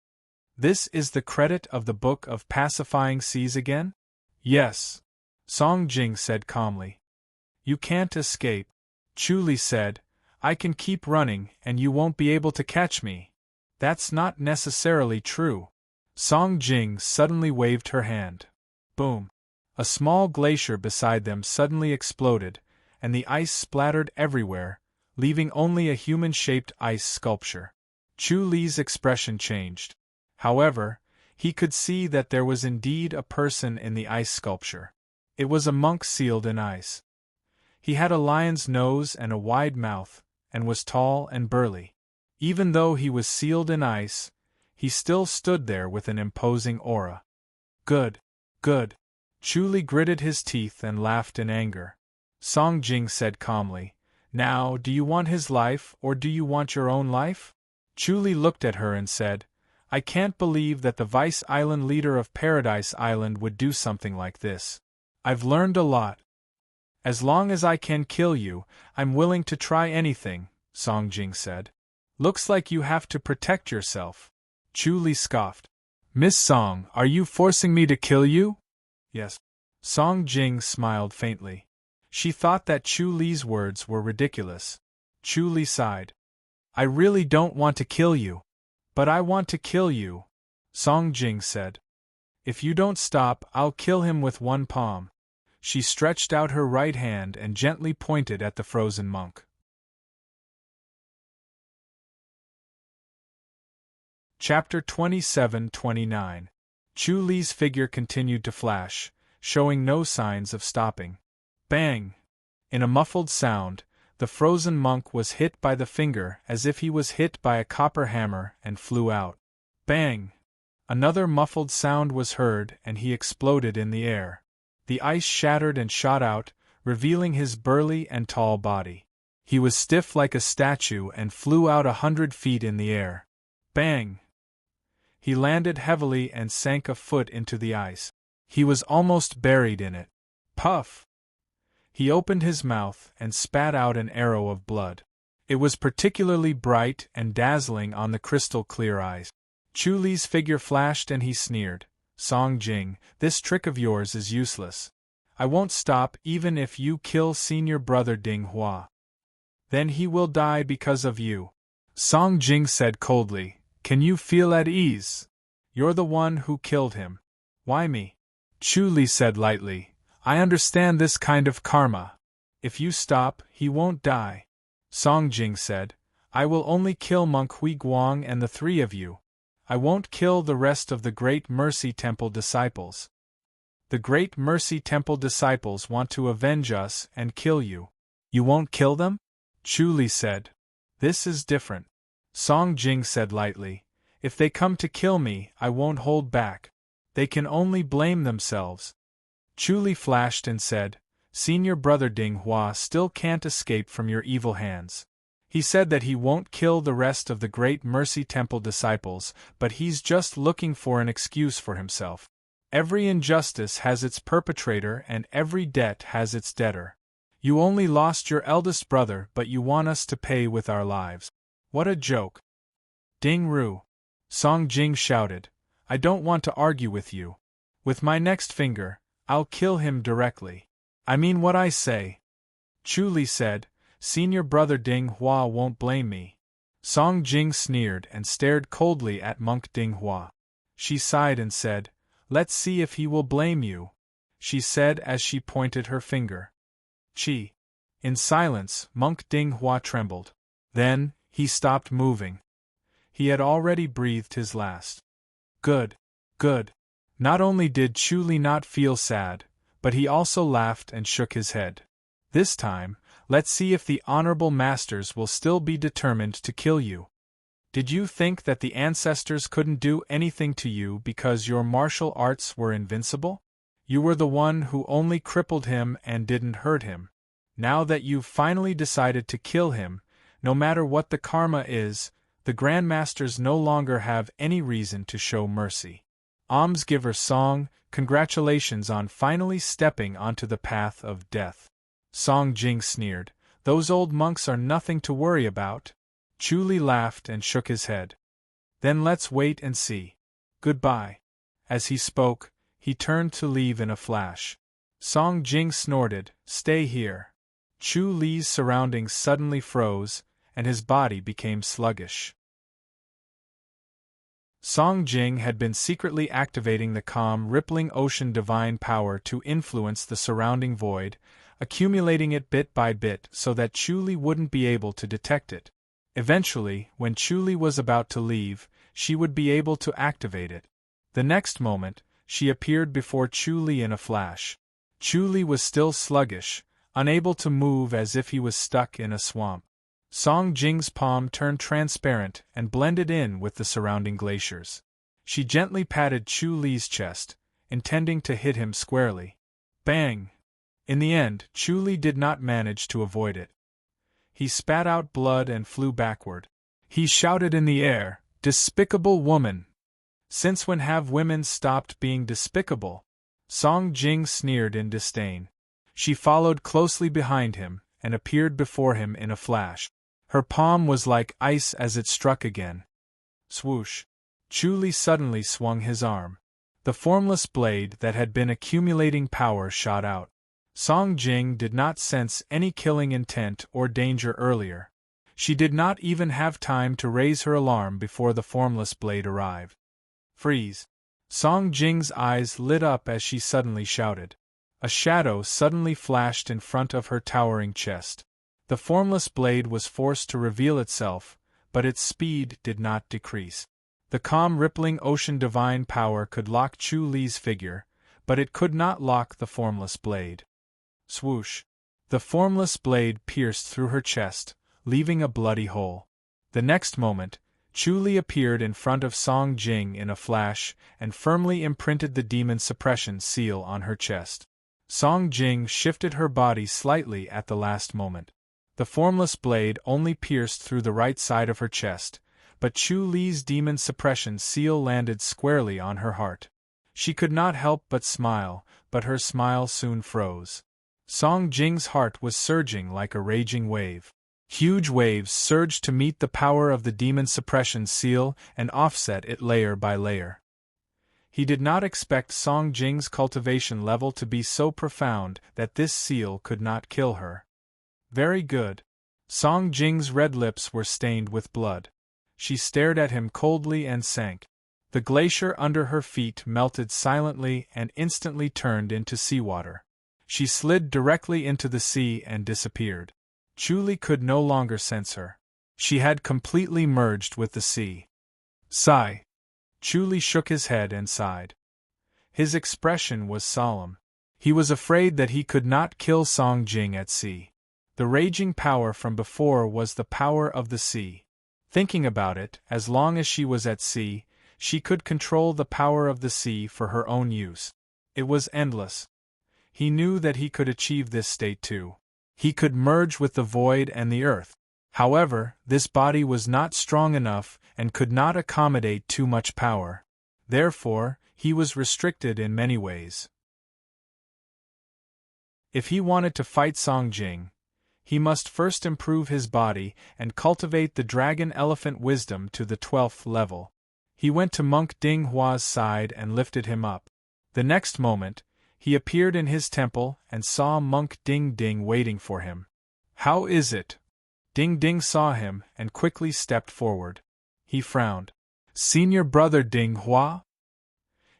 "This is the credit of the Book of Pacifying Seas again?" "Yes," Song Jing said calmly. "You can't escape." Chu Li said, "I can keep running and you won't be able to catch me." "That's not necessarily true." Song Jing suddenly waved her hand. Boom! A small glacier beside them suddenly exploded, and the ice splattered everywhere, leaving only a human-shaped ice sculpture. Chu Li's expression changed. However, he could see that there was indeed a person in the ice sculpture. It was a monk sealed in ice. He had a lion's nose and a wide mouth, and was tall and burly. Even though he was sealed in ice, he still stood there with an imposing aura. "Good, good." Chu Li gritted his teeth and laughed in anger. Song Jing said calmly, "Now, do you want his life or do you want your own life?" Chu Li looked at her and said, "I can't believe that the Vice Island leader of Paradise Island would do something like this. I've learned a lot. As long as I can kill you, I'm willing to try anything," Song Jing said. Looks like you have to protect yourself. Chu Li scoffed. Miss Song, are you forcing me to kill you? Yes. Song Jing smiled faintly. She thought that Chu Li's words were ridiculous. Chu Li sighed. I really don't want to kill you. But I want to kill you, Song Jing said. If you don't stop, I'll kill him with one palm. She stretched out her right hand and gently pointed at the frozen monk. Chapter 27-29. Chu Li's figure continued to flash, showing no signs of stopping. Bang! In a muffled sound, the frozen monk was hit by the finger as if he was hit by a copper hammer and flew out. Bang! Another muffled sound was heard and he exploded in the air. The ice shattered and shot out, revealing his burly and tall body. He was stiff like a statue and flew out 100 feet in the air. Bang! He landed heavily and sank a foot into the ice. He was almost buried in it. Puff! He opened his mouth and spat out an arrow of blood. It was particularly bright and dazzling on the crystal-clear eyes. Chu Li's figure flashed and he sneered. Song Jing, this trick of yours is useless. I won't stop even if you kill senior brother Ding Hua. Then he will die because of you. Song Jing said coldly. Can you feel at ease? You're the one who killed him. Why me? Chu Li said lightly. I understand this kind of karma. If you stop, he won't die. Song Jing said. I will only kill Monk Hui Guang and the three of you. I won't kill the rest of the Great Mercy Temple disciples. The Great Mercy Temple disciples want to avenge us and kill you. You won't kill them? Chu Li said. This is different. Song Jing said lightly. If they come to kill me, I won't hold back. They can only blame themselves. Chu Li flashed and said, Senior brother Ding Hua still can't escape from your evil hands. He said that he won't kill the rest of the Great Mercy Temple disciples, but he's just looking for an excuse for himself. Every injustice has its perpetrator and every debt has its debtor. You only lost your eldest brother, but you want us to pay with our lives. What a joke. Ding Ru. Song Jing shouted. I don't want to argue with you. With my next finger, I'll kill him directly. I mean what I say. Chu Li said, Senior brother Ding Hua won't blame me. Song Jing sneered and stared coldly at Monk Ding Hua. She sighed and said, Let's see if he will blame you, she said as she pointed her finger. Chi. In silence, Monk Ding Hua trembled. Then, he stopped moving. He had already breathed his last. Good. Good. Not only did Chu Li not feel sad, but he also laughed and shook his head. This time, let's see if the honorable masters will still be determined to kill you. Did you think that the ancestors couldn't do anything to you because your martial arts were invincible? You were the one who only crippled him and didn't hurt him. Now that you've finally decided to kill him, no matter what the karma is, the Grandmasters no longer have any reason to show mercy. Almsgiver Song, congratulations on finally stepping onto the path of death. Song Jing sneered. Those old monks are nothing to worry about. Chu Li laughed and shook his head. Then let's wait and see. Goodbye. As he spoke, he turned to leave in a flash. Song Jing snorted, Stay here. Chu Li's surroundings suddenly froze, and his body became sluggish. Song Jing had been secretly activating the calm, rippling ocean divine power to influence the surrounding void, accumulating it bit by bit so that Chu Li wouldn't be able to detect it. Eventually, when Chu Li was about to leave, she would be able to activate it. The next moment, she appeared before Chu Li in a flash. Chu Li was still sluggish, unable to move as if he was stuck in a swamp. Song Jing's palm turned transparent and blended in with the surrounding glaciers. She gently patted Chu Li's chest, intending to hit him squarely. Bang! In the end, Chu Li did not manage to avoid it. He spat out blood and flew backward. He shouted in the air, Despicable woman! Since when have women stopped being despicable? Song Jing sneered in disdain. She followed closely behind him, and appeared before him in a flash. Her palm was like ice as it struck again. Swoosh! Chu Li suddenly swung his arm. The formless blade that had been accumulating power shot out. Song Jing did not sense any killing intent or danger earlier. She did not even have time to raise her alarm before the formless blade arrived. Freeze! Song Jing's eyes lit up as she suddenly shouted. A shadow suddenly flashed in front of her towering chest. The formless blade was forced to reveal itself, but its speed did not decrease. The calm rippling ocean divine power could lock Chu Li's figure, but it could not lock the formless blade. Swoosh! The formless blade pierced through her chest, leaving a bloody hole. The next moment, Chu Li appeared in front of Song Jing in a flash and firmly imprinted the demon suppression seal on her chest. Song Jing shifted her body slightly at the last moment. The formless blade only pierced through the right side of her chest, but Chu Li's demon suppression seal landed squarely on her heart. She could not help but smile, but her smile soon froze. Song Jing's heart was surging like a raging wave. Huge waves surged to meet the power of the demon suppression seal and offset it layer by layer. He did not expect Song Jing's cultivation level to be so profound that this seal could not kill her. Very good. Song Jing's red lips were stained with blood. She stared at him coldly and sank. The glacier under her feet melted silently and instantly turned into seawater. She slid directly into the sea and disappeared. Chu Li could no longer sense her. She had completely merged with the sea. Sigh. Chu Li shook his head and sighed. His expression was solemn. He was afraid that he could not kill Song Jing at sea. The raging power from before was the power of the sea. Thinking about it, as long as she was at sea, she could control the power of the sea for her own use. It was endless. He knew that he could achieve this state too. He could merge with the void and the earth. However, this body was not strong enough and could not accommodate too much power. Therefore, he was restricted in many ways. If he wanted to fight Song Jing, he must first improve his body and cultivate the dragon-elephant wisdom to the 12th level. He went to Monk Ding Hua's side and lifted him up. The next moment, he appeared in his temple and saw Monk Ding Ding waiting for him. How is it? Ding Ding saw him and quickly stepped forward. He frowned. Senior brother Ding Hua?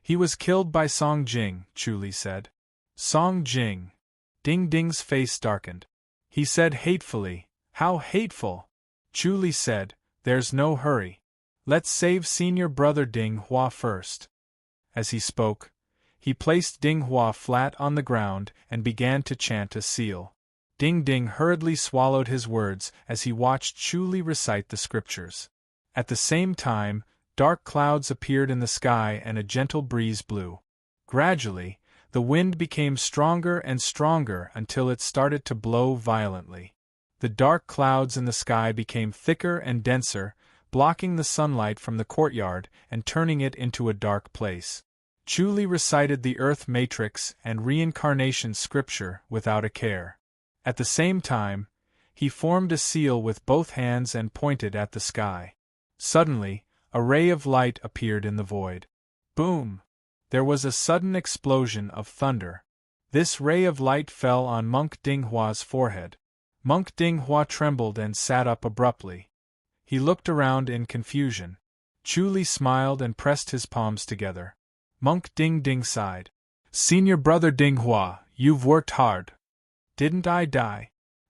He was killed by Song Jing, Chu Li said. Song Jing. Ding Ding's face darkened. He said hatefully, How hateful! Chu Li said, There's no hurry. Let's save senior brother Ding Hua first. As he spoke, he placed Ding Hua flat on the ground and began to chant a seal. Ding Ding hurriedly swallowed his words as he watched Chu Li recite the scriptures. At the same time, dark clouds appeared in the sky and a gentle breeze blew. Gradually, the wind became stronger and stronger until it started to blow violently. The dark clouds in the sky became thicker and denser, blocking the sunlight from the courtyard and turning it into a dark place. Chu Li recited the Earth Matrix and Reincarnation Scripture without a care. At the same time, he formed a seal with both hands and pointed at the sky. Suddenly, a ray of light appeared in the void. Boom! There was a sudden explosion of thunder. This ray of light fell on Monk Ding Hua's forehead. Monk Ding Hua trembled and sat up abruptly. He looked around in confusion. Chu Li smiled and pressed his palms together. Monk Ding Ding sighed. Senior brother Ding Hua, you've worked hard. Didn't I die?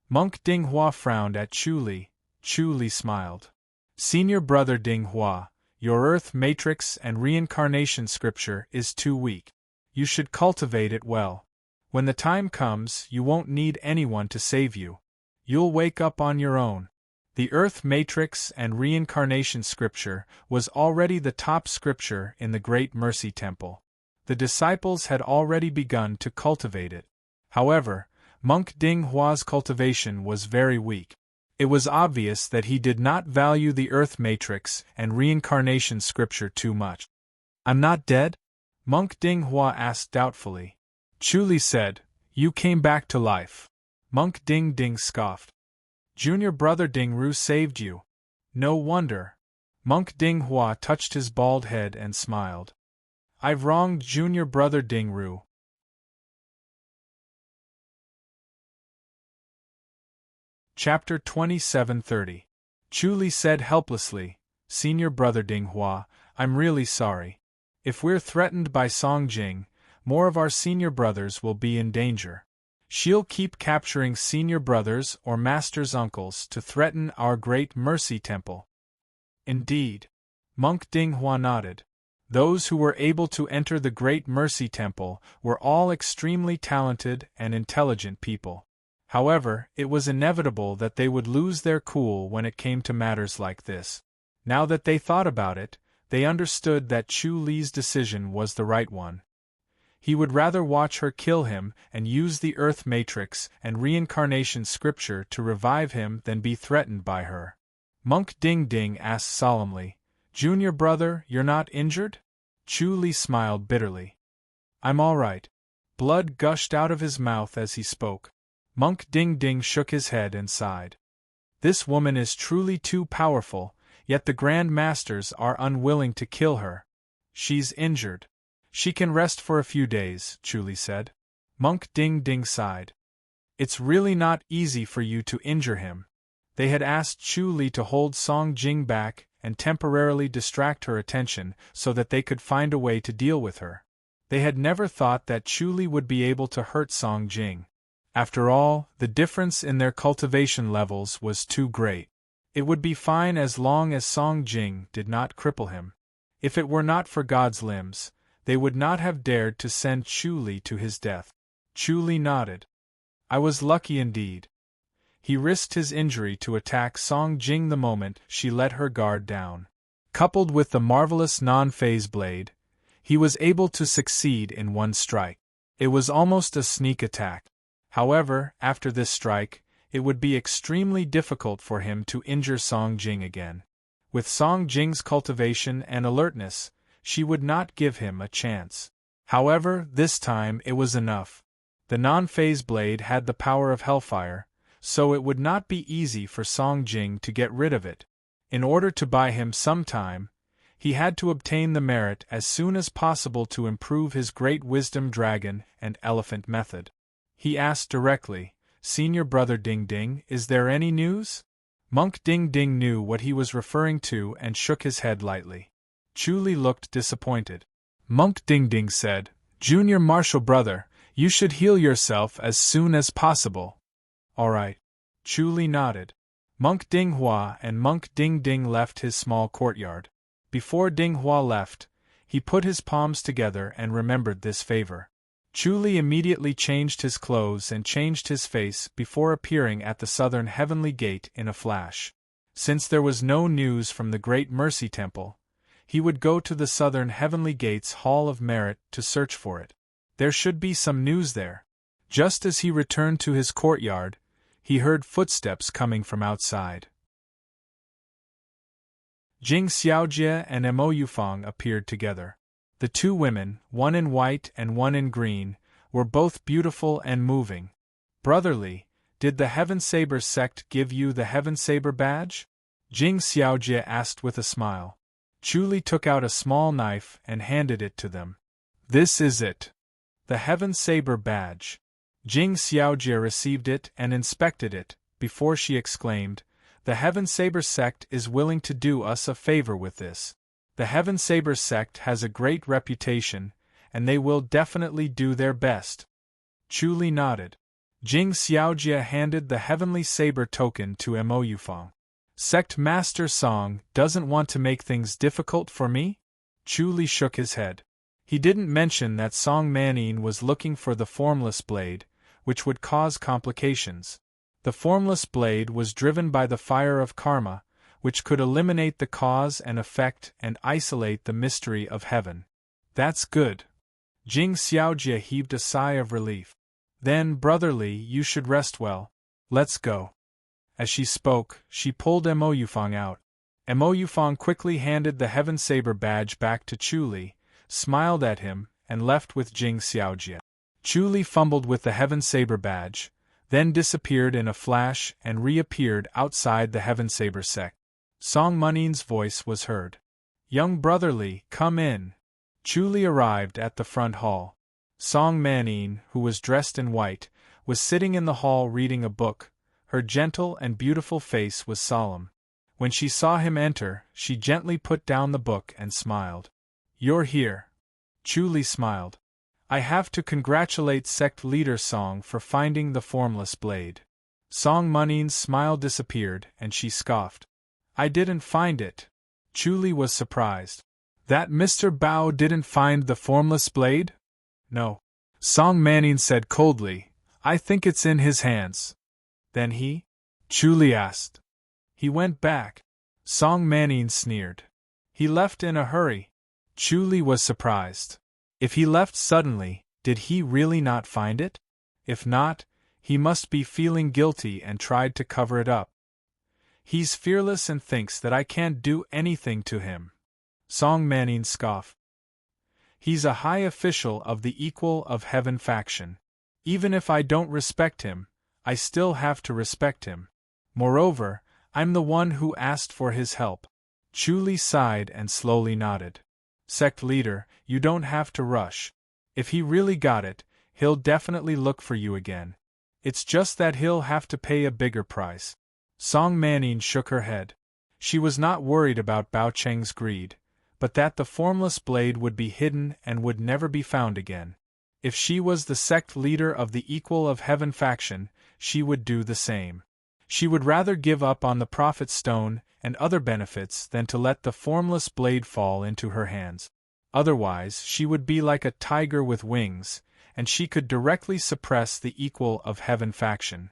Monk Ding Hua frowned at Chu Li. Chu Li smiled. Senior brother Ding Hua, your Earth Matrix and Reincarnation Scripture is too weak. You should cultivate it well. When the time comes, you won't need anyone to save you. You'll wake up on your own. The Earth Matrix and Reincarnation Scripture was already the top scripture in the Great Mercy Temple. The disciples had already begun to cultivate it. However, Monk Ding Hua's cultivation was very weak. It was obvious that he did not value the Earth Matrix and Reincarnation Scripture too much. I'm not dead? Monk Ding Hua asked doubtfully. Chu Li said, You came back to life. Monk Ding Ding scoffed. Junior brother Ding Ru saved you. No wonder. Monk Ding Hua touched his bald head and smiled. I've wronged junior brother Ding Ru. Chapter 2730. Chu Li said helplessly, Senior brother Ding Hua, I'm really sorry. If we're threatened by Song Jing, more of our senior brothers will be in danger. She'll keep capturing senior brothers or master's uncles to threaten our great mercy temple. Indeed. Monk Ding Hua nodded. Those who were able to enter the great mercy temple were all extremely talented and intelligent people. However, it was inevitable that they would lose their cool when it came to matters like this. Now that they thought about it, they understood that Chu Li's decision was the right one. He would rather watch her kill him and use the Earth Matrix and reincarnation scripture to revive him than be threatened by her. Monk Ding Ding asked solemnly, Junior brother, you're not injured? Chu Li smiled bitterly. I'm all right. Blood gushed out of his mouth as he spoke. Monk Ding Ding shook his head and sighed. This woman is truly too powerful, yet the Grand Masters are unwilling to kill her. She's injured. She can rest for a few days, Chu Li said. Monk Ding Ding sighed. It's really not easy for you to injure him. They had asked Chu Li to hold Song Jing back and temporarily distract her attention so that they could find a way to deal with her. They had never thought that Chu Li would be able to hurt Song Jing. After all, the difference in their cultivation levels was too great. It would be fine as long as Song Jing did not cripple him. If it were not for God's limbs, they would not have dared to send Chu Li to his death. Chu Li nodded. I was lucky indeed. He risked his injury to attack Song Jing the moment she let her guard down. Coupled with the marvelous non-phase blade, he was able to succeed in one strike. It was almost a sneak attack. However, after this strike, it would be extremely difficult for him to injure Song Jing again. With Song Jing's cultivation and alertness, she would not give him a chance. However, this time it was enough. The non-phase blade had the power of hellfire, so it would not be easy for Song Jing to get rid of it. In order to buy him some time, he had to obtain the merit as soon as possible to improve his great wisdom dragon and elephant method. He asked directly, Senior brother Ding Ding, is there any news? Monk Ding Ding knew what he was referring to and shook his head lightly. Chu Li looked disappointed. Monk Ding Ding said, Junior martial brother, you should heal yourself as soon as possible. All right. Chu Li nodded. Monk Ding Hua and Monk Ding Ding left his small courtyard. Before Ding Hua left, he put his palms together and remembered this favor. Chu Li immediately changed his clothes and changed his face before appearing at the southern heavenly gate in a flash. Since there was no news from the Great Mercy Temple, he would go to the southern heavenly gate's Hall of Merit to search for it. There should be some news there. Just as he returned to his courtyard, he heard footsteps coming from outside. Jing Xiaojie and Mo Yufang appeared together. The two women, one in white and one in green, were both beautiful and moving. Brotherly, did the Heaven Saber sect give you the Heaven Saber badge? Jing Xiaojie asked with a smile. Chu Li took out a small knife and handed it to them. This is it. The Heaven Saber badge. Jing Xiaojie received it and inspected it, before she exclaimed, The Heaven Saber sect is willing to do us a favor with this. The Heaven Saber sect has a great reputation, and they will definitely do their best. Chu Li nodded. Jing Xiaojie handed the Heavenly Saber token to Mo Yufang. Sect Master Song doesn't want to make things difficult for me? Chu Li shook his head. He didn't mention that Song Manin was looking for the formless blade, which would cause complications. The formless blade was driven by the fire of karma, which could eliminate the cause and effect and isolate the mystery of heaven. That's good. Jing Xiaojie heaved a sigh of relief. Then, brotherly, you should rest well. Let's go. As she spoke, she pulled Mo Yufang out. Mo Yufang quickly handed the Heaven Saber badge back to Chu Li, smiled at him, and left with Jing Xiaojie. Chu Li fumbled with the Heaven Saber badge, then disappeared in a flash and reappeared outside the Heavensaber sect. Song Munin's voice was heard. "Young brotherly, come in." Chuli arrived at the front hall. Song Manin, who was dressed in white, was sitting in the hall reading a book. Her gentle and beautiful face was solemn. When she saw him enter, she gently put down the book and smiled. "You're here." Chuli smiled. "I have to congratulate sect leader Song for finding the formless blade." Song Munin's smile disappeared and she scoffed. "I didn't find it." Chuli was surprised. "That Mr. Bao didn't find the formless blade?" "No." Song Manin said coldly, "I think it's in his hands." "Then he?" Chuli asked. "He went back." Song Manin sneered. "He left in a hurry." Chuli was surprised. If he left suddenly, did he really not find it? If not, he must be feeling guilty and tried to cover it up. "He's fearless and thinks that I can't do anything to him." Song Manin scoffed. "He's a high official of the Equal of Heaven faction. Even if I don't respect him, I still have to respect him. Moreover, I'm the one who asked for his help." Chuli sighed and slowly nodded. "Sect leader, you don't have to rush. If he really got it, he'll definitely look for you again. It's just that he'll have to pay a bigger price." Song Manin shook her head. She was not worried about Bao Cheng's greed, but that the formless blade would be hidden and would never be found again. If she was the sect leader of the Equal of Heaven faction, she would do the same. She would rather give up on the Prophet Stone and other benefits than to let the formless blade fall into her hands. Otherwise, she would be like a tiger with wings, and she could directly suppress the Equal of Heaven faction.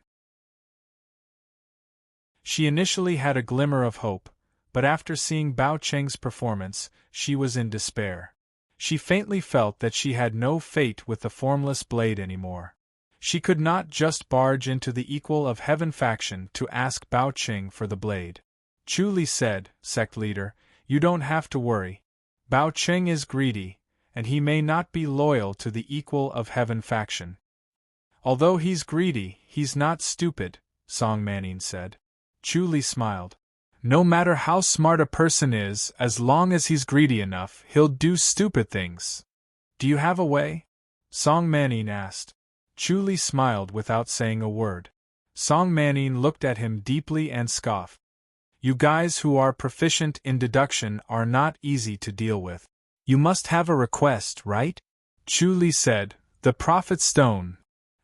She initially had a glimmer of hope, but after seeing Bao Cheng's performance, she was in despair. She faintly felt that she had no fate with the formless blade anymore. She could not just barge into the Equal of Heaven faction to ask Bao Cheng for the blade. Chuli said, "Sect leader, you don't have to worry. Bao Cheng is greedy, and he may not be loyal to the Equal of Heaven faction." "Although he's greedy, he's not stupid," Song Manin said. Chuli smiled. "No matter how smart a person is, as long as he's greedy enough, he'll do stupid things. Do you have a way?" Song Manin asked. Chuli smiled without saying a word. Song Manin looked at him deeply and scoffed. "You guys who are proficient in deduction are not easy to deal with. You must have a request, right?" Chuli said, "The Prophet Stone."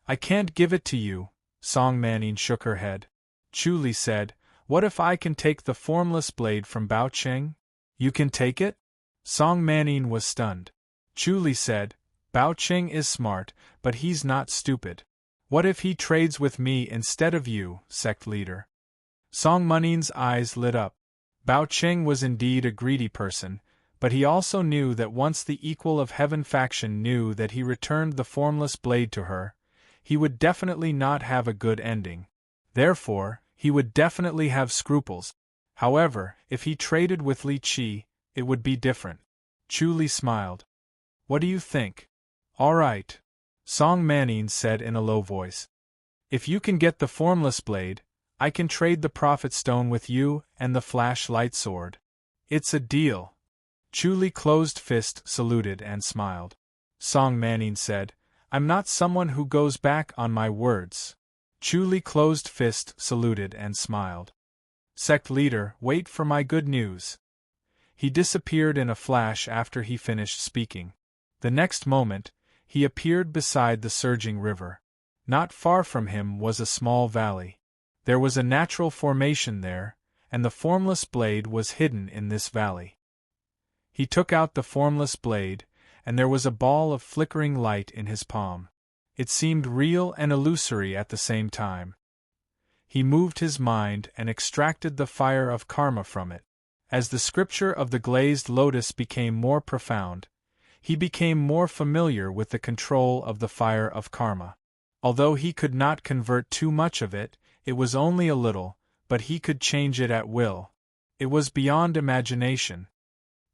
"I can't give it to you." Song Manin shook her head. Chuli said, "What if I can take the formless blade from Bao Cheng?" "You can take it?" Song Manin was stunned. Chuli said, "Bao Cheng is smart, but he's not stupid. What if he trades with me instead of you, sect leader?" Song Munin's eyes lit up. Bao Cheng was indeed a greedy person, but he also knew that once the Equal of Heaven faction knew that he returned the formless blade to her, he would definitely not have a good ending. Therefore, he would definitely have scruples. However, if he traded with Li Qi, it would be different. Chuli smiled. "What do you think?" "All right," Song Manin said in a low voice. "If you can get the formless blade, I can trade the Prophet Stone with you and the flashlight sword. It's a deal." Chuli closed fist saluted and smiled. Song Manin said, "I'm not someone who goes back on my words." Chuli closed fist saluted and smiled. "Sect leader, wait for my good news." He disappeared in a flash after he finished speaking. The next moment, he appeared beside the surging river. Not far from him was a small valley. There was a natural formation there, and the formless blade was hidden in this valley. He took out the formless blade, and there was a ball of flickering light in his palm. It seemed real and illusory at the same time. He moved his mind and extracted the fire of karma from it. As the scripture of the glazed lotus became more profound, he became more familiar with the control of the fire of karma. Although he could not convert too much of it, it was only a little, but he could change it at will. It was beyond imagination.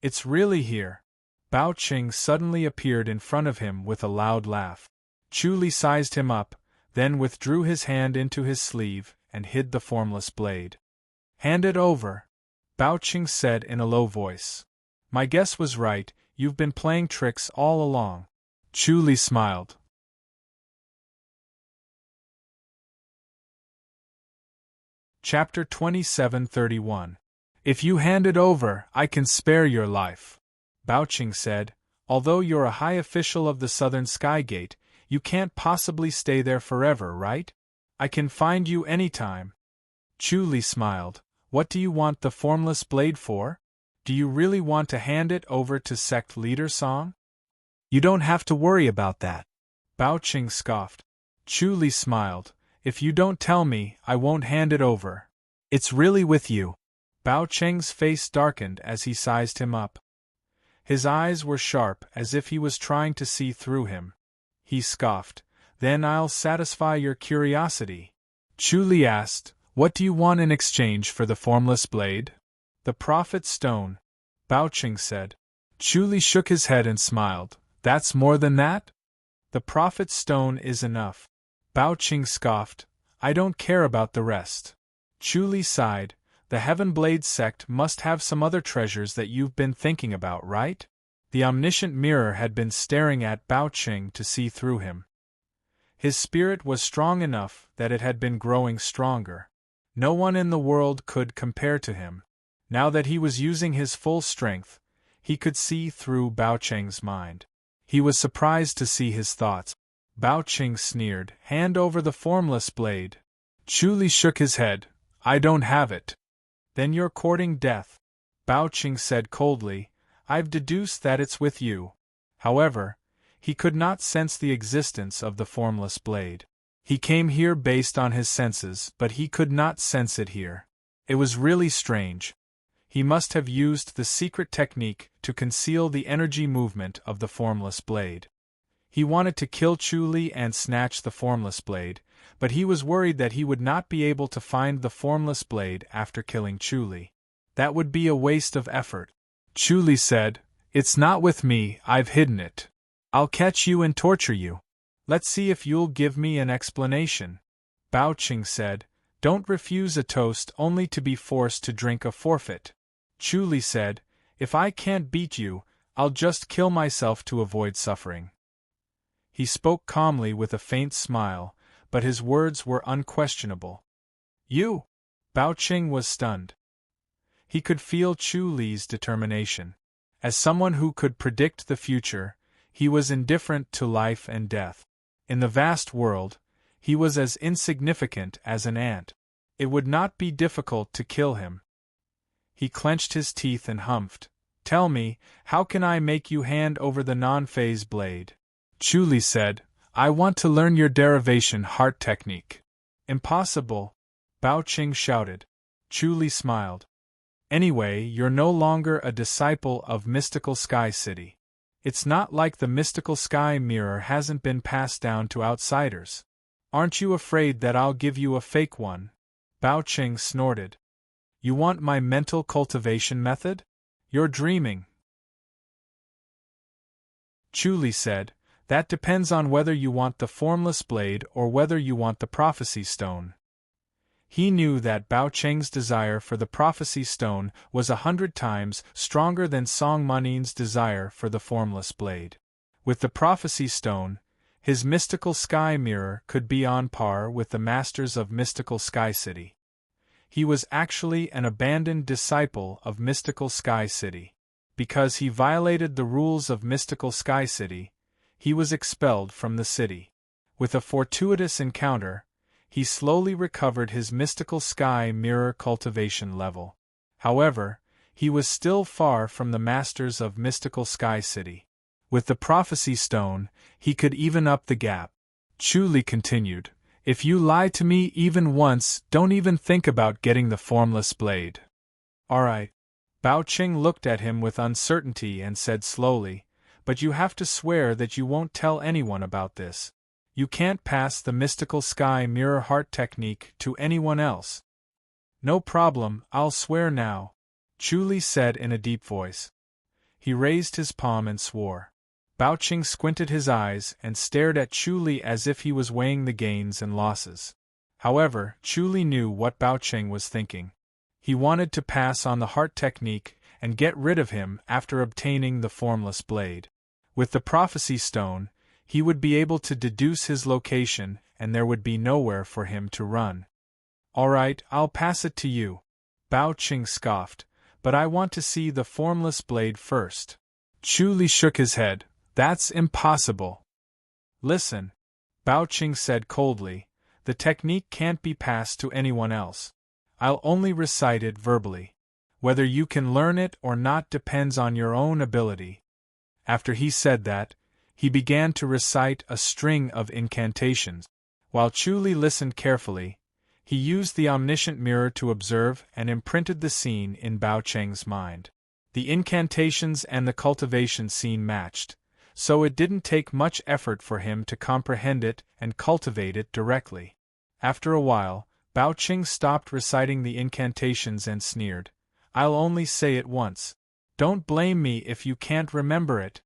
"It's really here." Bao Cheng suddenly appeared in front of him with a loud laugh. Chuli sized him up, then withdrew his hand into his sleeve and hid the formless blade. "Hand it over," Bao Qing said in a low voice. "My guess was right, you've been playing tricks all along." Chu Li smiled. Chapter 27:31. "If you hand it over, I can spare your life," Bao Qing said. "Although you're a high official of the Southern Sky Gate, you can't possibly stay there forever, right? I can find you anytime." Chu Li smiled. "What do you want the formless blade for? Do you really want to hand it over to sect leader Song?" "You don't have to worry about that," Bao Qing scoffed. Chu Li smiled. "If you don't tell me, I won't hand it over. It's really with you." Bao Qing's face darkened as he sized him up. His eyes were sharp, as if he was trying to see through him. He scoffed. "Then I'll satisfy your curiosity." Chu Li asked, "What do you want in exchange for the formless blade?" "The Prophet Stone," Bao Qing said. Chu Li shook his head and smiled. "That's more than that?" "The Prophet Stone is enough." Bao Qing scoffed. "I don't care about the rest." Chu Li sighed. "The Heaven Blade sect must have some other treasures that you've been thinking about, right?" The omniscient mirror had been staring at Bao Qing to see through him. His spirit was strong enough that it had been growing stronger. No one in the world could compare to him. Now that he was using his full strength, he could see through Bao Qing's mind. He was surprised to see his thoughts. Bao Qing sneered, "Hand over the formless blade." Chu Li shook his head. "I don't have it." "Then you're courting death," Bao Qing said coldly. "I've deduced that it's with you." However, he could not sense the existence of the formless blade. He came here based on his senses, but he could not sense it here. It was really strange. He must have used the secret technique to conceal the energy movement of the formless blade. He wanted to kill Chu Li and snatch the formless blade, but he was worried that he would not be able to find the formless blade after killing Chu Li. That would be a waste of effort. Chu Li said, "It's not with me, I've hidden it. I'll catch you and torture you. Let's see if you'll give me an explanation." Bao Qing said, "Don't refuse a toast only to be forced to drink a forfeit." Chu Li said, "If I can't beat you, I'll just kill myself to avoid suffering." He spoke calmly with a faint smile, but his words were unquestionable. "You?" Bao Qing was stunned. He could feel Chu Li's determination. As someone who could predict the future, he was indifferent to life and death. In the vast world, he was as insignificant as an ant. It would not be difficult to kill him. He clenched his teeth and humphed. "Tell me, how can I make you hand over the non-phase blade?" Chu Li said, "I want to learn your derivation heart technique." "Impossible!" Bao Qing shouted. Chu Li smiled. "Anyway, you're no longer a disciple of Mystical Sky City. It's not like the Mystical Sky Mirror hasn't been passed down to outsiders. Aren't you afraid that I'll give you a fake one?" Bao Qing snorted. "You want my mental cultivation method? You're dreaming." Chu Li said, "That depends on whether you want the formless blade or whether you want the prophecy stone." He knew that Bao Qing's desire for the prophecy stone was 100 times stronger than Song Manin's desire for the formless blade. With the prophecy stone, his mystical sky mirror could be on par with the masters of Mystical Sky City. He was actually an abandoned disciple of Mystical Sky City. Because he violated the rules of Mystical Sky City, he was expelled from the city. With a fortuitous encounter, he slowly recovered his mystical sky mirror cultivation level. However, he was still far from the masters of Mystical Sky City. With the prophecy stone, he could even up the gap. Chu Li continued, "If you lie to me even once, don't even think about getting the formless blade." "All right." Bao Qing looked at him with uncertainty and said slowly, "But you have to swear that you won't tell anyone about this. You can't pass the mystical sky mirror heart technique to anyone else." "No problem, I'll swear now," Chu Li said in a deep voice. He raised his palm and swore. Bao Qing squinted his eyes and stared at Chu Li as if he was weighing the gains and losses. However, Chu Li knew what Bao Qing was thinking. He wanted to pass on the heart technique and get rid of him after obtaining the formless blade. With the prophecy stone, he would be able to deduce his location and there would be nowhere for him to run. "All right, I'll pass it to you," Bao Qing scoffed, "but I want to see the formless blade first." Chu Li shook his head. "That's impossible." "Listen," Bao Qing said coldly, "the technique can't be passed to anyone else. I'll only recite it verbally. Whether you can learn it or not depends on your own ability." After he said that, he began to recite a string of incantations. While Chu Li listened carefully, he used the omniscient mirror to observe and imprinted the scene in Bao Qing's mind. The incantations and the cultivation scene matched, so it didn't take much effort for him to comprehend it and cultivate it directly. After a while, Bao Qing stopped reciting the incantations and sneered, "I'll only say it once. Don't blame me if you can't remember it."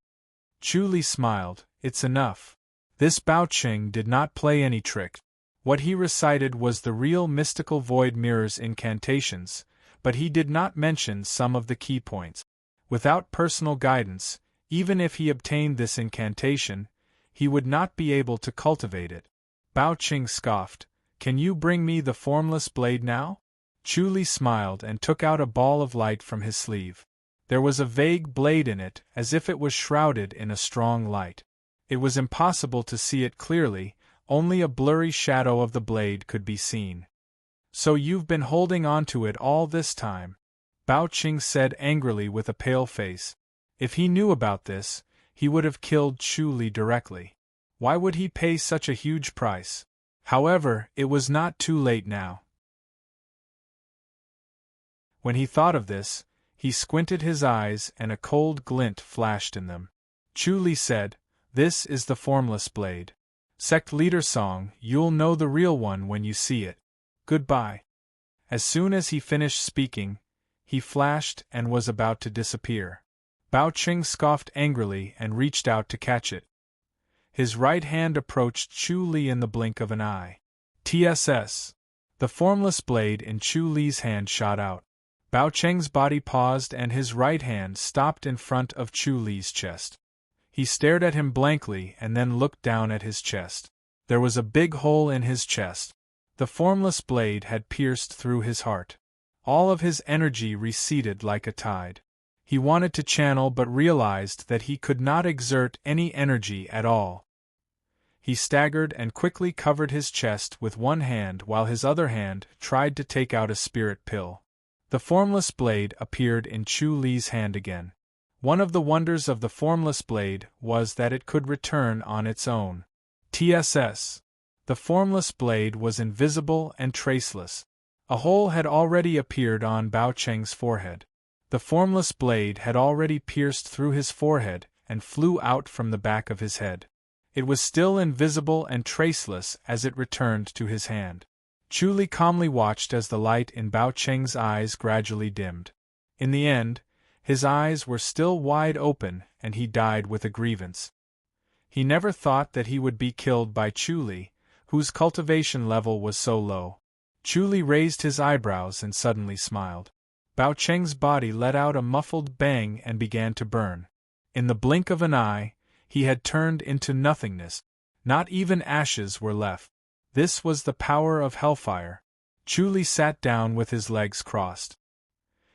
Chu Li smiled, "It's enough." This Bao Qing did not play any trick. What he recited was the real mystical void mirror's incantations, but he did not mention some of the key points. Without personal guidance, even if he obtained this incantation, he would not be able to cultivate it. Bao Qing scoffed, "Can you bring me the formless blade now?" Chu Li smiled and took out a ball of light from his sleeve. There was a vague blade in it, as if it was shrouded in a strong light. It was impossible to see it clearly, only a blurry shadow of the blade could be seen. "So you've been holding on to it all this time?" Bao Qing said angrily with a pale face. If he knew about this, he would have killed Chu Li directly. Why would he pay such a huge price? However, it was not too late now. When he thought of this, he squinted his eyes and a cold glint flashed in them. Chu Li said, "This is the formless blade. Sect leader song, you'll know the real one when you see it. Goodbye." As soon as he finished speaking, he flashed and was about to disappear. Bao Qing scoffed angrily and reached out to catch it. His right hand approached Chu Li in the blink of an eye. TSS. The formless blade in Chu Li's hand shot out. Bao Qing's body paused and his right hand stopped in front of Chu Li's chest. He stared at him blankly and then looked down at his chest. There was a big hole in his chest. The formless blade had pierced through his heart. All of his energy receded like a tide. He wanted to channel but realized that he could not exert any energy at all. He staggered and quickly covered his chest with one hand while his other hand tried to take out a spirit pill. The formless blade appeared in Chu Li's hand again. One of the wonders of the formless blade was that it could return on its own. TSS. The formless blade was invisible and traceless. A hole had already appeared on Bao Qing's forehead. The formless blade had already pierced through his forehead and flew out from the back of his head. It was still invisible and traceless as it returned to his hand. Chu Li calmly watched as the light in Bao Qing's eyes gradually dimmed. In the end, his eyes were still wide open and he died with a grievance. He never thought that he would be killed by Chu Li, whose cultivation level was so low. Chu Li raised his eyebrows and suddenly smiled. Bao Qing's body let out a muffled bang and began to burn. In the blink of an eye, he had turned into nothingness. Not even ashes were left. This was the power of hellfire. Chu Li sat down with his legs crossed.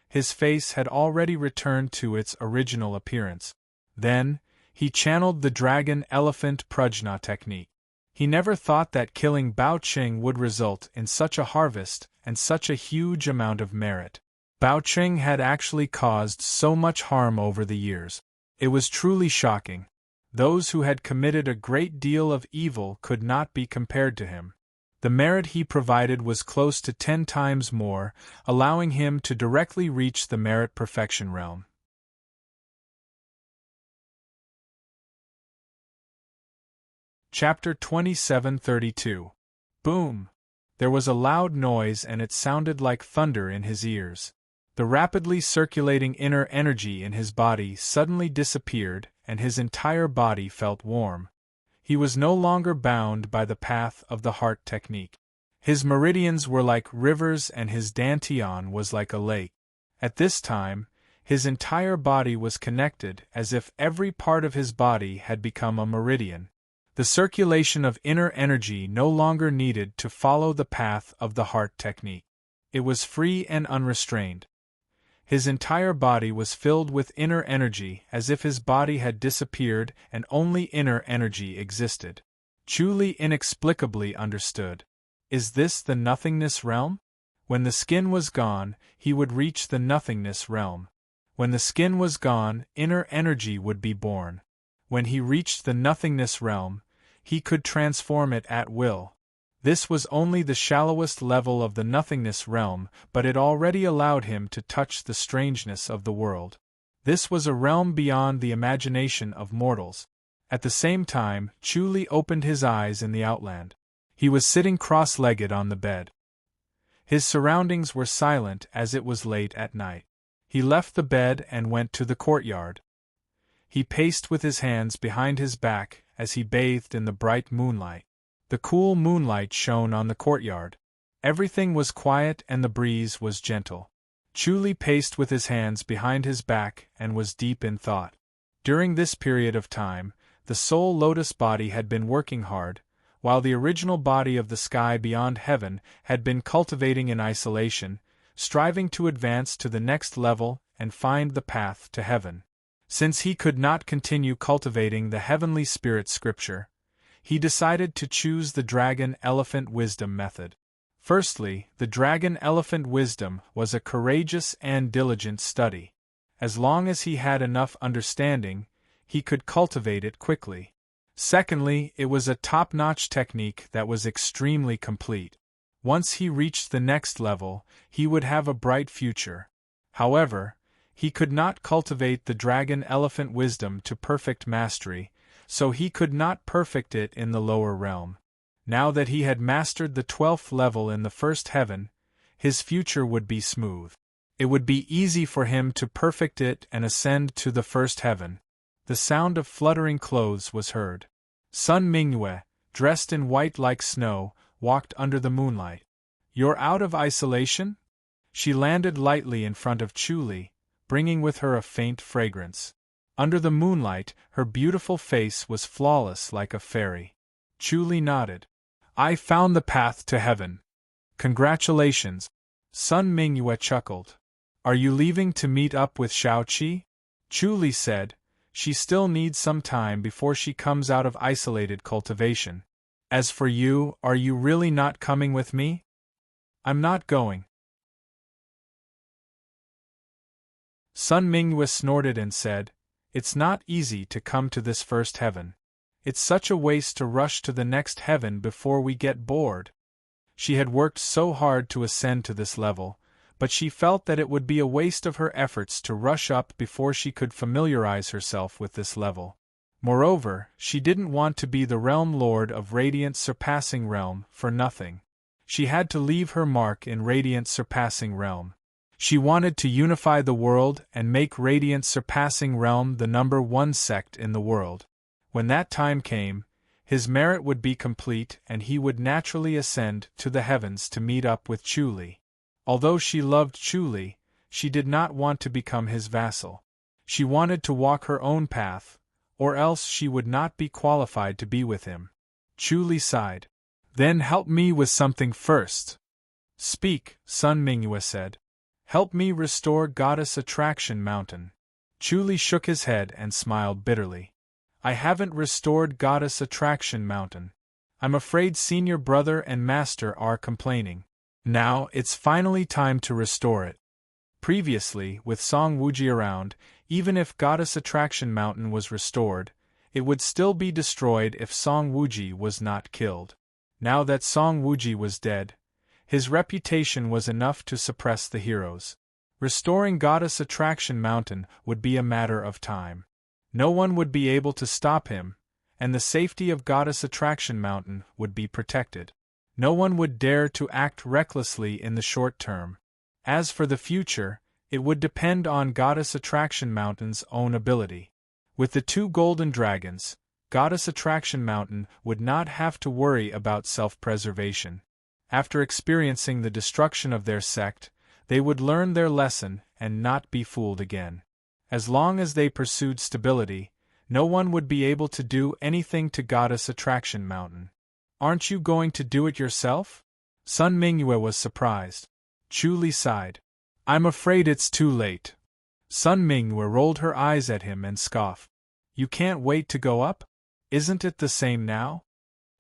His face had already returned to its original appearance. Then, he channeled the dragon-elephant prajna technique. He never thought that killing Bao Qing would result in such a harvest and such a huge amount of merit. Bao Qing had actually caused so much harm over the years. It was truly shocking. Those who had committed a great deal of evil could not be compared to him. The merit he provided was close to 10 times more, allowing him to directly reach the merit perfection realm. Chapter 2732. Boom! There was a loud noise and it sounded like thunder in his ears. The rapidly circulating inner energy in his body suddenly disappeared and his entire body felt warm. He was no longer bound by the path of the heart technique. His meridians were like rivers and his dantian was like a lake. At this time, his entire body was connected as if every part of his body had become a meridian. The circulation of inner energy no longer needed to follow the path of the heart technique. It was free and unrestrained. His entire body was filled with inner energy as if his body had disappeared and only inner energy existed. Chuli inexplicably understood. Is this the nothingness realm? When the skin was gone, he would reach the nothingness realm. When the skin was gone, inner energy would be born. When he reached the nothingness realm, he could transform it at will. This was only the shallowest level of the nothingness realm, but it already allowed him to touch the strangeness of the world. This was a realm beyond the imagination of mortals. At the same time, Chuli opened his eyes in the outland. He was sitting cross-legged on the bed. His surroundings were silent as it was late at night. He left the bed and went to the courtyard. He paced with his hands behind his back as he bathed in the bright moonlight. The cool moonlight shone on the courtyard. Everything was quiet and the breeze was gentle. Chuli paced with his hands behind his back and was deep in thought. During this period of time, the soul lotus body had been working hard, while the original body of the sky beyond heaven had been cultivating in isolation, striving to advance to the next level and find the path to heaven. Since he could not continue cultivating the heavenly spirit scripture, he decided to choose the dragon-elephant wisdom method. Firstly, the dragon-elephant wisdom was a courageous and diligent study. As long as he had enough understanding, he could cultivate it quickly. Secondly, it was a top-notch technique that was extremely complete. Once he reached the next level, he would have a bright future. However, he could not cultivate the dragon-elephant wisdom to perfect mastery, so he could not perfect it in the lower realm. Now that he had mastered the 12th level in the first heaven, his future would be smooth. It would be easy for him to perfect it and ascend to the first heaven. The sound of fluttering clothes was heard. Sun Mingyue, dressed in white like snow, walked under the moonlight. "You're out of isolation?" She landed lightly in front of Chuli, bringing with her a faint fragrance. Under the moonlight, her beautiful face was flawless like a fairy. Chuli nodded. "I found the path to heaven." "Congratulations." Sun Mingyue chuckled. "Are you leaving to meet up with Shaoqi?" Chuli said, "She still needs some time before she comes out of isolated cultivation. As for you, are you really not coming with me?" "I'm not going." Sun Mingyue snorted and said, "It's not easy to come to this first heaven. It's such a waste to rush to the next heaven before we get bored." She had worked so hard to ascend to this level, but she felt that it would be a waste of her efforts to rush up before she could familiarize herself with this level. Moreover, she didn't want to be the realm lord of Radiant Surpassing Realm for nothing. She had to leave her mark in Radiant Surpassing Realm. She wanted to unify the world and make Radiant Surpassing Realm the #1 sect in the world. When that time came, his merit would be complete and he would naturally ascend to the heavens to meet up with Chuli. Although she loved Chuli, she did not want to become his vassal. She wanted to walk her own path, or else she would not be qualified to be with him. Chuli sighed. "Then help me with something first." "Speak," Sun Mingyue said. "Help me restore Goddess Attraction Mountain." Chuli shook his head and smiled bitterly. "I haven't restored Goddess Attraction Mountain. I'm afraid Senior Brother and Master are complaining. Now it's finally time to restore it." Previously, with Song Wuji around, even if Goddess Attraction Mountain was restored, it would still be destroyed if Song Wuji was not killed. Now that Song Wuji was dead, his reputation was enough to suppress the heroes. Restoring Goddess Attraction Mountain would be a matter of time. No one would be able to stop him, and the safety of Goddess Attraction Mountain would be protected. No one would dare to act recklessly in the short term. As for the future, it would depend on Goddess Attraction Mountain's own ability. With the two golden dragons, Goddess Attraction Mountain would not have to worry about self-preservation. After experiencing the destruction of their sect, they would learn their lesson and not be fooled again. As long as they pursued stability, no one would be able to do anything to Goddess Attraction Mountain. Aren't you going to do it yourself? Sun Mingyue was surprised. Chu Li sighed. I'm afraid it's too late. Sun Mingyue rolled her eyes at him and scoffed. You can't wait to go up? Isn't it the same now?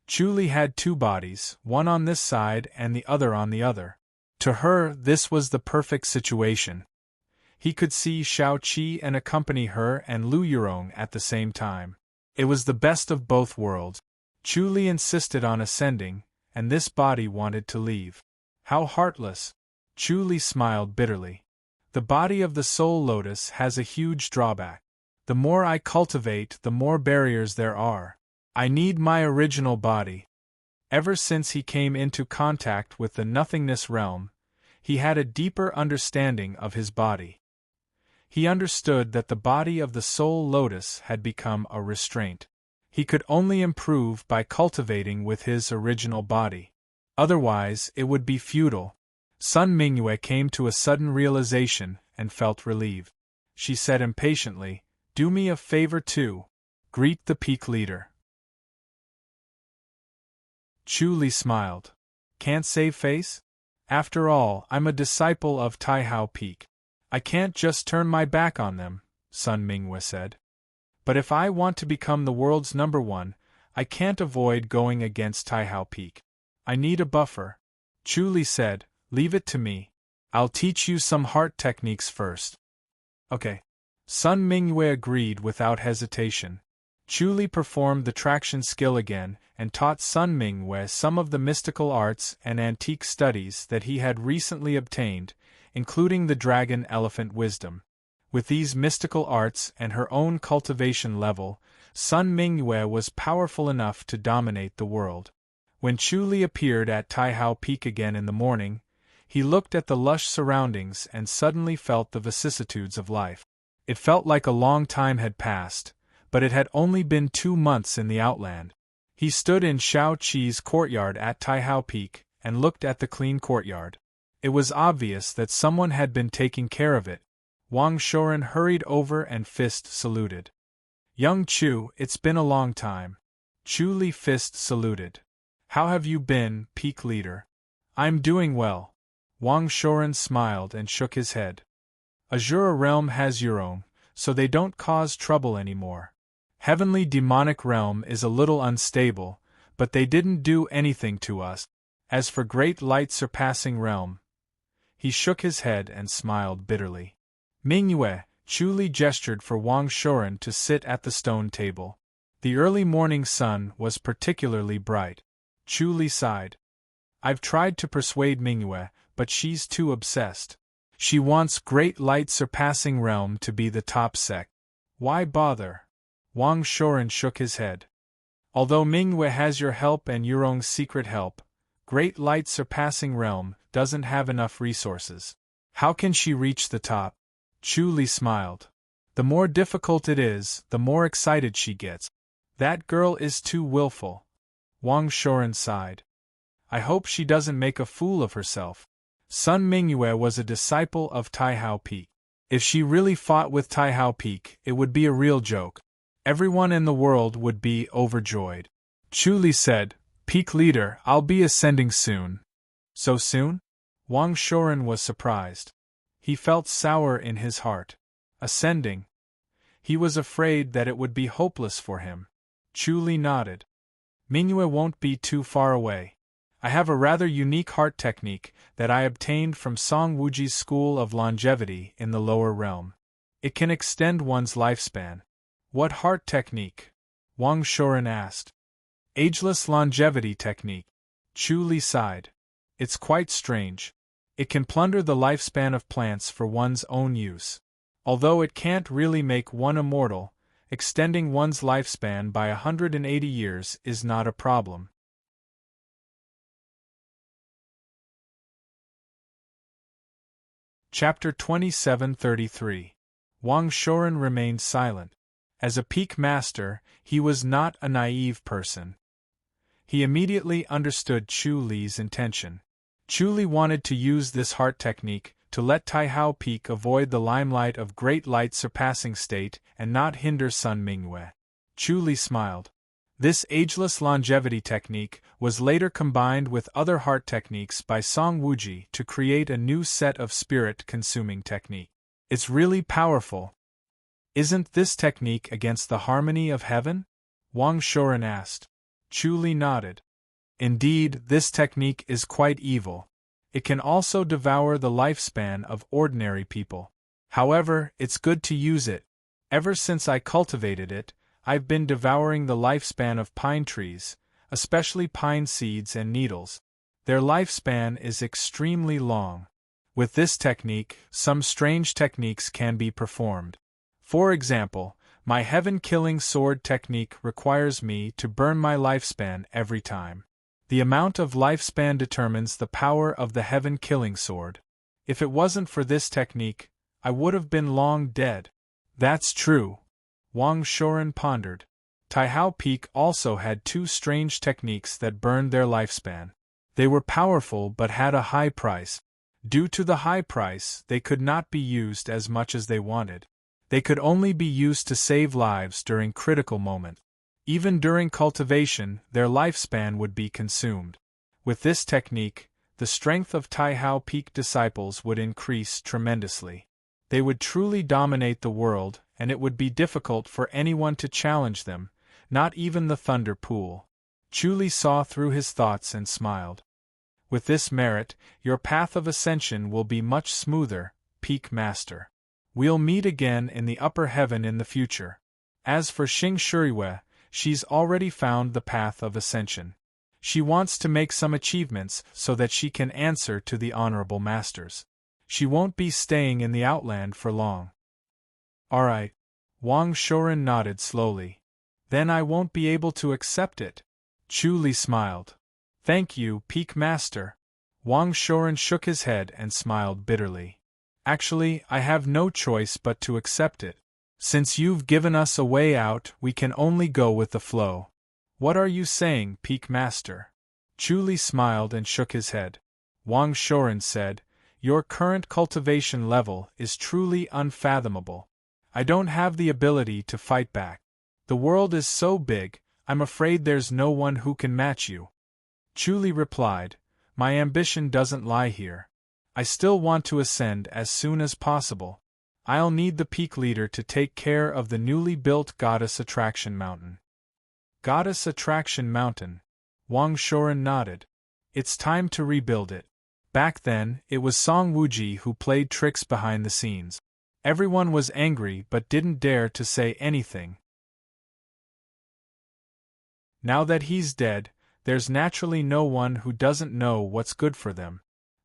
Chu Li had two bodies, one on this side and the other on the other. To her, this was the perfect situation. He could see Shao Qi and accompany her and Lu Yurong at the same time. It was the best of both worlds. Chu Li insisted on ascending, and this body wanted to leave. How heartless! Chu Li smiled bitterly. The body of the Soul Lotus has a huge drawback. The more I cultivate, the more barriers there are. I need my original body. Ever since he came into contact with the nothingness realm, he had a deeper understanding of his body. He understood that the body of the Soul Lotus had become a restraint. He could only improve by cultivating with his original body. Otherwise, it would be futile. Sun Mingyue came to a sudden realization and felt relieved. She said impatiently, Do me a favor too. Greet the peak leader. Chu Li smiled. Can't save face? After all, I'm a disciple of Taihao Peak. I can't just turn my back on them, Sun Mingyue said. But if I want to become the world's #1, I can't avoid going against Taihao Peak. I need a buffer. Chu Li said, Leave it to me. I'll teach you some heart techniques first. Okay. Sun Mingyue agreed without hesitation. Chu Li performed the traction skill again and taught Sun Mingyue some of the mystical arts and antique studies that he had recently obtained, including the dragon elephant wisdom. With these mystical arts and her own cultivation level, Sun Mingyue was powerful enough to dominate the world. When Chu Li appeared at Taihao Peak again in the morning, he looked at the lush surroundings and suddenly felt the vicissitudes of life. It felt like a long time had passed, but it had only been 2 months in the outland. He stood in Shao Qi's courtyard at Taihao Peak and looked at the clean courtyard. It was obvious that someone had been taking care of it. Wang Shoren hurried over and fist saluted. Young Chu, it's been a long time. Chu Li fist saluted. How have you been, peak leader? I'm doing well. Wang Shoren smiled and shook his head. Azura Realm has Yurong, so they don't cause trouble anymore. Heavenly Demonic Realm is a little unstable, but they didn't do anything to us. As for Great Light Surpassing Realm, he shook his head and smiled bitterly. Mingyue, Chu Li gestured for Wang Shoren to sit at the stone table. The early morning sun was particularly bright. Chu Li sighed. I've tried to persuade Mingyue, but she's too obsessed. She wants Great Light Surpassing Realm to be the top sect. Why bother? Wang Shoren shook his head. Although Mingyue has your help and Yurong's secret help, Great Light Surpassing Realm doesn't have enough resources. How can she reach the top? Chu Li smiled. The more difficult it is, the more excited she gets. That girl is too willful. Wang Shoren sighed. I hope she doesn't make a fool of herself. Sun Mingyue was a disciple of Taihao Peak. If she really fought with Taihao Peak, it would be a real joke. Everyone in the world would be overjoyed. Chu Li said, Peak leader, I'll be ascending soon. So soon? Wang Shoren was surprised. He felt sour in his heart. Ascending? He was afraid that it would be hopeless for him. Chu Li nodded. Mingyue won't be too far away. I have a rather unique heart technique that I obtained from Song Wuji's School of Longevity in the lower realm. It can extend one's lifespan. What heart technique? Wang Shoren asked. Ageless longevity technique. Chu Li sighed. It's quite strange. It can plunder the lifespan of plants for one's own use. Although it can't really make one immortal, extending one's lifespan by 180 years is not a problem. Chapter 2733. Wang Shoren remained silent. As a peak master, he was not a naive person. He immediately understood Chu Li's intention. Chu Li wanted to use this heart technique to let Tai Hao Peak avoid the limelight of great light surpassing state and not hinder Sun Mingyue. Chu Li smiled. This ageless longevity technique was later combined with other heart techniques by Song Wuji to create a new set of spirit-consuming technique. It's really powerful. Isn't this technique against the harmony of heaven? Wang Shoren asked. Chu Li nodded. Indeed, this technique is quite evil. It can also devour the lifespan of ordinary people. However, it's good to use it. Ever since I cultivated it, I've been devouring the lifespan of pine trees, especially pine seeds and needles. Their lifespan is extremely long. With this technique, some strange techniques can be performed. For example, my heaven-killing sword technique requires me to burn my lifespan every time. The amount of lifespan determines the power of the heaven-killing sword. If it wasn't for this technique, I would have been long dead. That's true. Wang Shoren pondered. Tai Hao Peak also had two strange techniques that burned their lifespan. They were powerful but had a high price. Due to the high price, they could not be used as much as they wanted. They could only be used to save lives during critical moments. Even during cultivation, their lifespan would be consumed. With this technique, the strength of Tai Hao Peak disciples would increase tremendously. They would truly dominate the world, and it would be difficult for anyone to challenge them, not even the Thunder Pool. Chu Li saw through his thoughts and smiled. With this merit, your path of ascension will be much smoother, Peak Master. We'll meet again in the upper heaven in the future. As for Xing Shuriwei, she's already found the path of ascension. She wants to make some achievements so that she can answer to the honorable masters. She won't be staying in the outland for long. Alright. Wang Shoren nodded slowly. Then I won't be able to accept it. Chu Li smiled. Thank you, Peak Master. Wang Shoren shook his head and smiled bitterly. Actually, I have no choice but to accept it. Since you've given us a way out, we can only go with the flow. What are you saying, Peak Master? Chu Li smiled and shook his head. Wang Shoren said, Your current cultivation level is truly unfathomable. I don't have the ability to fight back. The world is so big, I'm afraid there's no one who can match you. Chu Li replied, My ambition doesn't lie here. I still want to ascend as soon as possible. I'll need the peak leader to take care of the newly built Goddess Attraction Mountain. Goddess Attraction Mountain. Wang Shoren nodded. It's time to rebuild it. Back then, it was Song Wuji who played tricks behind the scenes. Everyone was angry but didn't dare to say anything. Now that he's dead, there's naturally no one who doesn't know what's good for them.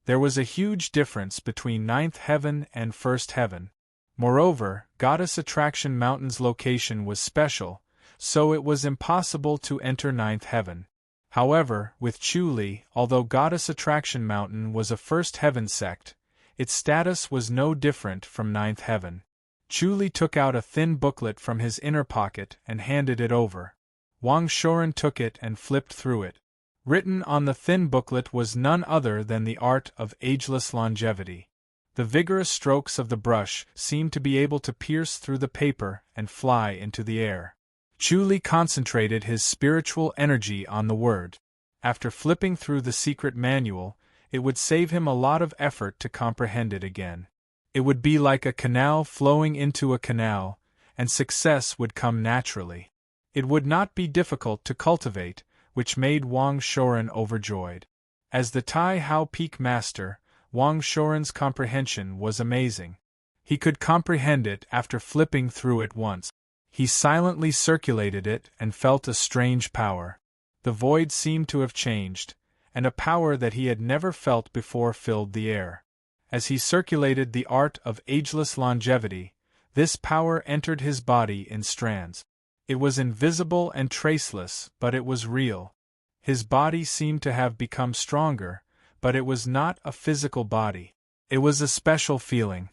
There was a huge difference between Ninth Heaven and First Heaven. Moreover, Goddess Attraction Mountain's location was special, so it was impossible to enter Ninth Heaven. However, with Chu Li, although Goddess Attraction Mountain was a First Heaven sect, its status was no different from Ninth Heaven. Chu Li took out a thin booklet from his inner pocket and handed it over. Wang Shoren took it and flipped through it. Written on the thin booklet was none other than the art of ageless longevity. The vigorous strokes of the brush seemed to be able to pierce through the paper and fly into the air. Chu Li concentrated his spiritual energy on the word. After flipping through the secret manual, it would save him a lot of effort to comprehend it again. It would be like a canal flowing into a canal, and success would come naturally. It would not be difficult to cultivate, which made Wang Shoren overjoyed. As the Tai Hao Peak Master, Wang Shoren's comprehension was amazing. He could comprehend it after flipping through it once. He silently circulated it and felt a strange power. The void seemed to have changed, and a power that he had never felt before filled the air. As he circulated the art of ageless longevity, this power entered his body in strands. It was invisible and traceless, but it was real. His body seemed to have become stronger, but it was not a physical body. It was a special feeling.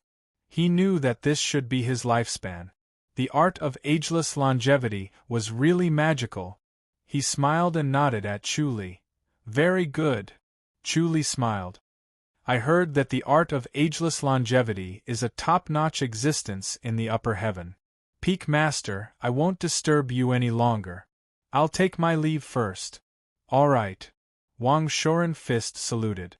He knew that this should be his lifespan. The art of ageless longevity was really magical. He smiled and nodded at Chu Li. Very good. Chu Li smiled. I heard that the art of ageless longevity is a top-notch existence in the upper heaven. Peak Master, I won't disturb you any longer. I'll take my leave first. All right. Wang Shoren fist saluted.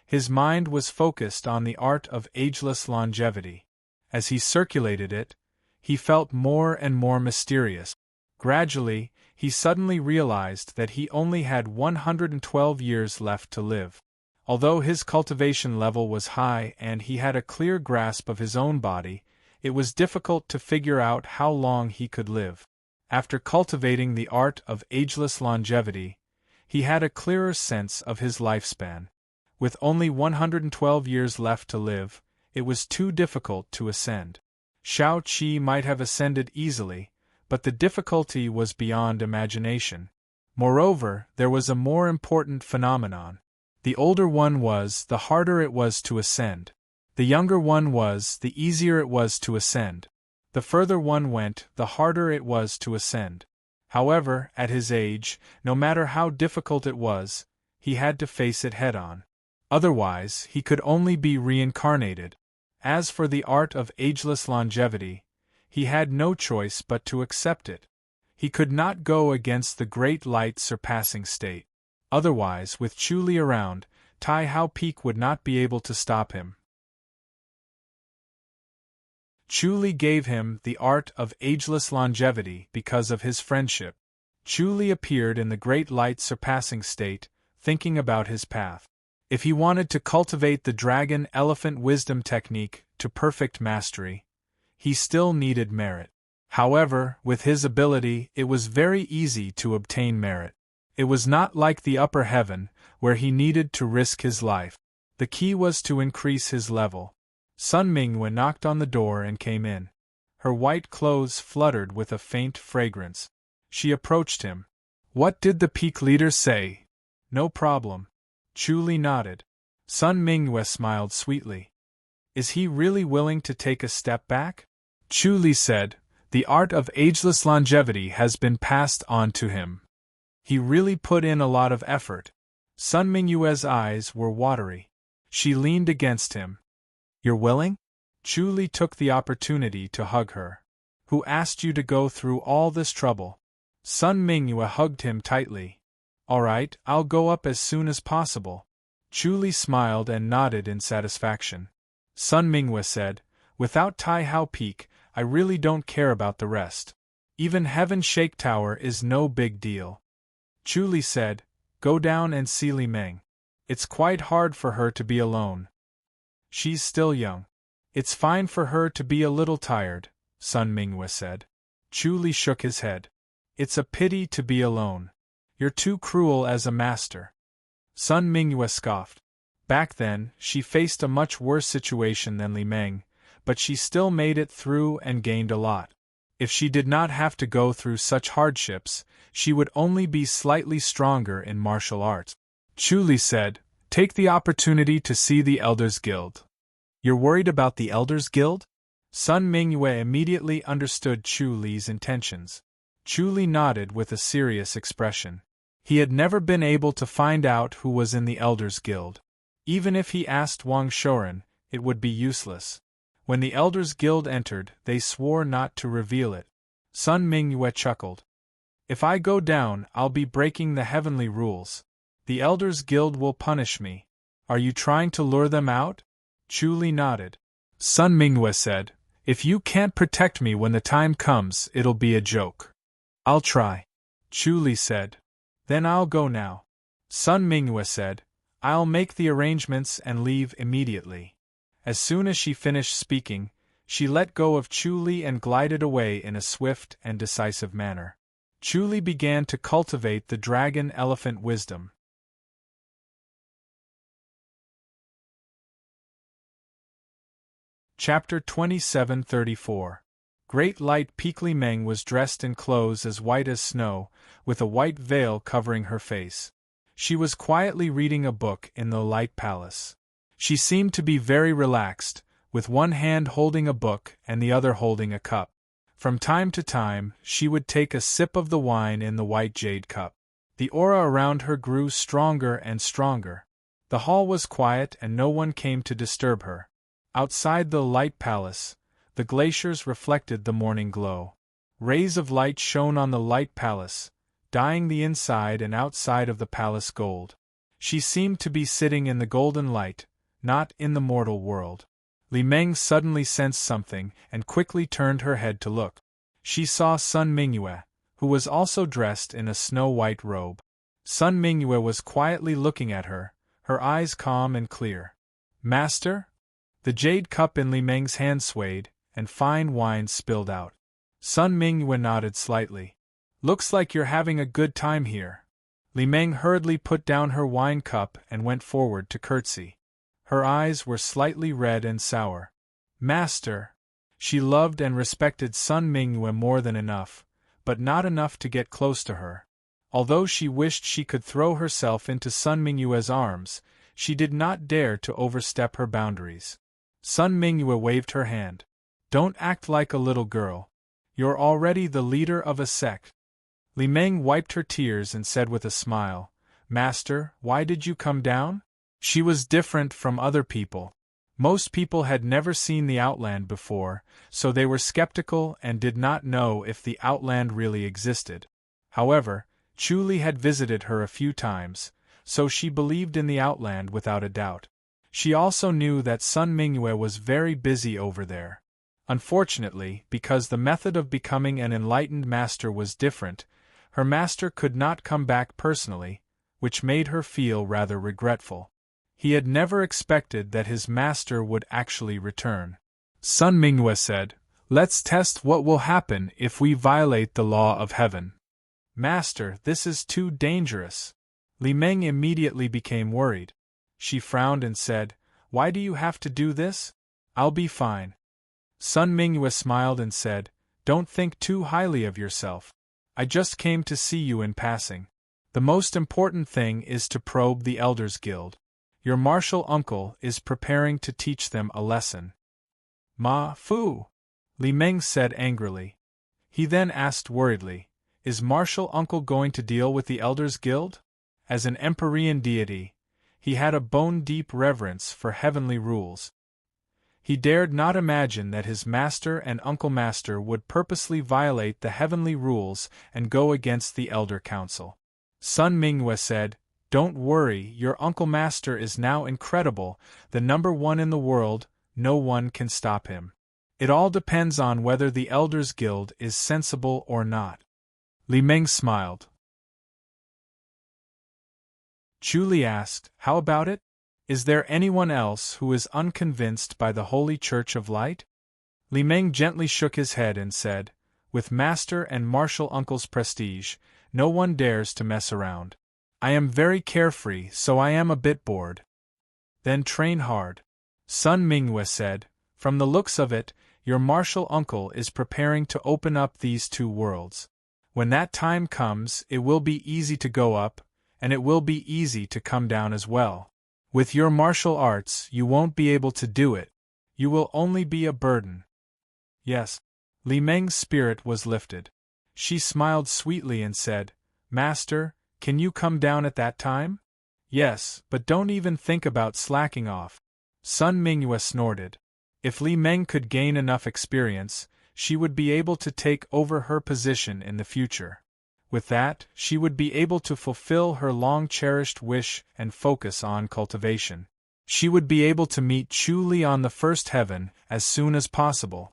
His mind was focused on the art of ageless longevity. As he circulated it, he felt more and more mysterious. Gradually, he suddenly realized that he only had 112 years left to live. Although his cultivation level was high and he had a clear grasp of his own body, it was difficult to figure out how long he could live. After cultivating the art of ageless longevity, he had a clearer sense of his lifespan. With only 112 years left to live, it was too difficult to ascend. Shao Qi might have ascended easily, but the difficulty was beyond imagination. Moreover, there was a more important phenomenon. The older one was, the harder it was to ascend. The younger one was, the easier it was to ascend. The further one went, the harder it was to ascend. However, at his age, no matter how difficult it was, he had to face it head-on. Otherwise, he could only be reincarnated. As for the art of ageless longevity, he had no choice but to accept it. He could not go against the great light surpassing state. Otherwise, with Chu Li around, Tai Hao Peak would not be able to stop him. Chu Li gave him the art of ageless longevity because of his friendship. Chu Li appeared in the great light surpassing state, thinking about his path. If he wanted to cultivate the dragon-elephant wisdom technique to perfect mastery, he still needed merit. However, with his ability, it was very easy to obtain merit. It was not like the upper heaven, where he needed to risk his life. The key was to increase his level. Sun Mingyue knocked on the door and came in. Her white clothes fluttered with a faint fragrance. She approached him. What did the peak leader say? No problem. Chu Li nodded. Sun Mingyue smiled sweetly. Is he really willing to take a step back? Chu Li said, the art of ageless longevity has been passed on to him. He really put in a lot of effort. Sun Mingyue's eyes were watery. She leaned against him. You're willing? Chu Li took the opportunity to hug her. Who asked you to go through all this trouble? Sun Mingyue hugged him tightly. All right, I'll go up as soon as possible. Chu Li smiled and nodded in satisfaction. Sun Mingyue said, without Tai Hao Peak, I really don't care about the rest. Even Heaven Shake Tower is no big deal. Chu Li said, go down and see Li Meng. It's quite hard for her to be alone. She's still young. It's fine for her to be a little tired, Sun Mingyue said. Chu Li shook his head. It's a pity to be alone. You're too cruel as a master. Sun Mingyue scoffed. Back then, she faced a much worse situation than Li Meng, but she still made it through and gained a lot. If she did not have to go through such hardships, she would only be slightly stronger in martial arts. Chu Li said, take the opportunity to see the Elders Guild. You're worried about the Elders Guild? Sun Mingyue immediately understood Chu Li's intentions. Chu Li nodded with a serious expression. He had never been able to find out who was in the Elders Guild. Even if he asked Wang Shoren, it would be useless. When the Elders Guild entered, they swore not to reveal it. Sun Mingyue chuckled. If I go down, I'll be breaking the heavenly rules. The Elders Guild will punish me. Are you trying to lure them out? Chu Li nodded. Sun Mingyue said, if you can't protect me when the time comes, it'll be a joke. I'll try. Chu Li said. Then I'll go now. Sun Mingyue said, I'll make the arrangements and leave immediately. As soon as she finished speaking, she let go of Chu Li and glided away in a swift and decisive manner. Chu Li began to cultivate the dragon-elephant wisdom. Chapter 2734. Great Light Peak. Li Meng was dressed in clothes as white as snow, with a white veil covering her face. She was quietly reading a book in the Light Palace. She seemed to be very relaxed, with one hand holding a book and the other holding a cup. From time to time, she would take a sip of the wine in the white jade cup. The aura around her grew stronger and stronger. The hall was quiet and no one came to disturb her. Outside the light palace, the glaciers reflected the morning glow. Rays of light shone on the light palace, dyeing the inside and outside of the palace gold. She seemed to be sitting in the golden light, not in the mortal world. Li Meng suddenly sensed something and quickly turned her head to look. She saw Sun Mingyue, who was also dressed in a snow-white robe. Sun Mingyue was quietly looking at her, her eyes calm and clear. "Master?" The jade cup in Li Meng's hand swayed, and fine wine spilled out. Sun Mingyue nodded slightly. "Looks like you're having a good time here." Li Meng hurriedly put down her wine cup and went forward to curtsy. Her eyes were slightly red and sour. "Master!" She loved and respected Sun Mingyue more than enough, but not enough to get close to her. Although she wished she could throw herself into Sun Mingyue's arms, she did not dare to overstep her boundaries. Sun Mingyue waved her hand. "Don't act like a little girl. You're already the leader of a sect." Li Meng wiped her tears and said with a smile, "Master, why did you come down?" She was different from other people. Most people had never seen the Outland before, so they were skeptical and did not know if the Outland really existed. However, Chu Li had visited her a few times, so she believed in the Outland without a doubt. She also knew that Sun Mingyue was very busy over there. Unfortunately, because the method of becoming an enlightened master was different, her master could not come back personally, which made her feel rather regretful. He had never expected that his master would actually return. Sun Mingyue said, "Let's test what will happen if we violate the law of heaven." "Master, this is too dangerous." Li Meng immediately became worried. She frowned and said, "Why do you have to do this? I'll be fine." Sun Mingyue smiled and said, "Don't think too highly of yourself. I just came to see you in passing. The most important thing is to probe the Elders Guild. Your martial uncle is preparing to teach them a lesson." "Ma Fu!" Li Meng said angrily. He then asked worriedly, "Is martial uncle going to deal with the Elders Guild?" As an Empyrean deity, he had a bone-deep reverence for heavenly rules. He dared not imagine that his master and uncle master would purposely violate the heavenly rules and go against the Elder Council. Sun Mingyue said, "Don't worry, your uncle master is now incredible, the #1 in the world, no one can stop him. It all depends on whether the Elders Guild is sensible or not." Li Meng smiled. Chu Li asked, "How about it? Is there anyone else who is unconvinced by the Holy Church of Light?" Li Meng gently shook his head and said, "With master and martial uncle's prestige, no one dares to mess around. I am very carefree, so I am a bit bored." "Then train hard." Sun Mingyue said, "From the looks of it, your martial uncle is preparing to open up these two worlds. When that time comes, it will be easy to go up, and it will be easy to come down as well. With your martial arts, you won't be able to do it. You will only be a burden." "Yes." Li Meng's spirit was lifted. She smiled sweetly and said, "Master, can you come down at that time?" "Yes, but don't even think about slacking off." Sun Mingyue snorted. If Li Meng could gain enough experience, she would be able to take over her position in the future. With that, she would be able to fulfill her long-cherished wish and focus on cultivation. She would be able to meet Chu Li on the first heaven as soon as possible.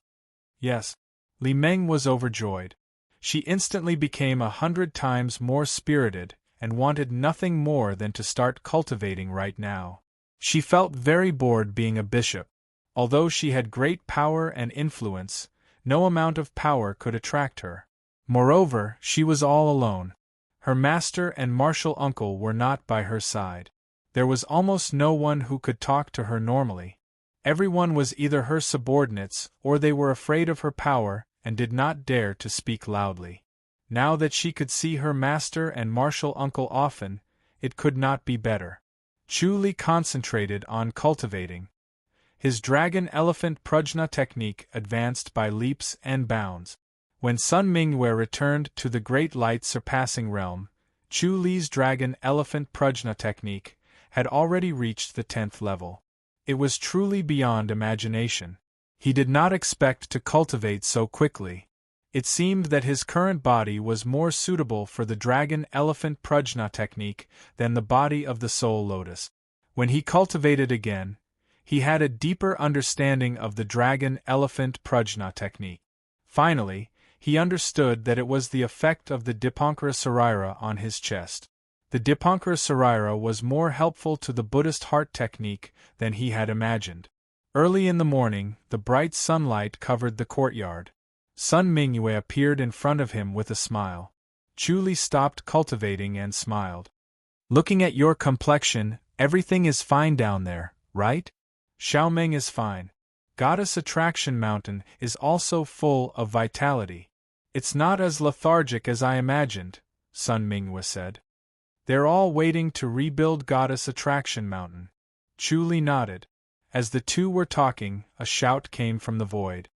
Yes. Li Meng was overjoyed. She instantly became 100 times more spirited and wanted nothing more than to start cultivating right now. She felt very bored being a bishop. Although she had great power and influence, no amount of power could attract her. Moreover, she was all alone. Her master and martial uncle were not by her side. There was almost no one who could talk to her normally. Everyone was either her subordinates or they were afraid of her power and did not dare to speak loudly. Now that she could see her master and martial uncle often, it could not be better. Chu Li concentrated on cultivating. His dragon-elephant prajna technique advanced by leaps and bounds. When Sun Mingyue returned to the Great Light Surpassing Realm, Chu Li's Dragon Elephant Prajna technique had already reached the 10th level. It was truly beyond imagination. He did not expect to cultivate so quickly. It seemed that his current body was more suitable for the Dragon Elephant Prajna technique than the body of the Soul Lotus. When he cultivated again, he had a deeper understanding of the Dragon Elephant Prajna technique. Finally, he understood that it was the effect of the Dipankara Sarira on his chest. The Dipankara Sarira was more helpful to the Buddhist heart technique than he had imagined. Early in the morning, the bright sunlight covered the courtyard. Sun Mingyue appeared in front of him with a smile. Chu Li stopped cultivating and smiled. "Looking at your complexion, everything is fine down there, right?" "Xiaomeng is fine. Goddess Attraction Mountain is also full of vitality. It's not as lethargic as I imagined," Sun Mingyue said. "They're all waiting to rebuild Goddess Attraction Mountain." Chu Li nodded. As the two were talking, a shout came from the void.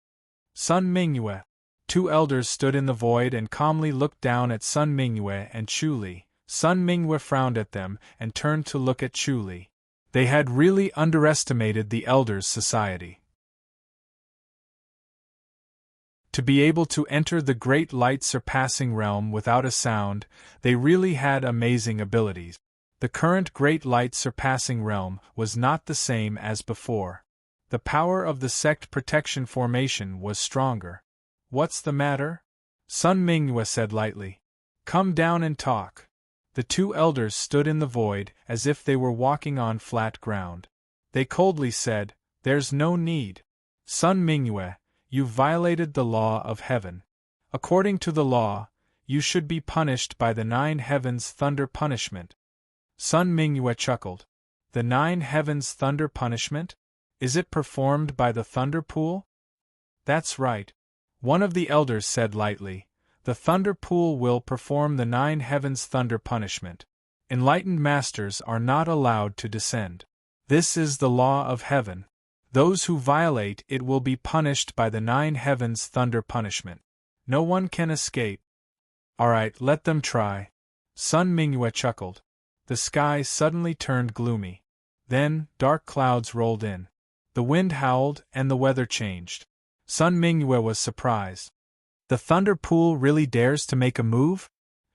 "Sun Mingyue!" Two elders stood in the void and calmly looked down at Sun Mingyue and Chu Li. Sun Mingyue frowned at them and turned to look at Chu Li. They had really underestimated the elders' society. To be able to enter the Great Light Surpassing Realm without a sound, they really had amazing abilities. The current Great Light Surpassing Realm was not the same as before. The power of the Sect Protection Formation was stronger. "What's the matter?" Sun Mingyue said lightly. "Come down and talk." The two elders stood in the void as if they were walking on flat ground. They coldly said, "There's no need. Sun Mingyue, you've violated the law of heaven. According to the law, you should be punished by the 9 Heavens Thunder Punishment." Sun Mingyue chuckled. "The 9 Heavens Thunder Punishment? Is it performed by the Thunder Pool?" "That's right." One of the elders said lightly, "The Thunder Pool will perform the 9 Heavens Thunder Punishment. Enlightened masters are not allowed to descend. This is the law of heaven. Those who violate it will be punished by the 9 Heavens Thunder Punishment. No one can escape." "Alright, let them try." Sun Mingyue chuckled. The sky suddenly turned gloomy. Then, dark clouds rolled in. The wind howled and the weather changed. Sun Mingyue was surprised. "The Thunder Pool really dares to make a move?"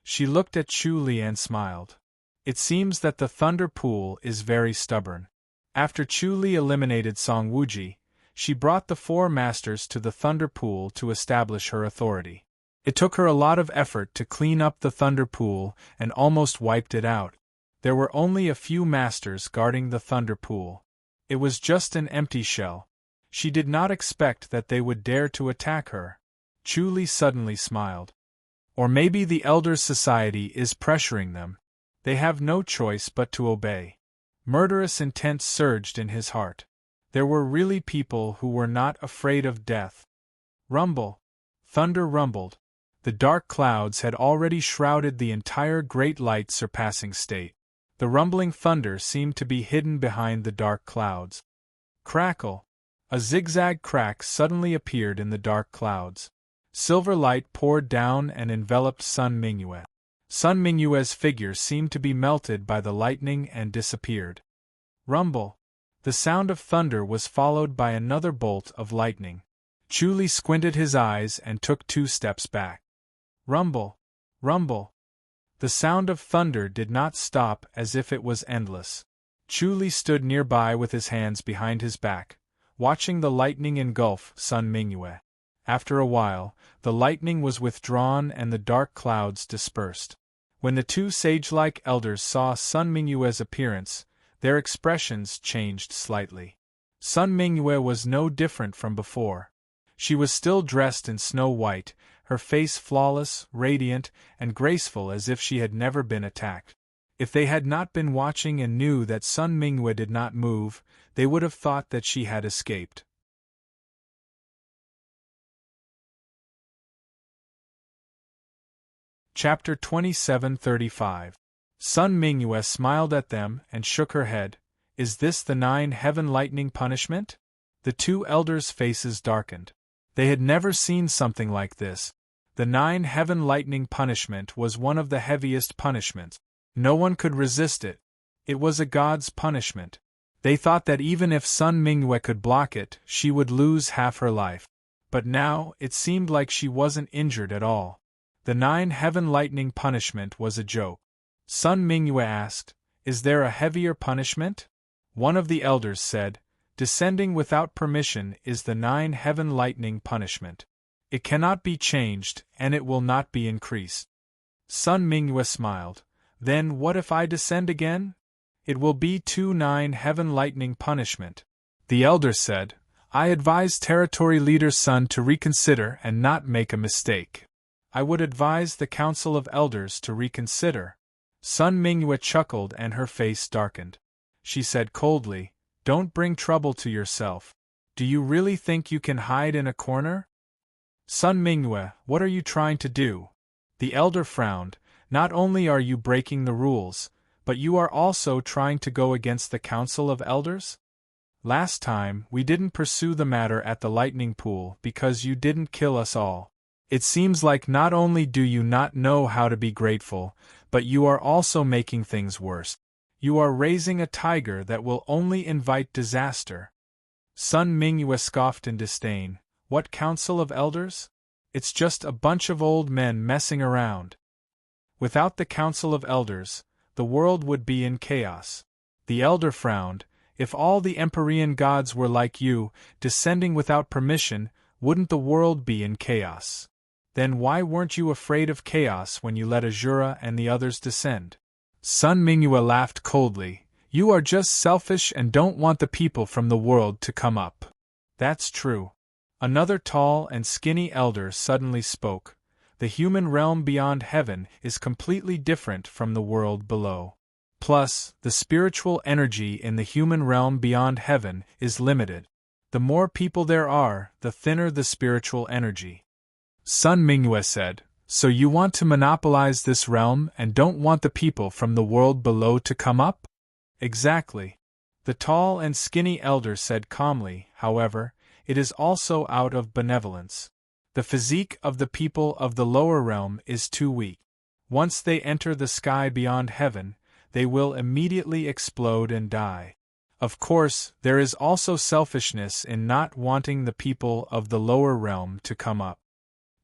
She looked at Chu Li and smiled. "It seems that the Thunder Pool is very stubborn." After Chu Li eliminated Song Wuji, she brought the 4 masters to the Thunder Pool to establish her authority. It took her a lot of effort to clean up the Thunder Pool and almost wiped it out. There were only a few masters guarding the Thunder Pool. It was just an empty shell. She did not expect that they would dare to attack her. Chu Li suddenly smiled. Or maybe the Elders' Society is pressuring them. They have no choice but to obey. Murderous intent surged in his heart. There were really people who were not afraid of death. Rumble. Thunder rumbled. The dark clouds had already shrouded the entire Great Light Surpassing state. The rumbling thunder seemed to be hidden behind the dark clouds. Crackle. A zigzag crack suddenly appeared in the dark clouds. Silver light poured down and enveloped Sun Mingyue. Sun Mingyue's figure seemed to be melted by the lightning and disappeared. Rumble. The sound of thunder was followed by another bolt of lightning. Chu Li squinted his eyes and took 2 steps back. Rumble. Rumble. The sound of thunder did not stop, as if it was endless. Chu Li stood nearby with his hands behind his back, watching the lightning engulf Sun Mingyue. After a while, the lightning was withdrawn and the dark clouds dispersed. When the 2 sage-like elders saw Sun Mingyue's appearance, their expressions changed slightly. Sun Mingyue was no different from before. She was still dressed in snow white, her face flawless, radiant, and graceful as if she had never been attacked. If they had not been watching and knew that Sun Mingyue did not move, they would have thought that she had escaped. Chapter 27:35. Sun Mingyue smiled at them and shook her head. "Is this the 9 Heaven Lightning Punishment?" The 2 elders' faces darkened. They had never seen something like this. The 9 heaven lightning punishment was one of the heaviest punishments. No one could resist it. It was a god's punishment. They thought that even if Sun Mingyue could block it, she would lose half her life. But now, it seemed like she wasn't injured at all. The 9 heaven lightning punishment was a joke. Sun Mingyue asked, "Is there a heavier punishment?" One of the elders said, "Descending without permission is the 9 heaven lightning punishment. It cannot be changed, and it will not be increased." Sun Mingyue smiled. "Then what if I descend again?" "It will be 9 heaven lightning punishment." The elder said, "I advise territory leader Sun to reconsider and not make a mistake." "I would advise the council of elders to reconsider." Sun Mingyue chuckled and her face darkened. She said coldly, "Don't bring trouble to yourself. Do you really think you can hide in a corner?" "Sun Mingyue, what are you trying to do?" The elder frowned. "Not only are you breaking the rules, but you are also trying to go against the council of elders? Last time, we didn't pursue the matter at the lightning pool because you didn't kill us all. It seems like not only do you not know how to be grateful, but you are also making things worse. You are raising a tiger that will only invite disaster." Sun Mingyue scoffed in disdain. "What council of elders? It's just a bunch of old men messing around. Without the council of elders, the world would be in chaos." The elder frowned. "If all the Empyrean gods were like you, descending without permission, wouldn't the world be in chaos? Then why weren't you afraid of chaos when you let Azura and the others descend?" Sun Mingyue laughed coldly. "You are just selfish and don't want the people from the world to come up." "That's true." Another tall and skinny elder suddenly spoke. "The human realm beyond heaven is completely different from the world below. Plus, the spiritual energy in the human realm beyond heaven is limited. The more people there are, the thinner the spiritual energy." Sun Mingyue said, "So you want to monopolize this realm and don't want the people from the world below to come up?" "Exactly." The tall and skinny elder said calmly, "However, it is also out of benevolence. The physique of the people of the lower realm is too weak. Once they enter the sky beyond heaven, they will immediately explode and die. Of course, there is also selfishness in not wanting the people of the lower realm to come up."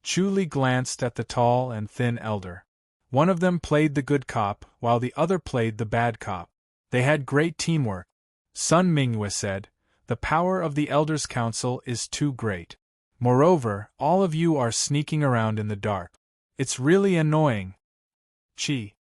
Chu Li glanced at the tall and thin elder. One of them played the good cop, while the other played the bad cop. They had great teamwork. Sun Mingyue said, "The power of the Elders' Council is too great. Moreover, all of you are sneaking around in the dark. It's really annoying." Chi.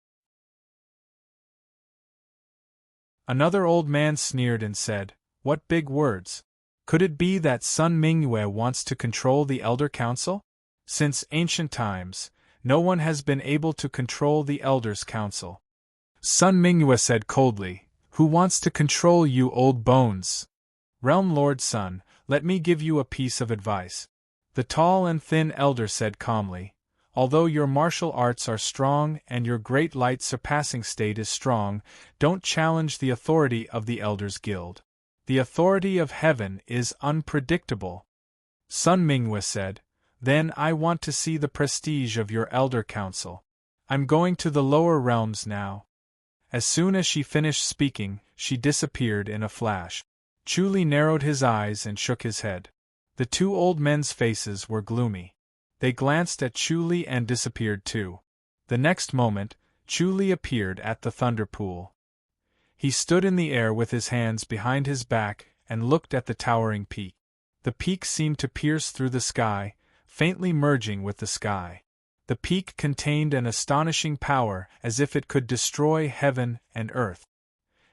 Another old man sneered and said, "What big words. Could it be that Sun Mingyue wants to control the Elder Council? Since ancient times, no one has been able to control the Elders' Council." Sun Mingyue said coldly, "Who wants to control you old bones? Realm Lord Sun, let me give you a piece of advice." The tall and thin elder said calmly, "Although your martial arts are strong and your great light surpassing state is strong, don't challenge the authority of the Elders Guild. The authority of heaven is unpredictable." Sun Mingyue said, "Then I want to see the prestige of your Elder Council. I'm going to the lower realms now." As soon as she finished speaking, she disappeared in a flash. Chu Li narrowed his eyes and shook his head. The two old men's faces were gloomy. They glanced at Chu Li and disappeared too. The next moment, Chu Li appeared at the thunder pool. He stood in the air with his hands behind his back and looked at the towering peak. The peak seemed to pierce through the sky, faintly merging with the sky. The peak contained an astonishing power, as if it could destroy heaven and earth.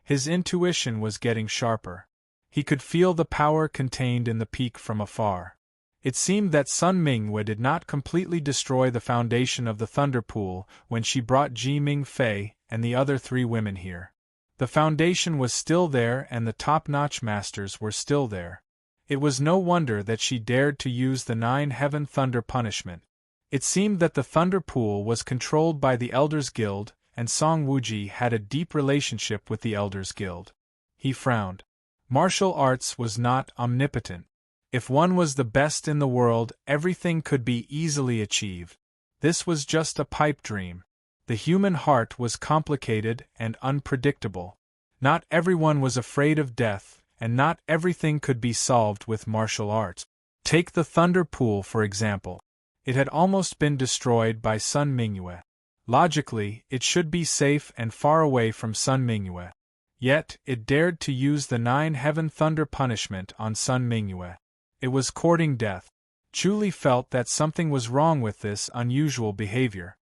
His intuition was getting sharper. He could feel the power contained in the peak from afar. It seemed that Sun Mingyue did not completely destroy the foundation of the Thunder Pool when she brought Ji Ming Fei and the other 3 women here. The foundation was still there and the top-notch masters were still there. It was no wonder that she dared to use the 9 Heaven Thunder punishment. It seemed that the Thunder Pool was controlled by the Elders Guild, and Song Wuji had a deep relationship with the Elders Guild. He frowned. Martial arts was not omnipotent. If one was the best in the world, everything could be easily achieved. This was just a pipe dream. The human heart was complicated and unpredictable. Not everyone was afraid of death, and not everything could be solved with martial arts. Take the Thunder Pool for example. It had almost been destroyed by Sun Mingyue. Logically, it should be safe and far away from Sun Mingyue. Yet, it dared to use the 9-heaven thunder punishment on Sun Mingyue. It was courting death. Chu Li felt that something was wrong with this unusual behavior.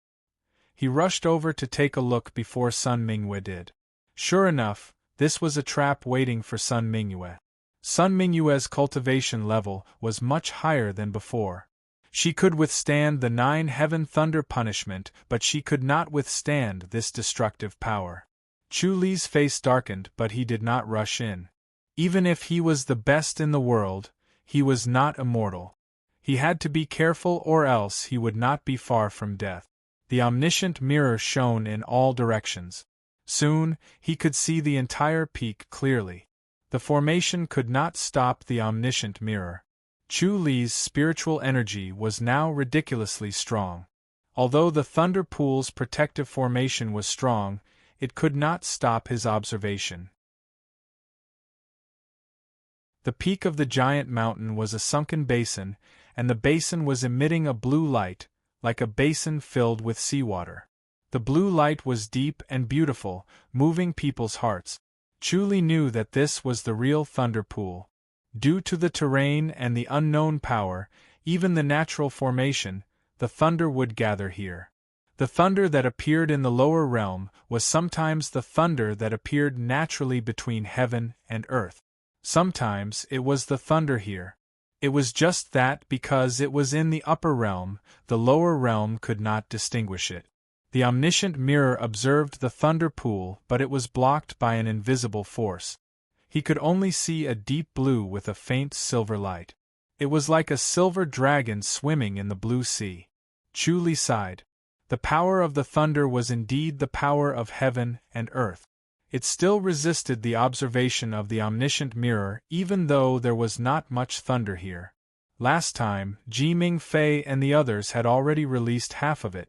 He rushed over to take a look before Sun Mingyue did. Sure enough, this was a trap waiting for Sun Mingyue. Sun Mingyue's cultivation level was much higher than before. She could withstand the 9-heaven thunder punishment, but she could not withstand this destructive power. Chu Li's face darkened, but he did not rush in. Even if he was the best in the world, he was not immortal. He had to be careful or else he would not be far from death. The omniscient mirror shone in all directions. Soon, he could see the entire peak clearly. The formation could not stop the omniscient mirror. Chu Li's spiritual energy was now ridiculously strong. Although the Thunder Pool's protective formation was strong, it could not stop his observation. The peak of the giant mountain was a sunken basin, and the basin was emitting a blue light, like a basin filled with seawater. The blue light was deep and beautiful, moving people's hearts. Chu Li knew that this was the real Thunder Pool. Due to the terrain and the unknown power, even the natural formation, the thunder would gather here. The thunder that appeared in the lower realm was sometimes the thunder that appeared naturally between heaven and earth. Sometimes it was the thunder here. It was just that because it was in the upper realm, the lower realm could not distinguish it. The omniscient mirror observed the Thunder Pool, but it was blocked by an invisible force. He could only see a deep blue with a faint silver light. It was like a silver dragon swimming in the blue sea. Chu Li sighed. The power of the thunder was indeed the power of heaven and earth. It still resisted the observation of the omniscient mirror, even though there was not much thunder here. Last time, Ji Ming Fei and the others had already released half of it.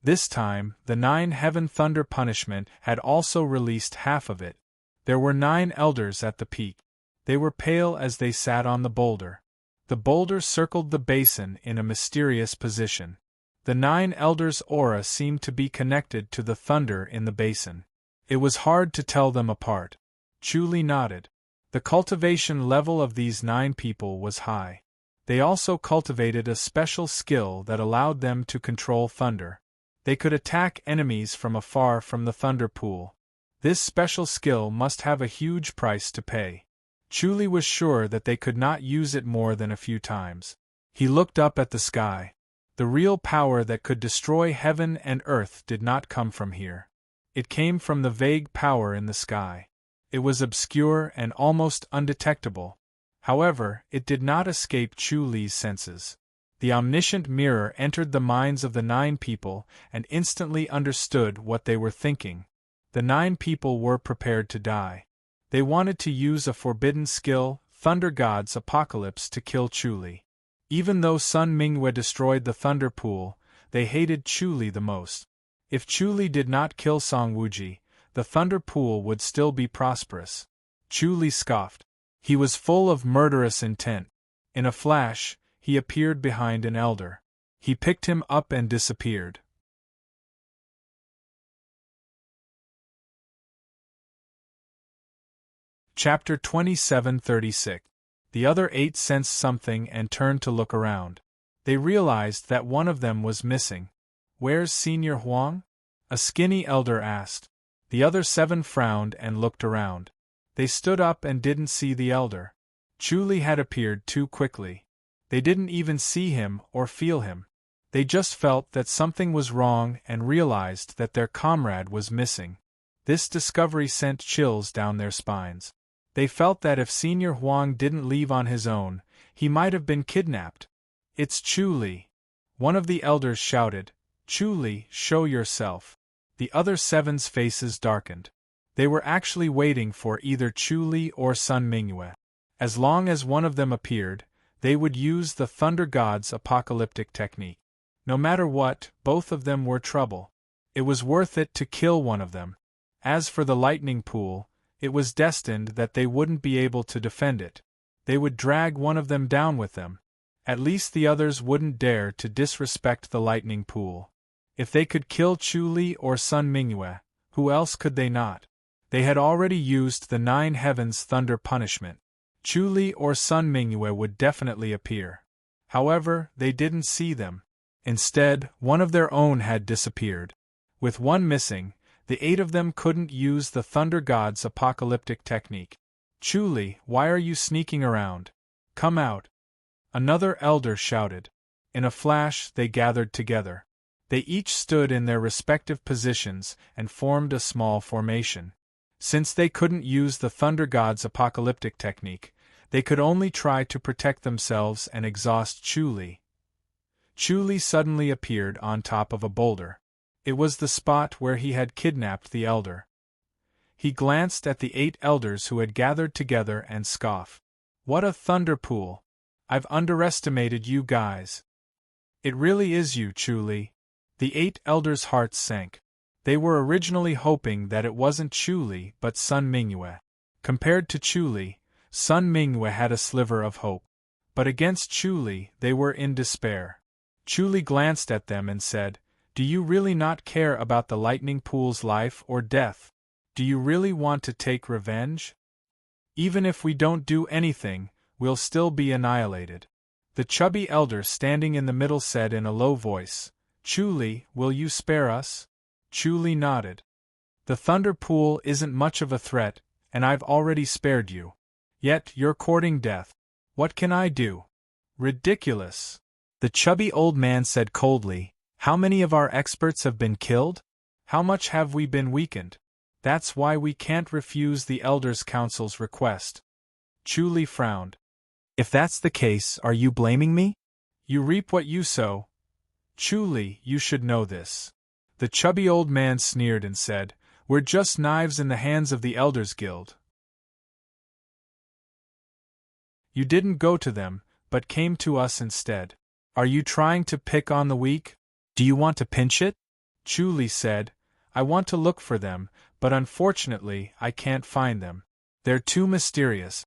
This time, the 9-heaven thunder punishment had also released half of it. There were 9 elders at the peak. They were pale as they sat on the boulder. The boulder circled the basin in a mysterious position. The 9 elders' aura seemed to be connected to the thunder in the basin. It was hard to tell them apart. Chu Li nodded. The cultivation level of these 9 people was high. They also cultivated a special skill that allowed them to control thunder. They could attack enemies from afar from the Thunder Pool. This special skill must have a huge price to pay. Chu Li was sure that they could not use it more than a few times. He looked up at the sky. The real power that could destroy heaven and earth did not come from here. It came from the vague power in the sky. It was obscure and almost undetectable. However, it did not escape Chu Li's senses. The omniscient mirror entered the minds of the 9 people and instantly understood what they were thinking. The 9 people were prepared to die. They wanted to use a forbidden skill, Thunder God's Apocalypse, to kill Chu Li. Even though Sun Mingyue destroyed the Thunder Pool, they hated Chu Li the most. If Chu Li did not kill Song Wuji, the Thunder Pool would still be prosperous. Chu Li scoffed. He was full of murderous intent. In a flash, he appeared behind an elder. He picked him up and disappeared. Chapter 2736. The other 8 sensed something and turned to look around. They realized that one of them was missing. "Where's Senior Huang?" a skinny elder asked. The other 7 frowned and looked around. They stood up and didn't see the elder. Chu Li had appeared too quickly. They didn't even see him or feel him. They just felt that something was wrong and realized that their comrade was missing. This discovery sent chills down their spines. They felt that if Senior Huang didn't leave on his own, he might have been kidnapped. "It's Chu Li!" One of the elders shouted. "Chu Li, show yourself." The other 7's faces darkened. They were actually waiting for either Chu Li or Sun Mingyue. As long as one of them appeared, they would use the Thunder God's apocalyptic technique. No matter what, both of them were trouble. It was worth it to kill one of them. As for the lightning pool, it was destined that they wouldn't be able to defend it. They would drag one of them down with them. At least the others wouldn't dare to disrespect the lightning pool. If they could kill Chu Li or Sun Mingyue, who else could they not? They had already used the 9 heavens thunder punishment. Chu Li or Sun Mingyue would definitely appear. However, they didn't see them. Instead, one of their own had disappeared. With one missing, the 8 of them couldn't use the Thunder God's apocalyptic technique. Chu Li, why are you sneaking around? Come out! Another elder shouted. In a flash, they gathered together. They each stood in their respective positions and formed a small formation. Since they couldn't use the Thunder God's apocalyptic technique, they could only try to protect themselves and exhaust Chu Li. Chu Li suddenly appeared on top of a boulder. It was the spot where he had kidnapped the elder. He glanced at the 8 elders who had gathered together and scoffed. What a thunder pool! I've underestimated you guys. It really is you, Chu Li. The 8 elders' hearts sank. They were originally hoping that it wasn't Chu Li but Sun Mingyue. Compared to Chu Li, Sun Mingyue had a sliver of hope. But against Chu Li, they were in despair. Chu Li glanced at them and said, "Do you really not care about the lightning pool's life or death? Do you really want to take revenge? Even if we don't do anything, we'll still be annihilated." The chubby elder standing in the middle said in a low voice, "Chu Li, will you spare us?" Chu Li nodded. "The thunder pool isn't much of a threat, and I've already spared you. Yet you're courting death. What can I do?" "Ridiculous!" The chubby old man said coldly, "How many of our experts have been killed? How much have we been weakened? That's why we can't refuse the Elders' Council's request." Chu Li frowned. "If that's the case, are you blaming me?" "You reap what you sow. Chu Li, you should know this." The chubby old man sneered and said, "We're just knives in the hands of the Elders Guild. You didn't go to them, but came to us instead. Are you trying to pick on the weak? Do you want to pinch it?" Chu Li said, "I want to look for them, but unfortunately I can't find them. They're too mysterious."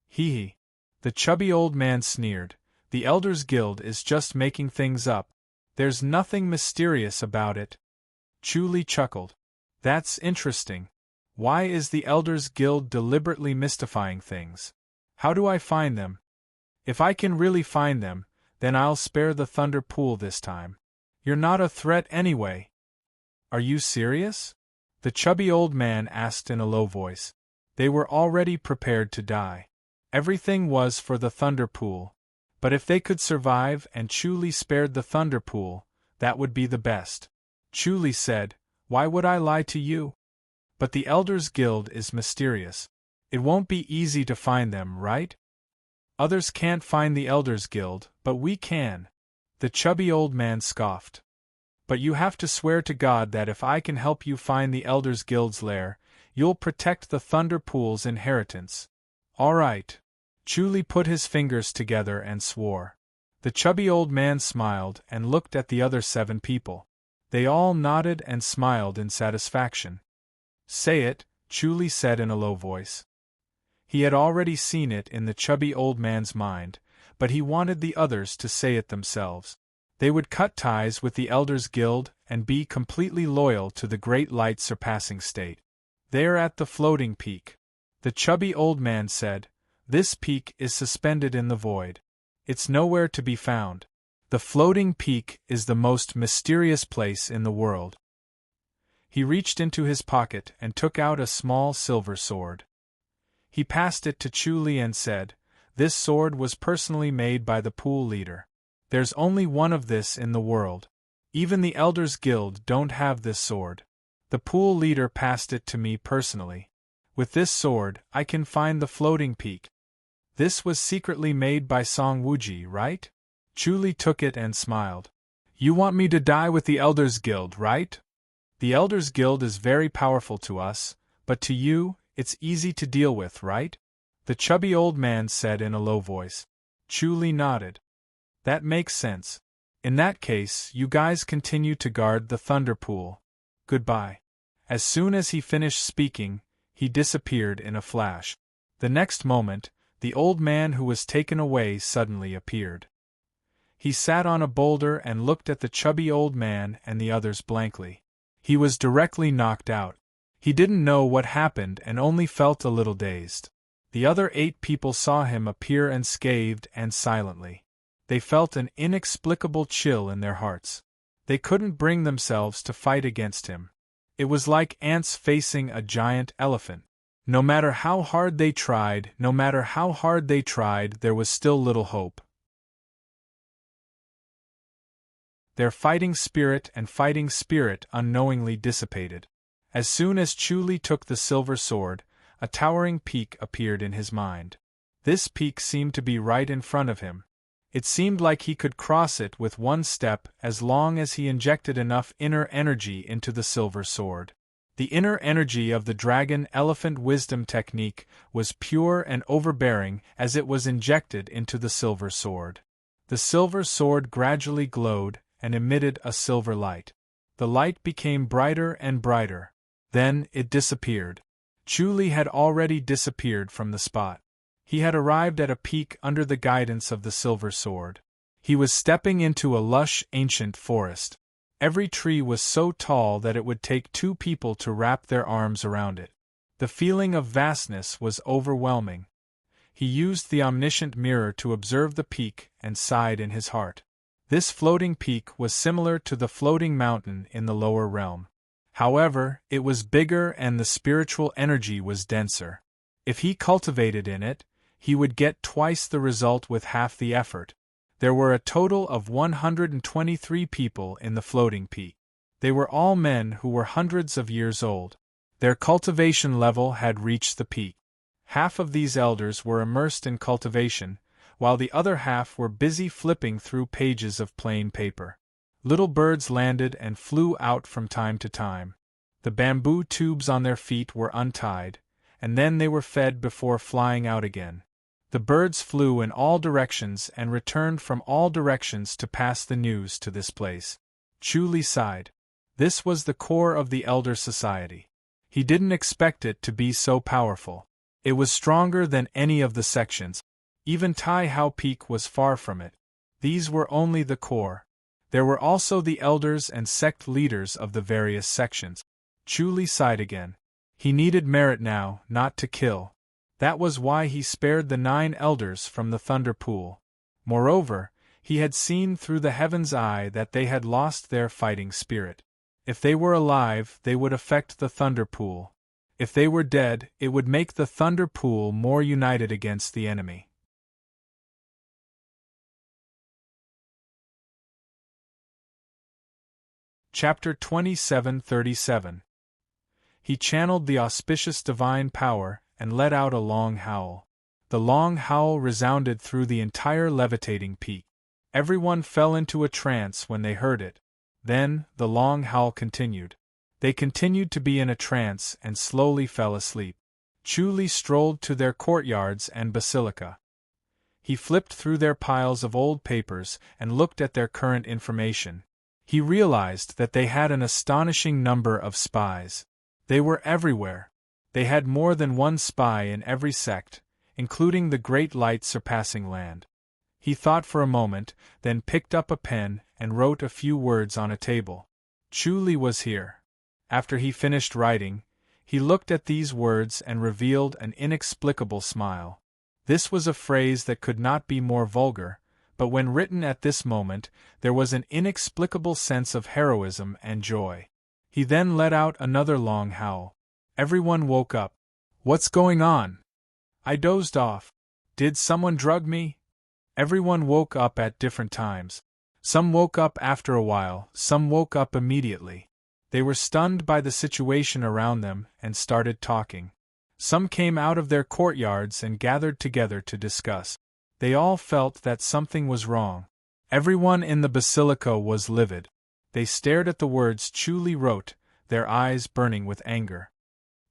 "Hee hee." The chubby old man sneered, "The Elders Guild is just making things up. There's nothing mysterious about it." Chu Li chuckled. "That's interesting. Why is the Elders Guild deliberately mystifying things? How do I find them? If I can really find them, then I'll spare the Thunder Pool this time. You're not a threat anyway." "Are you serious?" the chubby old man asked in a low voice. They were already prepared to die. Everything was for the Thunder Pool. But if they could survive and Chu Li spared the Thunder Pool, that would be the best. Chu Li said, "Why would I lie to you? But the Elders Guild is mysterious. It won't be easy to find them, right? Others can't find the Elders Guild, but we can." The chubby old man scoffed. "But you have to swear to God that if I can help you find the Elders Guild's lair, you'll protect the Thunder Pool's inheritance." "All right." Chu Li put his fingers together and swore. The chubby old man smiled and looked at the other 7 people. They all nodded and smiled in satisfaction. "Say it," Chu Li said in a low voice. He had already seen it in the chubby old man's mind, but he wanted the others to say it themselves. They would cut ties with the Elders Guild and be completely loyal to the Great Light Surpassing State. "They're at the floating peak." The chubby old man said, "This peak is suspended in the void. It's nowhere to be found. The floating peak is the most mysterious place in the world." He reached into his pocket and took out a small silver sword. He passed it to Chu Li and said, "This sword was personally made by the pool leader. There's only one of this in the world. Even the Elders Guild don't have this sword. The pool leader passed it to me personally. With this sword, I can find the floating peak." "This was secretly made by Song Wuji, right?" Chu Li took it and smiled. "You want me to die with the Elders Guild, right? The Elders Guild is very powerful to us, but to you, it's easy to deal with, right?" the chubby old man said in a low voice. Chu Li nodded. "That makes sense. In that case, you guys continue to guard the thunder pool. Goodbye. As soon as he finished speaking, he disappeared in a flash. The next moment, the old man who was taken away suddenly appeared. He sat on a boulder and looked at the chubby old man and the others blankly. He was directly knocked out. He didn't know what happened and only felt a little dazed. The other 8 people saw him appear unscathed and silently. They felt an inexplicable chill in their hearts. They couldn't bring themselves to fight against him. It was like ants facing a giant elephant. No matter how hard they tried, there was still little hope. Their fighting spirit unknowingly dissipated. As soon as Chuli took the silver sword, a towering peak appeared in his mind. This peak seemed to be right in front of him. It seemed like he could cross it with one step as long as he injected enough inner energy into the silver sword. The inner energy of the dragon-elephant wisdom technique was pure and overbearing as it was injected into the silver sword. The silver sword gradually glowed and emitted a silver light. The light became brighter and brighter. Then it disappeared. Chuli had already disappeared from the spot. He had arrived at a peak under the guidance of the silver sword. He was stepping into a lush, ancient forest. Every tree was so tall that it would take 2 people to wrap their arms around it. The feeling of vastness was overwhelming. He used the omniscient mirror to observe the peak and sighed in his heart. This floating peak was similar to the floating mountain in the lower realm. However, it was bigger and the spiritual energy was denser. If he cultivated in it, he would get twice the result with half the effort. There were a total of 123 people in the floating peak. They were all men who were hundreds of years old. Their cultivation level had reached the peak. Half of these elders were immersed in cultivation, while the other half were busy flipping through pages of plain paper. Little birds landed and flew out from time to time. The bamboo tubes on their feet were untied, and then they were fed before flying out again. The birds flew in all directions and returned from all directions to pass the news to this place. Chuli sighed. This was the core of the Elder Society. He didn't expect it to be so powerful. It was stronger than any of the sections. Even Tai Hao Peak was far from it. These were only the core. There were also the elders and sect leaders of the various sections. Chuli sighed again. He needed merit now, not to kill. That was why he spared the 9 elders from the Thunder Pool. Moreover, he had seen through the Heaven's Eye that they had lost their fighting spirit. If they were alive, they would affect the Thunder Pool. If they were dead, it would make the Thunder Pool more united against the enemy. Chapter 27:37. He channeled the auspicious divine power and let out a long howl. The long howl resounded through the entire levitating peak. Everyone fell into a trance when they heard it. Then, the long howl continued. They continued to be in a trance and slowly fell asleep. Chuli strolled to their courtyards and basilica. He flipped through their piles of old papers and looked at their current information. He realized that they had an astonishing number of spies. They were everywhere. They had more than one spy in every sect, including the Great Light Surpassing Land. He thought for a moment, then picked up a pen and wrote a few words on a table. Chuli was here. After he finished writing, he looked at these words and revealed an inexplicable smile. This was a phrase that could not be more vulgar, but when written at this moment, there was an inexplicable sense of heroism and joy. He then let out another long howl. Everyone woke up. What's going on? I dozed off. Did someone drug me? Everyone woke up at different times. Some woke up after a while, some woke up immediately. They were stunned by the situation around them and started talking. Some came out of their courtyards and gathered together to discuss. They all felt that something was wrong. Everyone in the basilica was livid. They stared at the words Chuli wrote, their eyes burning with anger.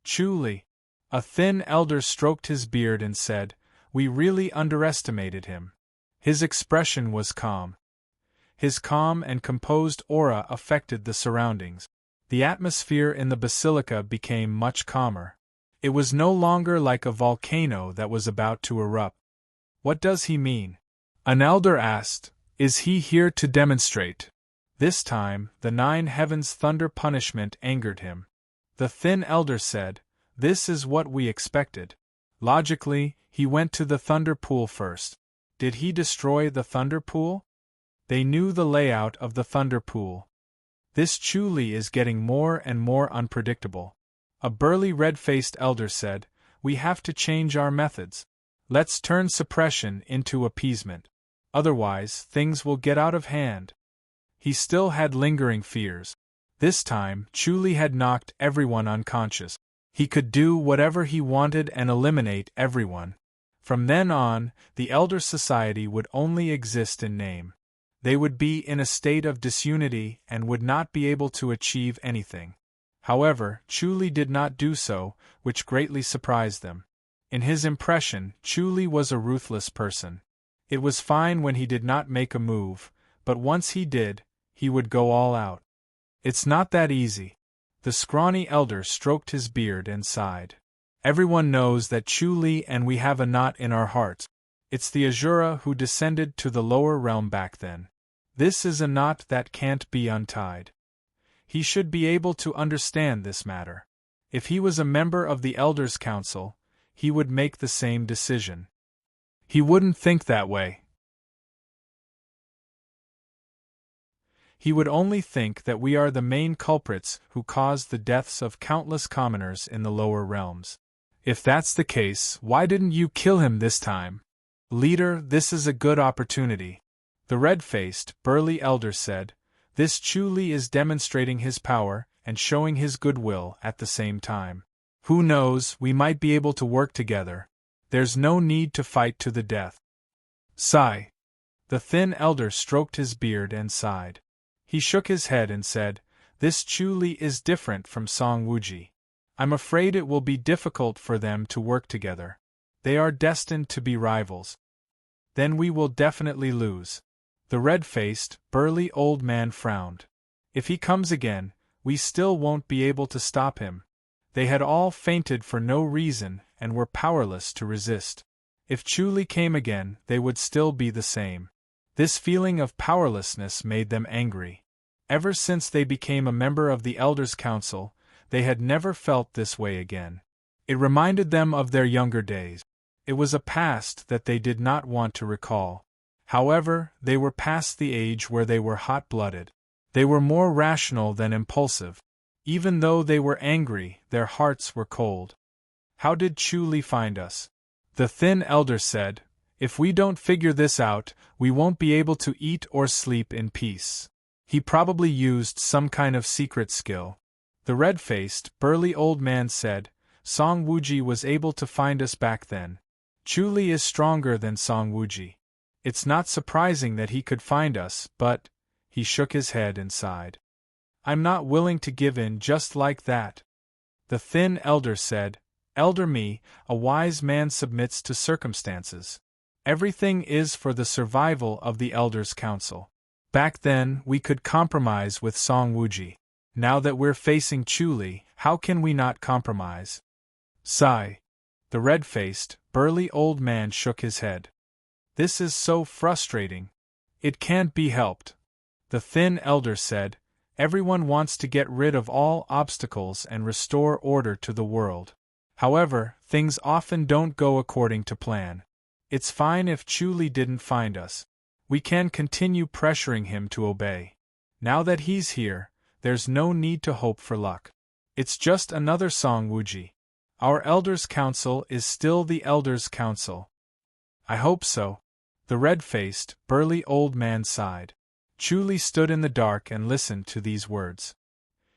Chuli. A thin elder stroked his beard and said, "We really underestimated him." His expression was calm. His calm and composed aura affected the surroundings. The atmosphere in the basilica became much calmer. It was no longer like a volcano that was about to erupt. "What does he mean?" an elder asked. "Is he here to demonstrate?" This time, the 9 heavens thunder punishment angered him. The thin elder said, "This is what we expected." Logically, he went to the thunder pool first. Did he destroy the thunder pool? They knew the layout of the thunder pool. "This Chu-Li is getting more and more unpredictable," a burly red-faced elder said. "We have to change our methods. Let's turn suppression into appeasement. Otherwise, things will get out of hand." He still had lingering fears. This time, Chu-Li had knocked everyone unconscious. He could do whatever he wanted and eliminate everyone. From then on, the Elder Society would only exist in name. They would be in a state of disunity and would not be able to achieve anything. However, Chu-Li did not do so, which greatly surprised them. In his impression, Chu-Li was a ruthless person. It was fine when he did not make a move, but once he did, he would go all out. "It's not that easy." The scrawny elder stroked his beard and sighed. "Everyone knows that Chu-Li and we have a knot in our hearts. It's the Azura who descended to the lower realm back then. This is a knot that can't be untied. He should be able to understand this matter. If he was a member of the Elders' Council, he would make the same decision. He wouldn't think that way. He would only think that we are the main culprits who caused the deaths of countless commoners in the lower realms. If that's the case, why didn't you kill him this time? Leader, this is a good opportunity." The red-faced, burly elder said. "This Chu-Li is demonstrating his power and showing his goodwill at the same time. Who knows, we might be able to work together. There's no need to fight to the death." Sigh. The thin elder stroked his beard and sighed. He shook his head and said, "This Chu-Li is different from Song Wuji. I'm afraid it will be difficult for them to work together. They are destined to be rivals. Then we will definitely lose." The red-faced, burly old man frowned. "If he comes again, we still won't be able to stop him." They had all fainted for no reason and were powerless to resist. If Chu-Li came again, they would still be the same. This feeling of powerlessness made them angry. Ever since they became a member of the Elders' Council, they had never felt this way again. It reminded them of their younger days. It was a past that they did not want to recall. However, they were past the age where they were hot-blooded. They were more rational than impulsive. Even though they were angry, their hearts were cold. "How did Chu-Li find us?" The thin elder said. "If we don't figure this out, we won't be able to eat or sleep in peace. He probably used some kind of secret skill." The red-faced, burly old man said, "Song Wuji was able to find us back then. Chu-Li is stronger than Song Wuji. It's not surprising that he could find us, but—" he shook his head and sighed. "I'm not willing to give in just like that." The thin elder said, "Elder me, a wise man submits to circumstances. Everything is for the survival of the Elders' Council. Back then, we could compromise with Song Wuji. Now that we're facing Chu-Li, how can we not compromise?" Sigh. The red-faced, burly old man shook his head. "This is so frustrating. It can't be helped." The thin elder said, "Everyone wants to get rid of all obstacles and restore order to the world. However, things often don't go according to plan. It's fine if Chu-Li didn't find us. We can continue pressuring him to obey. Now that he's here, there's no need to hope for luck. It's just another Song Wuji. Our Elders' Council is still the Elders' Council." "I hope so." The red-faced, burly old man sighed. Chu-Li stood in the dark and listened to these words.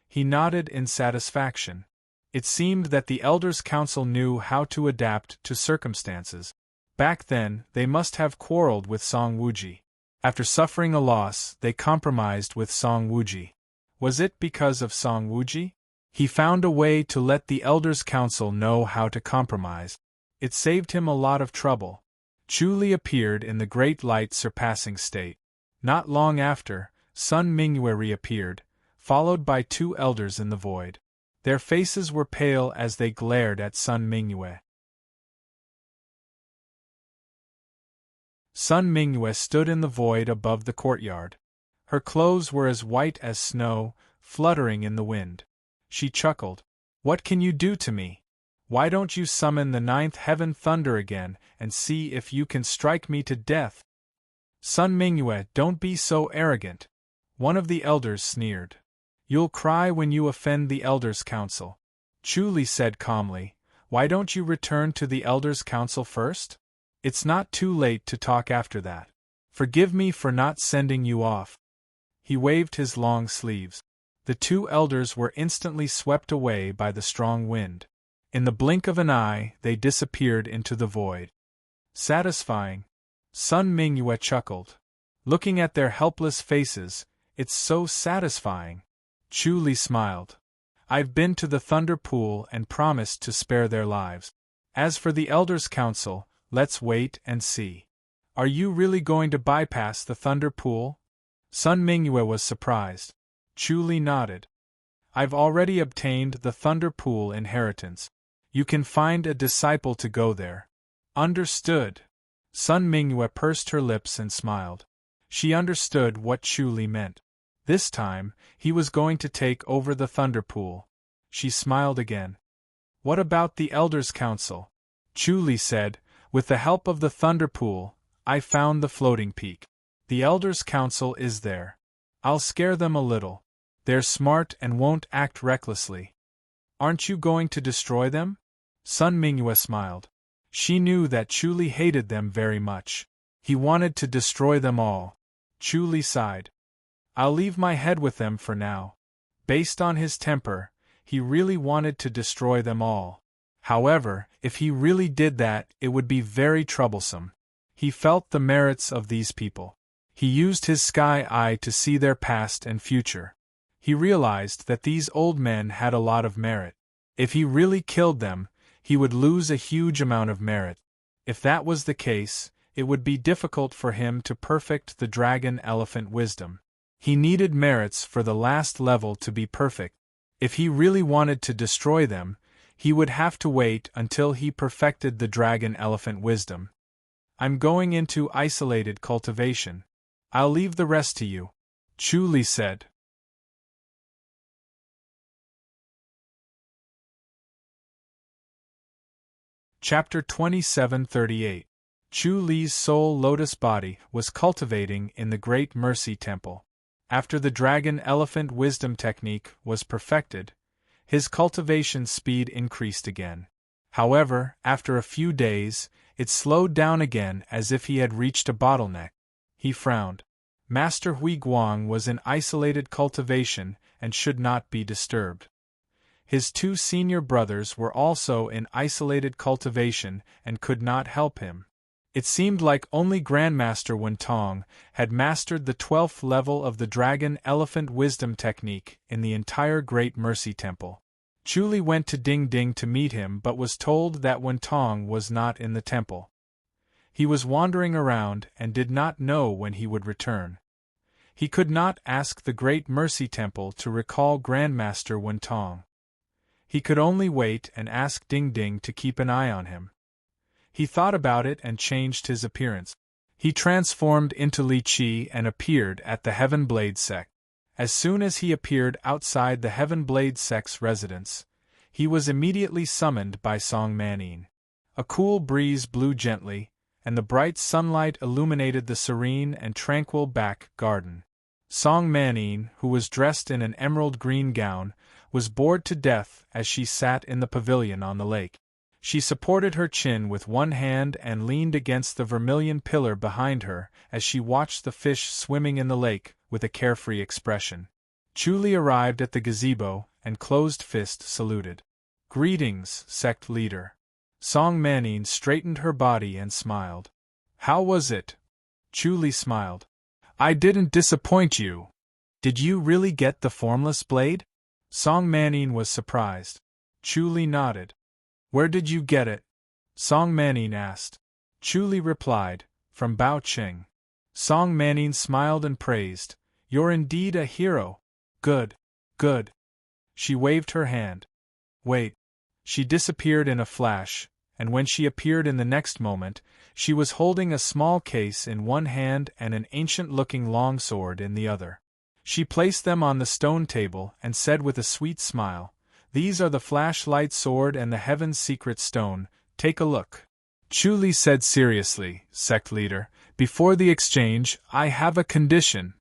He nodded in satisfaction. It seemed that the Elders' Council knew how to adapt to circumstances. Back then, they must have quarreled with Song Wuji. After suffering a loss, they compromised with Song Wuji. Was it because of Song Wuji? He found a way to let the Elders' Council know how to compromise. It saved him a lot of trouble. Chu-Li appeared in the great light surpassing state. Not long after, Sun Mingyue reappeared, followed by 2 elders in the void. Their faces were pale as they glared at Sun Mingyue. Sun Mingyue stood in the void above the courtyard. Her clothes were as white as snow, fluttering in the wind. She chuckled. "What can you do to me? Why don't you summon the 9th heaven thunder again and see if you can strike me to death?" "Sun Mingyue, don't be so arrogant," one of the elders sneered. "You'll cry when you offend the elders' council." Chu Li said calmly, "Why don't you return to the elders' council first? It's not too late to talk after that. Forgive me for not sending you off." He waved his long sleeves. The 2 elders were instantly swept away by the strong wind. In the blink of an eye, they disappeared into the void. "Satisfying," Sun Mingyue chuckled. "Looking at their helpless faces, it's so satisfying." Chu Li smiled. "I've been to the Thunder Pool and promised to spare their lives. As for the Elders' Council, let's wait and see." "Are you really going to bypass the Thunder Pool?" Sun Mingyue was surprised. Chu Li nodded. "I've already obtained the Thunder Pool inheritance. You can find a disciple to go there." "Understood." Sun Mingyue pursed her lips and smiled. She understood what Chu Li meant. This time, he was going to take over the Thunder Pool. She smiled again. "What about the Elders' Council?" Chu Li said, "With the help of the Thunder Pool, I found the floating peak. The Elders' Council is there. I'll scare them a little. They're smart and won't act recklessly." "Aren't you going to destroy them?" Sun Mingyue smiled. She knew that Chu Li hated them very much. He wanted to destroy them all. Chu Li sighed. "I'll leave my head with them for now." Based on his temper, he really wanted to destroy them all. However, if he really did that, it would be very troublesome. He felt the merits of these people. He used his sky eye to see their past and future. He realized that these old men had a lot of merit. If he really killed them, he would lose a huge amount of merit. If that was the case, it would be difficult for him to perfect the dragon elephant wisdom. He needed merits for the last level to be perfect. If he really wanted to destroy them, he would have to wait until he perfected the dragon elephant wisdom. "I'm going into isolated cultivation. I'll leave the rest to you," Chu Li said. Chapter 2738. Chu Li's soul lotus body was cultivating in the Great Mercy Temple. After the dragon elephant wisdom technique was perfected, his cultivation speed increased again. However, after a few days, it slowed down again as if he had reached a bottleneck. He frowned. Master Hui Guang was in isolated cultivation and should not be disturbed. His 2 senior brothers were also in isolated cultivation and could not help him. It seemed like only Grandmaster Wentong had mastered the 12th level of the Dragon Elephant Wisdom technique in the entire Great Mercy Temple. Chu Li went to Ding Ding to meet him but was told that Wentong was not in the temple. He was wandering around and did not know when he would return. He could not ask the Great Mercy Temple to recall Grandmaster Wentong. He could only wait and ask Ding Ding to keep an eye on him. He thought about it and changed his appearance. He transformed into Li Qi and appeared at the Heaven Blade sect. As soon as he appeared outside the Heaven Blade sect's residence, he was immediately summoned by Song Manin. A cool breeze blew gently, and the bright sunlight illuminated the serene and tranquil back garden. Song Manin, who was dressed in an emerald green gown, was bored to death as she sat in the pavilion on the lake. She supported her chin with one hand and leaned against the vermilion pillar behind her as she watched the fish swimming in the lake with a carefree expression. Chu Li arrived at the gazebo and closed fist saluted. "Greetings, sect leader." Song Manin straightened her body and smiled. "How was it?" Chu Li smiled. "I didn't disappoint you. Did you really get the formless blade?" Song Manin was surprised. Chu Li nodded. "Where did you get it?" Song Manin asked. Chu Li replied, "From Bao Qing." Song Manning smiled and praised. You're indeed a hero. Good. Good. She waved her hand. Wait. She disappeared in a flash, and when she appeared in the next moment, she was holding a small case in one hand and an ancient-looking longsword in the other. She placed them on the stone table and said with a sweet smile, "These are the flashlight sword and the heaven's secret stone. Take a look." Chu said seriously, "Sect leader, before the exchange, I have a condition."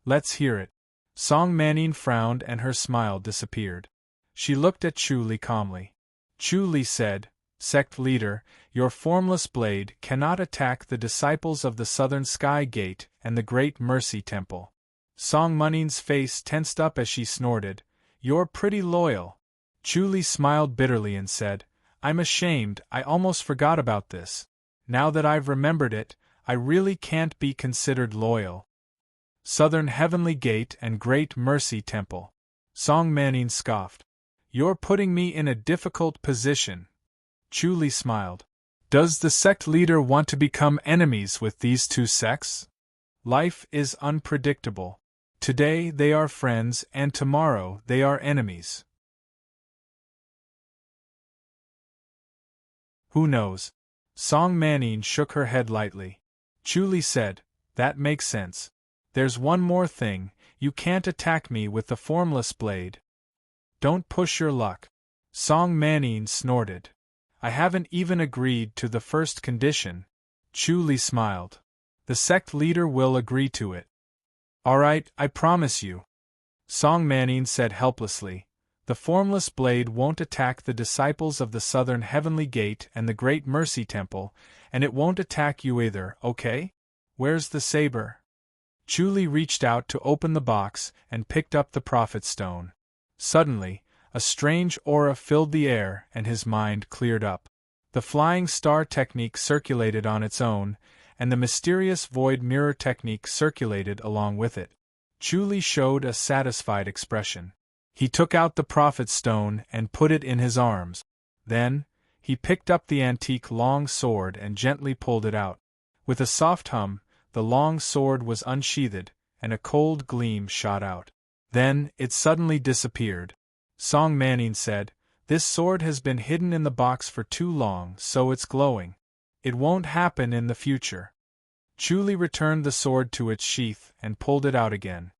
"Let's hear it." Song Manning frowned and her smile disappeared. She looked at Chu calmly. Chu said, "Sect leader, your formless blade cannot attack the disciples of the Southern Sky Gate and the Great Mercy Temple." Song Manning's face tensed up as she snorted, "You're pretty loyal." Chu smiled bitterly and said, "I'm ashamed, I almost forgot about this. Now that I've remembered it, I really can't be considered loyal." Southern Heavenly Gate and Great Mercy Temple. Song Manning scoffed. "You're putting me in a difficult position." Chu smiled. "Does the sect leader want to become enemies with these two sects? Life is unpredictable. Today they are friends and tomorrow they are enemies. Who knows?" Song Manning shook her head lightly. Chu said, "That makes sense. There's one more thing, you can't attack me with the formless blade. Don't push your luck." Song Manning snorted. "I haven't even agreed to the first condition." Chu smiled. "The sect leader will agree to it." "All right, I promise you." Song Manning said helplessly, "The formless blade won't attack the disciples of the Southern Heavenly Gate and the Great Mercy Temple, and it won't attack you either, okay? Where's the saber?" Chu reached out to open the box and picked up the Prophet Stone. Suddenly, a strange aura filled the air and his mind cleared up. The flying star technique circulated on its own, and the mysterious void mirror technique circulated along with it. Chu showed a satisfied expression. He took out the Prophet Stone and put it in his arms. Then, he picked up the antique long sword and gently pulled it out. With a soft hum, the long sword was unsheathed, and a cold gleam shot out. Then, it suddenly disappeared. Song Manning said, "This sword has been hidden in the box for too long, so it's glowing. It won't happen in the future." Chu returned the sword to its sheath and pulled it out again.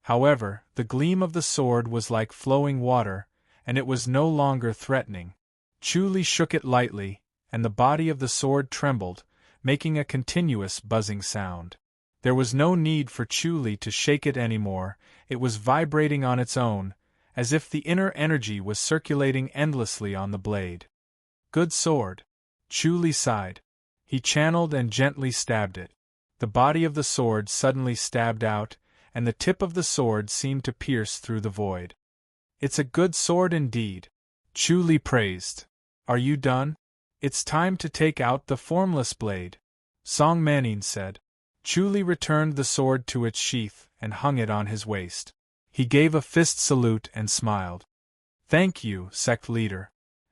However, the gleam of the sword was like flowing water, and it was no longer threatening. Chu shook it lightly, and the body of the sword trembled, making a continuous buzzing sound. There was no need for Chu to shake it anymore, it was vibrating on its own, as if the inner energy was circulating endlessly on the blade. "Good sword." Chu sighed. He channeled and gently stabbed it. The body of the sword suddenly stabbed out, and the tip of the sword seemed to pierce through the void. "It's a good sword indeed," Chu praised. "Are you done? It's time to take out the formless blade," Song Manning said. Chu returned the sword to its sheath and hung it on his waist. He gave a fist salute and smiled. "Thank you, sect leader."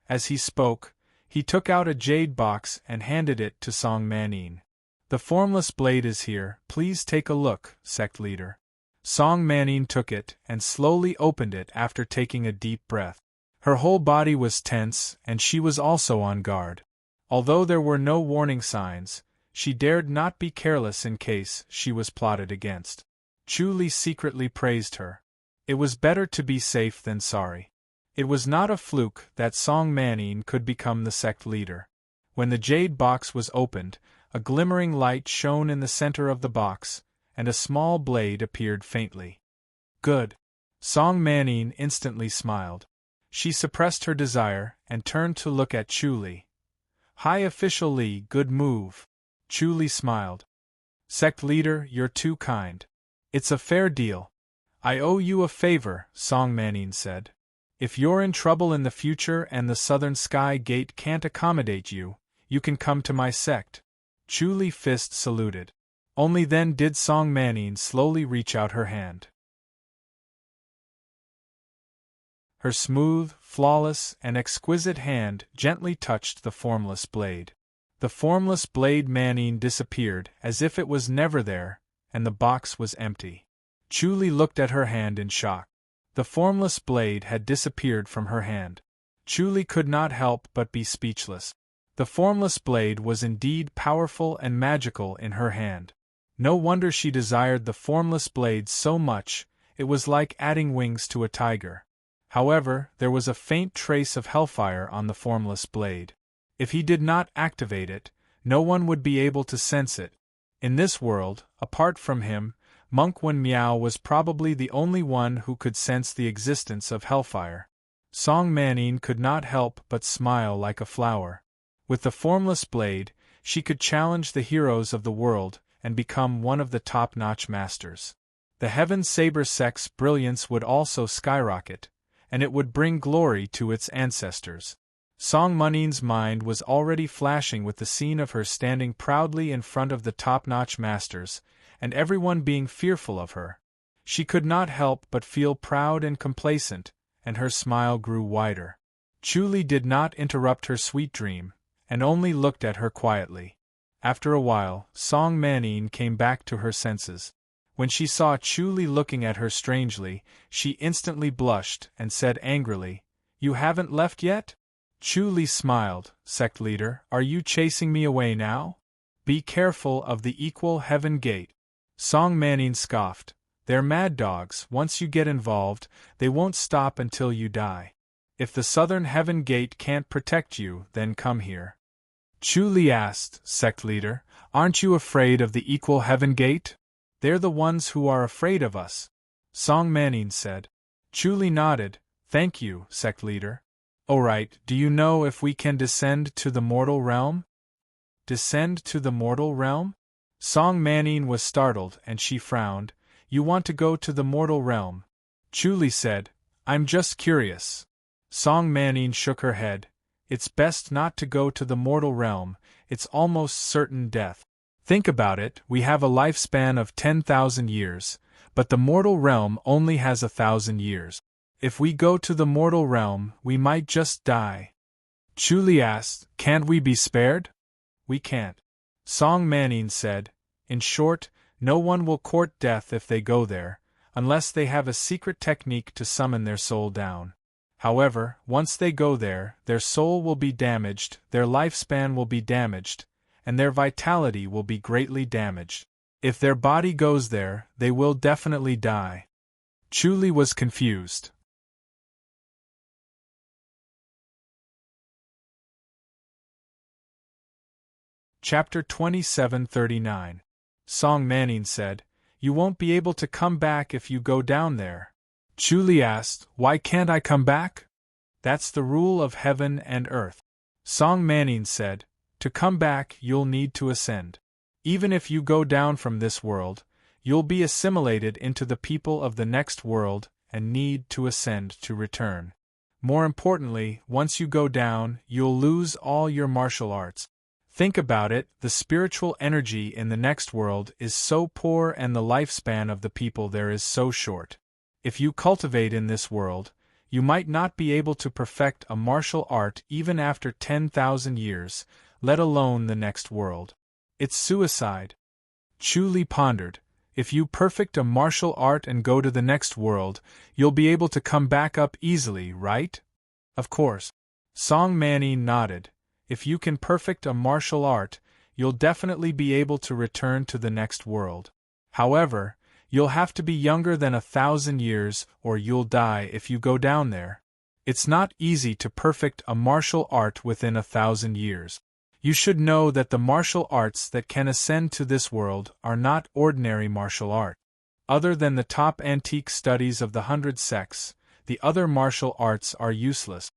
As he spoke, he took out a jade box and handed it to Song Manning. "The formless blade is here, please take a look, sect leader." Song Manning took it and slowly opened it after taking a deep breath. Her whole body was tense and she was also on guard. Although there were no warning signs, she dared not be careless in case she was plotted against. Chu secretly praised her. It was better to be safe than sorry. It was not a fluke that Song Manning could become the sect leader. When the jade box was opened, a glimmering light shone in the center of the box, and a small blade appeared faintly. "Good." Song Manning instantly smiled. She suppressed her desire and turned to look at Chu. "High Official Lee, good move." Chu smiled. "Sect leader, you're too kind. It's a fair deal." "I owe you a favor," Song Manning said. "If you're in trouble in the future and the Southern Sky Gate can't accommodate you, you can come to my sect." Chu fist saluted. Only then did Song Manning slowly reach out her hand. Her smooth, flawless, and exquisite hand gently touched the formless blade. The formless blade Manning disappeared as if it was never there, and the box was empty. Chuli looked at her hand in shock. The formless blade had disappeared from her hand. Chuli could not help but be speechless. The formless blade was indeed powerful and magical in her hand. No wonder she desired the formless blade so much, it was like adding wings to a tiger. However, there was a faint trace of hellfire on the formless blade. If he did not activate it, no one would be able to sense it. In this world, apart from him, Monk Wen Miao was probably the only one who could sense the existence of hellfire. Song Manning could not help but smile like a flower. With the formless blade, she could challenge the heroes of the world and become one of the top-notch masters. The Heaven Saber sect's brilliance would also skyrocket, and it would bring glory to its ancestors. Song Munning's mind was already flashing with the scene of her standing proudly in front of the top-notch masters, and everyone being fearful of her. She could not help but feel proud and complacent, and her smile grew wider. Chuli did not interrupt her sweet dream, and only looked at her quietly. After a while, Song Manning came back to her senses. When she saw Chuli looking at her strangely, she instantly blushed and said angrily, "You haven't left yet?" Chuli smiled. "Sect leader, are you chasing me away now? Be careful of the equal heaven gate." Song Manning scoffed. "They're mad dogs. Once you get involved, they won't stop until you die. If the southern heaven gate can't protect you, then come here." Chuli asked, "Sect leader, aren't you afraid of the equal heaven gate?" "They're the ones who are afraid of us," Song Manning said. Chuli nodded. "Thank you, sect leader." "Alright, do you know if we can descend to the mortal realm?" "Descend to the mortal realm?" Song Manning was startled and she frowned. "You want to go to the mortal realm?" Chuli said, "I'm just curious." Song Manning shook her head. "It's best not to go to the mortal realm, it's almost certain death. Think about it, we have a lifespan of 10,000 years, but the mortal realm only has 1,000 years. If we go to the mortal realm, we might just die." Chuli asked, "Can't we be spared?" "We can't," Song Manning said. "In short, no one will court death if they go there, unless they have a secret technique to summon their soul down. However, once they go there, their soul will be damaged, their lifespan will be damaged, and their vitality will be greatly damaged. If their body goes there, they will definitely die." Chuli was confused. Chapter 2739. Song Manning said, "You won't be able to come back if you go down there." Chuli asked, "Why can't I come back?" "That's the rule of heaven and earth." Song Manning said, "To come back, you'll need to ascend. Even if you go down from this world, you'll be assimilated into the people of the next world and need to ascend to return. More importantly, once you go down, you'll lose all your martial arts. Think about it, the spiritual energy in the next world is so poor and the lifespan of the people there is so short. If you cultivate in this world, you might not be able to perfect a martial art even after 10,000 years, let alone the next world. It's suicide." Chuli pondered. "If you perfect a martial art and go to the next world, you'll be able to come back up easily, right?" "Of course." Song Manning nodded. "If you can perfect a martial art, you'll definitely be able to return to the next world. However, you'll have to be younger than 1,000 years or you'll die if you go down there. It's not easy to perfect a martial art within 1,000 years. You should know that the martial arts that can ascend to this world are not ordinary martial art. Other than the top antique studies of the 100 sects, the other martial arts are useless."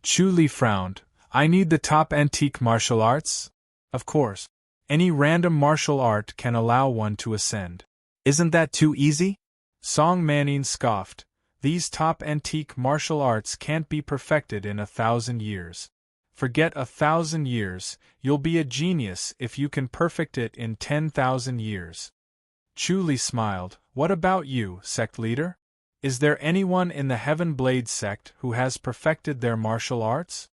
Chuli frowned. "I need the top antique martial arts?" "Of course. Any random martial art can allow one to ascend." "Isn't that too easy?" Song Manning scoffed. "These top antique martial arts can't be perfected in 1,000 years. Forget 1,000 years, you'll be a genius if you can perfect it in 10,000 years." Chuli smiled. "What about you, sect leader? Is there anyone in the Heaven Blade sect who has perfected their martial arts?"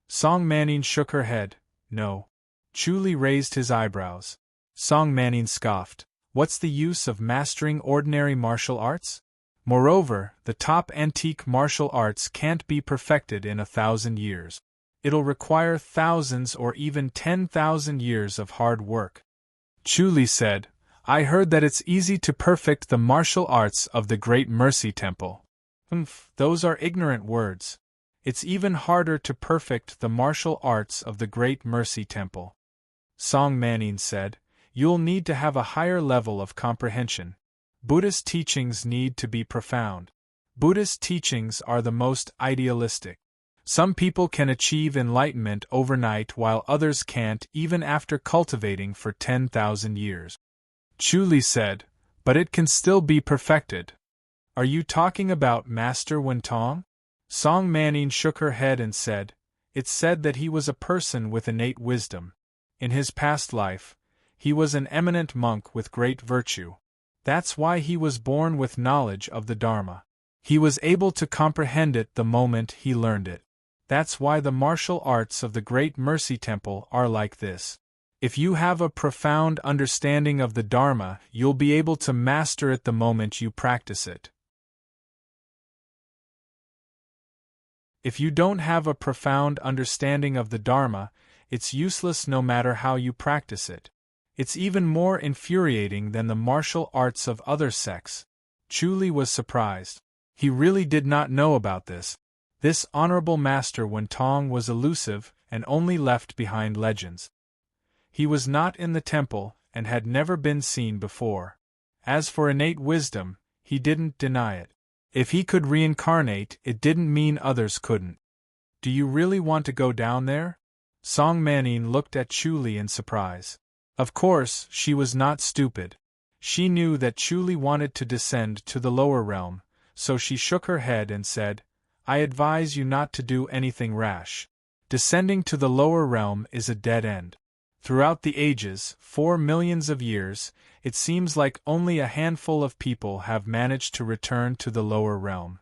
Song Manning shook her head. "No." Chuli raised his eyebrows. Song Manning scoffed. What's the use of mastering ordinary martial arts? Moreover, the top antique martial arts can't be perfected in 1,000 years. It'll require thousands or even 10,000 years of hard work. Chu said, I heard that it's easy to perfect the martial arts of the Great Mercy Temple. Those are ignorant words. It's even harder to perfect the martial arts of the Great Mercy Temple. Song Manning said, You'll need to have a higher level of comprehension. Buddhist teachings need to be profound. Buddhist teachings are the most idealistic. Some people can achieve enlightenment overnight while others can't even after cultivating for 10,000 years. Chu said, But it can still be perfected. Are you talking about Master Wentong? Song Manning shook her head and said, It's said that he was a person with innate wisdom. In his past life, he was an eminent monk with great virtue. That's why he was born with knowledge of the Dharma. He was able to comprehend it the moment he learned it. That's why the martial arts of the Great Mercy Temple are like this. If you have a profound understanding of the Dharma, you'll be able to master it the moment you practice it. If you don't have a profound understanding of the Dharma, it's useless no matter how you practice it. It's even more infuriating than the martial arts of other sects. Chu was surprised. He really did not know about this. This honorable Master Wentong was elusive and only left behind legends. He was not in the temple and had never been seen before. As for innate wisdom, he didn't deny it. If he could reincarnate, it didn't mean others couldn't. Do you really want to go down there? Song Manning looked at Chu in surprise. Of course, she was not stupid. She knew that Chu wanted to descend to the lower realm, so she shook her head and said, I advise you not to do anything rash. Descending to the lower realm is a dead end. Throughout the ages, 4 millions of years, it seems like only a handful of people have managed to return to the lower realm.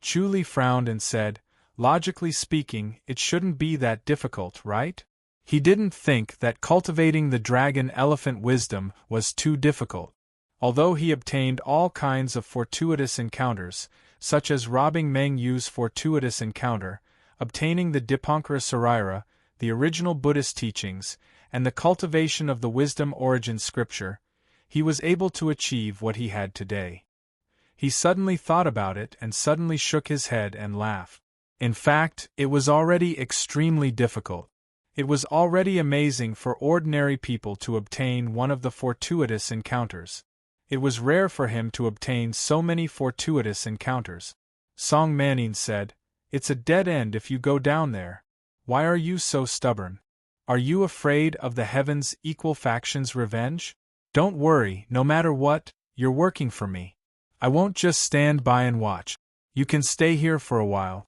Chu frowned and said, Logically speaking, it shouldn't be that difficult, right? He didn't think that cultivating the dragon-elephant wisdom was too difficult. Although he obtained all kinds of fortuitous encounters, such as robbing Meng Yu's fortuitous encounter, obtaining the Dipankara Sarira, the original Buddhist teachings, and the cultivation of the wisdom origin scripture, he was able to achieve what he had today. He suddenly thought about it and suddenly shook his head and laughed. In fact, it was already extremely difficult. It was already amazing for ordinary people to obtain one of the fortuitous encounters. It was rare for him to obtain so many fortuitous encounters. Song Manning said, It's a dead end if you go down there. Why are you so stubborn? Are you afraid of the heavens' equal factions' revenge? Don't worry, no matter what, you're working for me. I won't just stand by and watch. You can stay here for a while.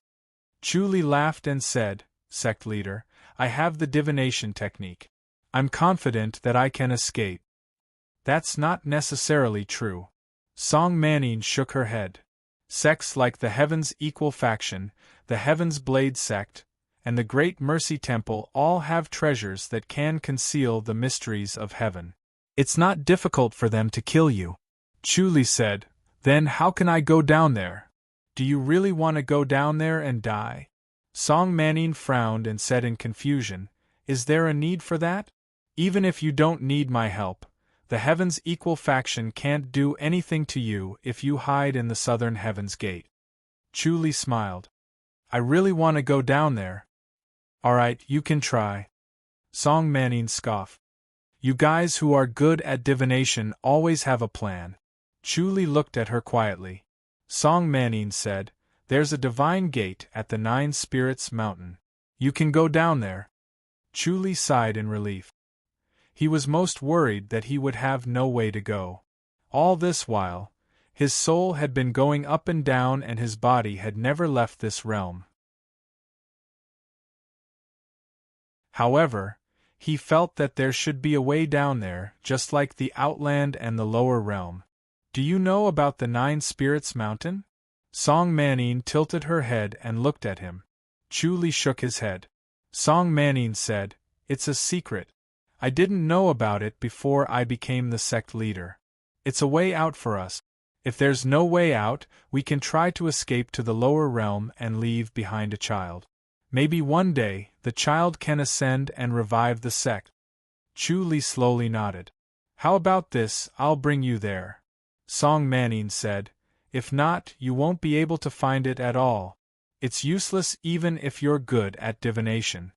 Chu laughed and said, Sect leader, I have the divination technique. I'm confident that I can escape. That's not necessarily true. Song Manning shook her head. Sects like the Heaven's Equal Faction, the Heaven's Blade Sect, and the Great Mercy Temple all have treasures that can conceal the mysteries of heaven. It's not difficult for them to kill you. Chu said, Then how can I go down there? Do you really want to go down there and die? Song Manning frowned and said in confusion, Is there a need for that? Even if you don't need my help, the Heaven's Equal Faction can't do anything to you if you hide in the southern Heaven's Gate. Chu smiled. I really want to go down there. Alright, you can try. Song Manning scoffed. You guys who are good at divination always have a plan. Chu looked at her quietly. Song Manning said, There's a divine gate at the 9 Spirits Mountain. You can go down there. Chu sighed in relief. He was most worried that he would have no way to go. All this while, his soul had been going up and down and his body had never left this realm. However, he felt that there should be a way down there, just like the Outland and the lower realm. Do you know about the 9 Spirits Mountain? Song Manning tilted her head and looked at him. Chu shook his head. Song Manning said, It's a secret. I didn't know about it before I became the sect leader. It's a way out for us. If there's no way out, we can try to escape to the lower realm and leave behind a child. Maybe one day, the child can ascend and revive the sect. Chu Li slowly nodded. How about this, I'll bring you there. Song Manning said. If not, you won't be able to find it at all. It's useless even if you're good at divination.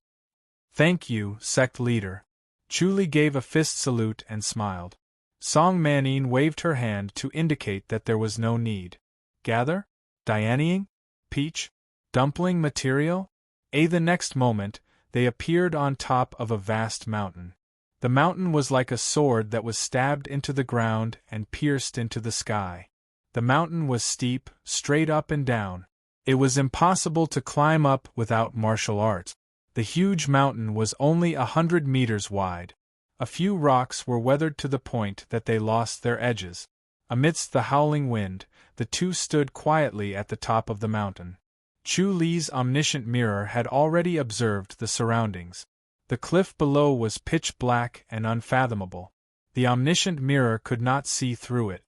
Thank you, sect leader. Chu Li gave a fist salute and smiled. Song Manning waved her hand to indicate that there was no need. Gather? Dianying? Peach? Dumpling material? The next moment, they appeared on top of a vast mountain. The mountain was like a sword that was stabbed into the ground and pierced into the sky. The mountain was steep, straight up and down. It was impossible to climb up without martial arts. The huge mountain was only 100 meters wide. A few rocks were weathered to the point that they lost their edges. Amidst the howling wind, the two stood quietly at the top of the mountain. Chu Li's omniscient mirror had already observed the surroundings. The cliff below was pitch black and unfathomable. The omniscient mirror could not see through it.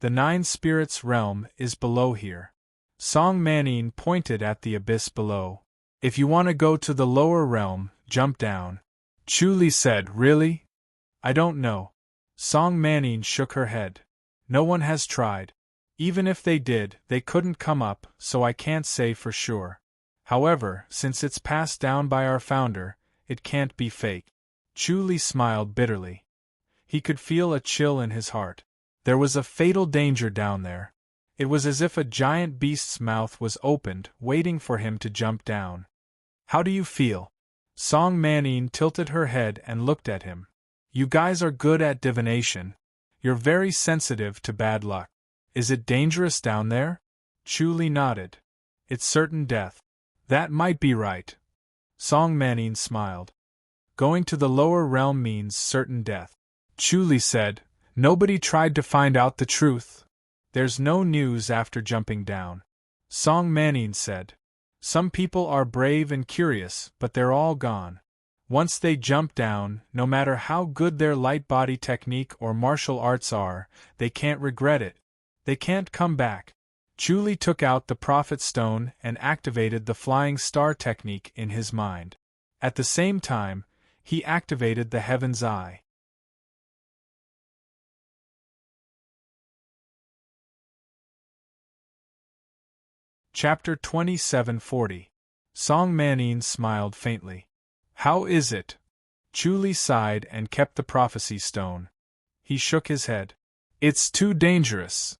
The Nine Spirits realm is below here. Song Manning pointed at the abyss below. If you want to go to the lower realm, jump down. Chu Li said, Really? I don't know. Song Manning shook her head. No one has tried. Even if they did, they couldn't come up, so I can't say for sure. However, since it's passed down by our founder, it can't be fake. Chu Li smiled bitterly. He could feel a chill in his heart. There was a fatal danger down there. It was as if a giant beast's mouth was opened, waiting for him to jump down. How do you feel? Song Manning tilted her head and looked at him. You guys are good at divination. You're very sensitive to bad luck. Is it dangerous down there? Chu Li nodded. It's certain death. That might be right. Song Manning smiled. Going to the lower realm means certain death. Chu Li said, Nobody tried to find out the truth. There's no news after jumping down. Song Manning said. Some people are brave and curious, but they're all gone. Once they jump down, no matter how good their light body technique or martial arts are, they can't regret it. They can't come back. Chu Li took out the Prophet Stone and activated the Flying Star technique in his mind. At the same time, he activated the Heaven's Eye. Chapter 2740. Song Manning smiled faintly. How is it? Chu Li sighed and kept the prophecy stone. He shook his head. It's too dangerous.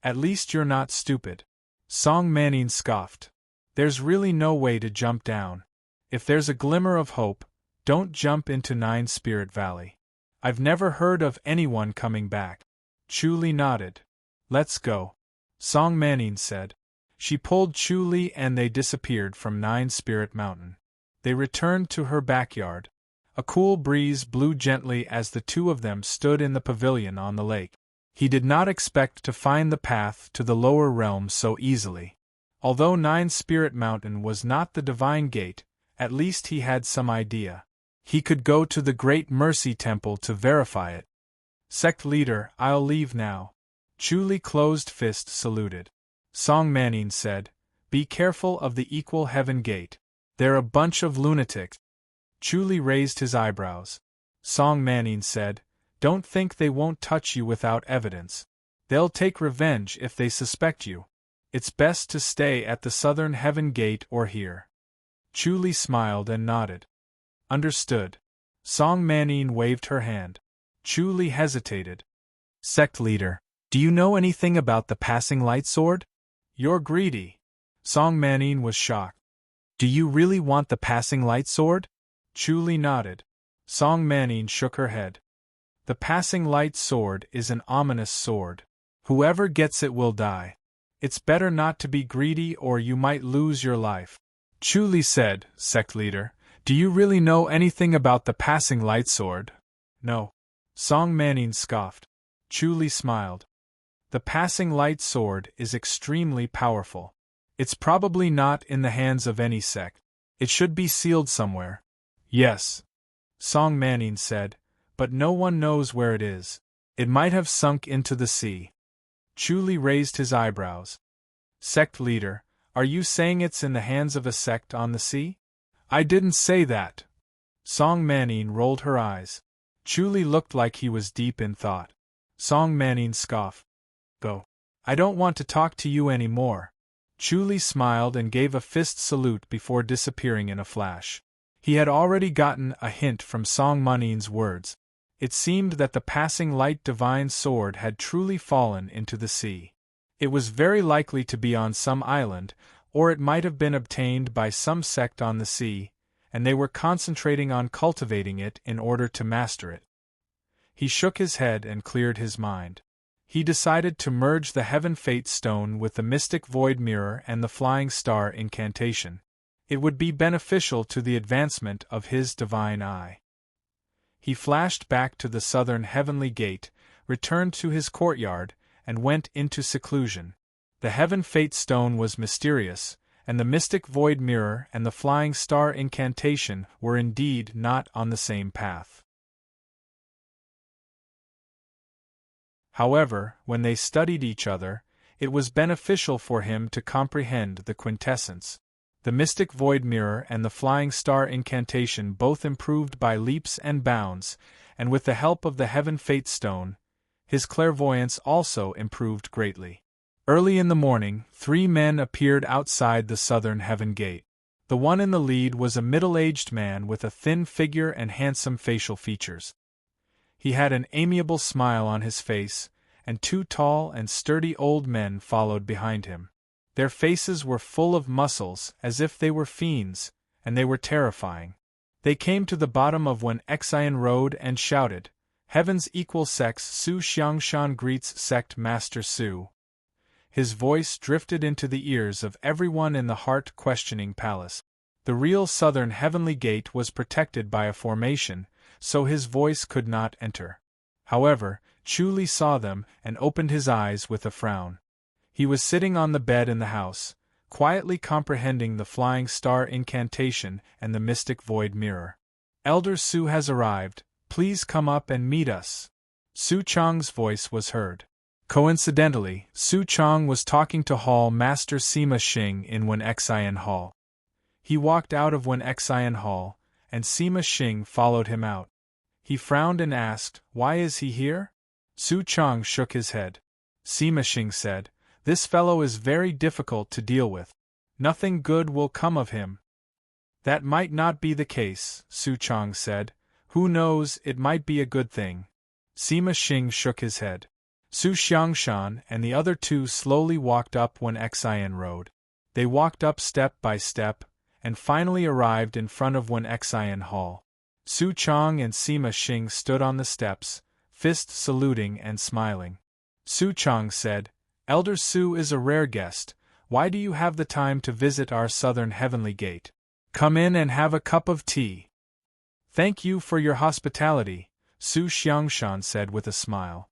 At least you're not stupid. Song Manning scoffed. There's really no way to jump down. If there's a glimmer of hope, don't jump into Nine Spirit Valley. I've never heard of anyone coming back. Chu Li nodded. Let's go. Song Manning said. She pulled Chu Li and they disappeared from Nine Spirit Mountain. They returned to her backyard. A cool breeze blew gently as the two of them stood in the pavilion on the lake. He did not expect to find the path to the lower realm so easily. Although Nine Spirit Mountain was not the divine gate, at least he had some idea. He could go to the Great Mercy Temple to verify it. Sect leader, I'll leave now. Chu Li closed fist saluted. Song Manning said, Be careful of the Equal Heaven Gate. They're a bunch of lunatics. Chu Li raised his eyebrows. Song Manning said, Don't think they won't touch you without evidence. They'll take revenge if they suspect you. It's best to stay at the Southern Heaven Gate or here. Chu Li smiled and nodded. Understood. Song Manning waved her hand. Chu Li hesitated. Sect leader, do you know anything about the passing light sword? You're greedy. Song Manning was shocked. Do you really want the passing light sword? Chu Li nodded. Song Manning shook her head. The passing light sword is an ominous sword. Whoever gets it will die. It's better not to be greedy or you might lose your life. Chu Li said, Sect leader, do you really know anything about the passing light sword? No. Song Manning scoffed. Chu Li smiled. The passing light sword is extremely powerful. It's probably not in the hands of any sect. It should be sealed somewhere. Yes. Song Manning said, but no one knows where it is. It might have sunk into the sea. Chu Li raised his eyebrows. Sect leader, are you saying it's in the hands of a sect on the sea? I didn't say that. Song Manning rolled her eyes. Chu Li looked like he was deep in thought. Song Manning scoffed. Go. I don't want to talk to you any more. Chu Li smiled and gave a fist salute before disappearing in a flash. He had already gotten a hint from Song Manning's words. It seemed that the passing light divine sword had truly fallen into the sea. It was very likely to be on some island, or it might have been obtained by some sect on the sea, and they were concentrating on cultivating it in order to master it. He shook his head and cleared his mind. He decided to merge the Heaven Fate Stone with the Mystic Void Mirror and the Flying Star Incantation. It would be beneficial to the advancement of his divine eye. He flashed back to the southern heavenly gate, returned to his courtyard, and went into seclusion. The Heaven Fate Stone was mysterious, and the Mystic Void Mirror and the Flying Star Incantation were indeed not on the same path. However, when they studied each other, it was beneficial for him to comprehend the quintessence. The Mystic Void Mirror and the Flying Star Incantation both improved by leaps and bounds, and with the help of the Heaven Fate Stone, his clairvoyance also improved greatly. Early in the morning, 3 men appeared outside the southern heaven gate. The one in the lead was a middle-aged man with a thin figure and handsome facial features. He had an amiable smile on his face, and 2 tall and sturdy old men followed behind him. Their faces were full of muscles, as if they were fiends, and they were terrifying. They came to the bottom of Wen Xian Road and shouted, "Heaven's equal sex Su Xiangshan greets Sect Master Su." His voice drifted into the ears of everyone in the heart-questioning palace. The real southern heavenly gate was protected by a formation, so his voice could not enter. However, Chu Li saw them and opened his eyes with a frown. He was sitting on the bed in the house, quietly comprehending the Flying Star Incantation and the Mystic Void Mirror. "Elder Su has arrived, please come up and meet us." Su Chang's voice was heard. Coincidentally, Su Chang was talking to Hall Master Sima Xing in Wen Xian Hall. He walked out of Wen Xian Hall, and Sima Xing followed him out. He frowned and asked, "Why is he here?" Su Chang shook his head. Sima Xing said, "This fellow is very difficult to deal with. Nothing good will come of him." "That might not be the case," Su Chang said. "Who knows, it might be a good thing." Sima Xing shook his head. Su Xiangshan and the other 2 slowly walked up Wen Xian Road. They walked up step by step, and finally arrived in front of Wen Xian Hall. Su Chang and Sima Xing stood on the steps, fist saluting and smiling. Su Chang said, "Elder Su is a rare guest. Why do you have the time to visit our southern heavenly gate? Come in and have a cup of tea." "Thank you for your hospitality," Su Xiangshan said with a smile.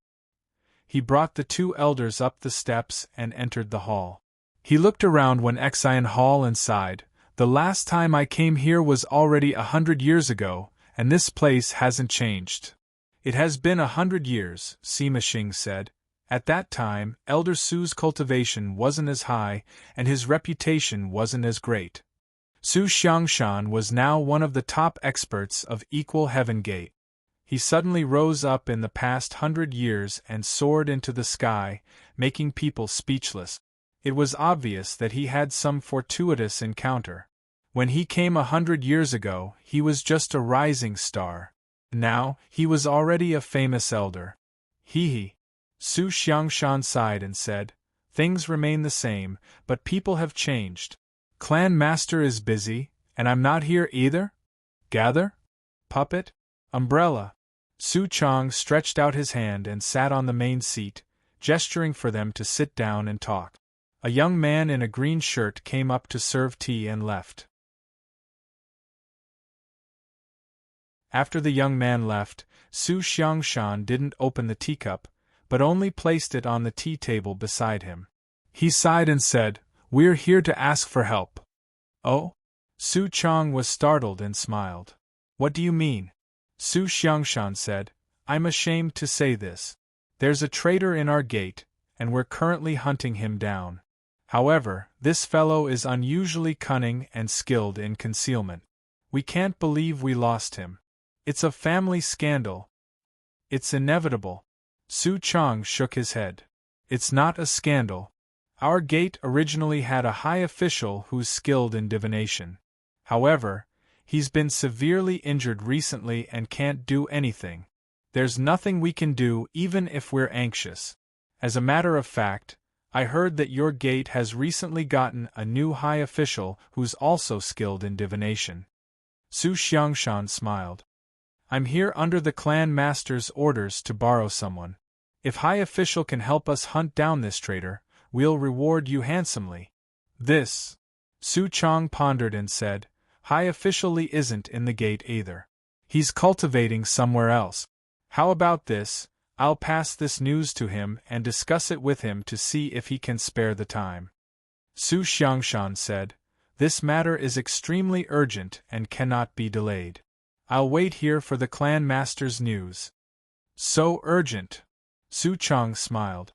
He brought the 2 elders up the steps and entered the hall. He looked around Wen Xian Hall and sighed. "The last time I came here was already 100 years ago, and this place hasn't changed." "It has been 100 years, Sima Xing said. "At that time, Elder Su's cultivation wasn't as high, and his reputation wasn't as great." Su Xiangshan was now one of the top experts of Equal Heaven Gate. He suddenly rose up in the past 100 years and soared into the sky, making people speechless. It was obvious that he had some fortuitous encounter. When he came 100 years ago, he was just a rising star. Now, he was already a famous elder. He. Su Xiangshan sighed and said, "Things remain the same, but people have changed. Clan Master is busy, and I'm not here either? Gather? Puppet? Umbrella?" Su Chang stretched out his hand and sat on the main seat, gesturing for them to sit down and talk. A young man in a green shirt came up to serve tea and left. After the young man left, Su Xiangshan didn't open the teacup, but only placed it on the tea table beside him. He sighed and said, "We're here to ask for help." "Oh?" Su Chang was startled and smiled. "What do you mean?" Su Xiangshan said, "I'm ashamed to say this. There's a traitor in our gate, and we're currently hunting him down. However, this fellow is unusually cunning and skilled in concealment. We can't believe we lost him. It's a family scandal. It's inevitable. Su Chang shook his head. It's not a scandal. Our gate originally had a high official who's skilled in divination. However, he's been severely injured recently and can't do anything. There's nothing we can do even if we're anxious. As a matter of fact, I heard that your gate has recently gotten a new high official who's also skilled in divination. Su Xiangshan smiled. I'm here under the clan master's orders to borrow someone. If high official can help us hunt down this traitor, we'll reward you handsomely. This. Su Chang pondered and said, high officially isn't in the gate either. He's cultivating somewhere else. How about this? I'll pass this news to him and discuss it with him to see if he can spare the time. Su Xiangshan said, this matter is extremely urgent and cannot be delayed. I'll wait here for the clan master's news. So urgent. Su Chang smiled.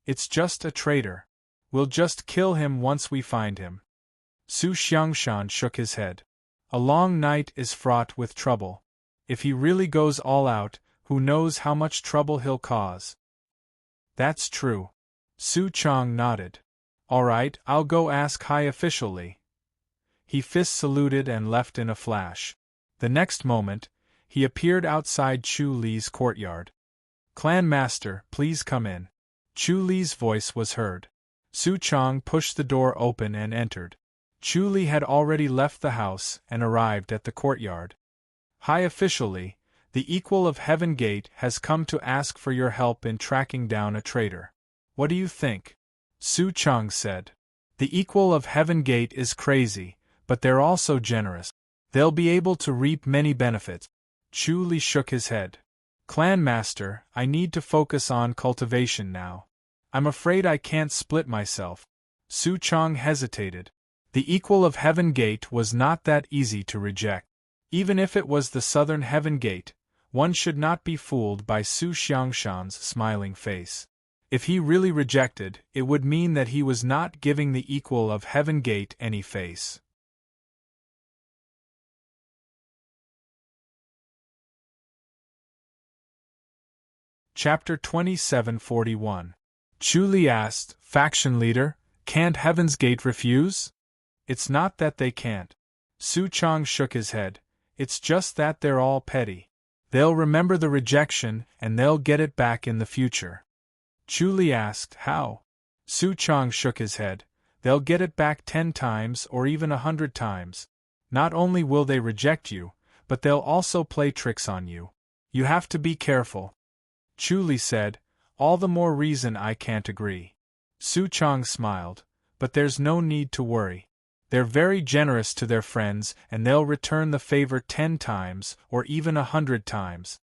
It's just a traitor. We'll just kill him once we find him. Su Xiangshan shook his head. A long night is fraught with trouble. If he really goes all out, who knows how much trouble he'll cause. That's true. Su Chang nodded. All right, I'll go ask high officially. He fist saluted and left in a flash. The next moment, he appeared outside Chu Li's courtyard. Clan master, please come in. Chu Li's voice was heard. Su Chang pushed the door open and entered. Chu Li had already left the house and arrived at the courtyard. High officially, the equal of Heaven Gate has come to ask for your help in tracking down a traitor. What do you think? Su Chang said. The equal of Heaven Gate is crazy, but they're also generous. They'll be able to reap many benefits. Chu Li shook his head. Clan master, I need to focus on cultivation now. I'm afraid I can't split myself. Su Chang hesitated. The equal of Heaven Gate was not that easy to reject. Even if it was the southern Heaven Gate, one should not be fooled by Su Xiangshan's smiling face. If he really rejected, it would mean that he was not giving the equal of Heaven Gate any face. Chapter 2741. Chu Li asked, Faction leader, can't Heaven's Gate refuse? It's not that they can't. Su Chang shook his head. It's just that they're all petty. They'll remember the rejection and they'll get it back in the future. Chu Li asked, how? Su Chang shook his head. They'll get it back 10 times or even 100 times. Not only will they reject you, but they'll also play tricks on you. You have to be careful. Chu Li said, all the more reason I can't agree. Su Chang smiled, but there's no need to worry. They're very generous to their friends and they'll return the favor 10 times or even 100 times.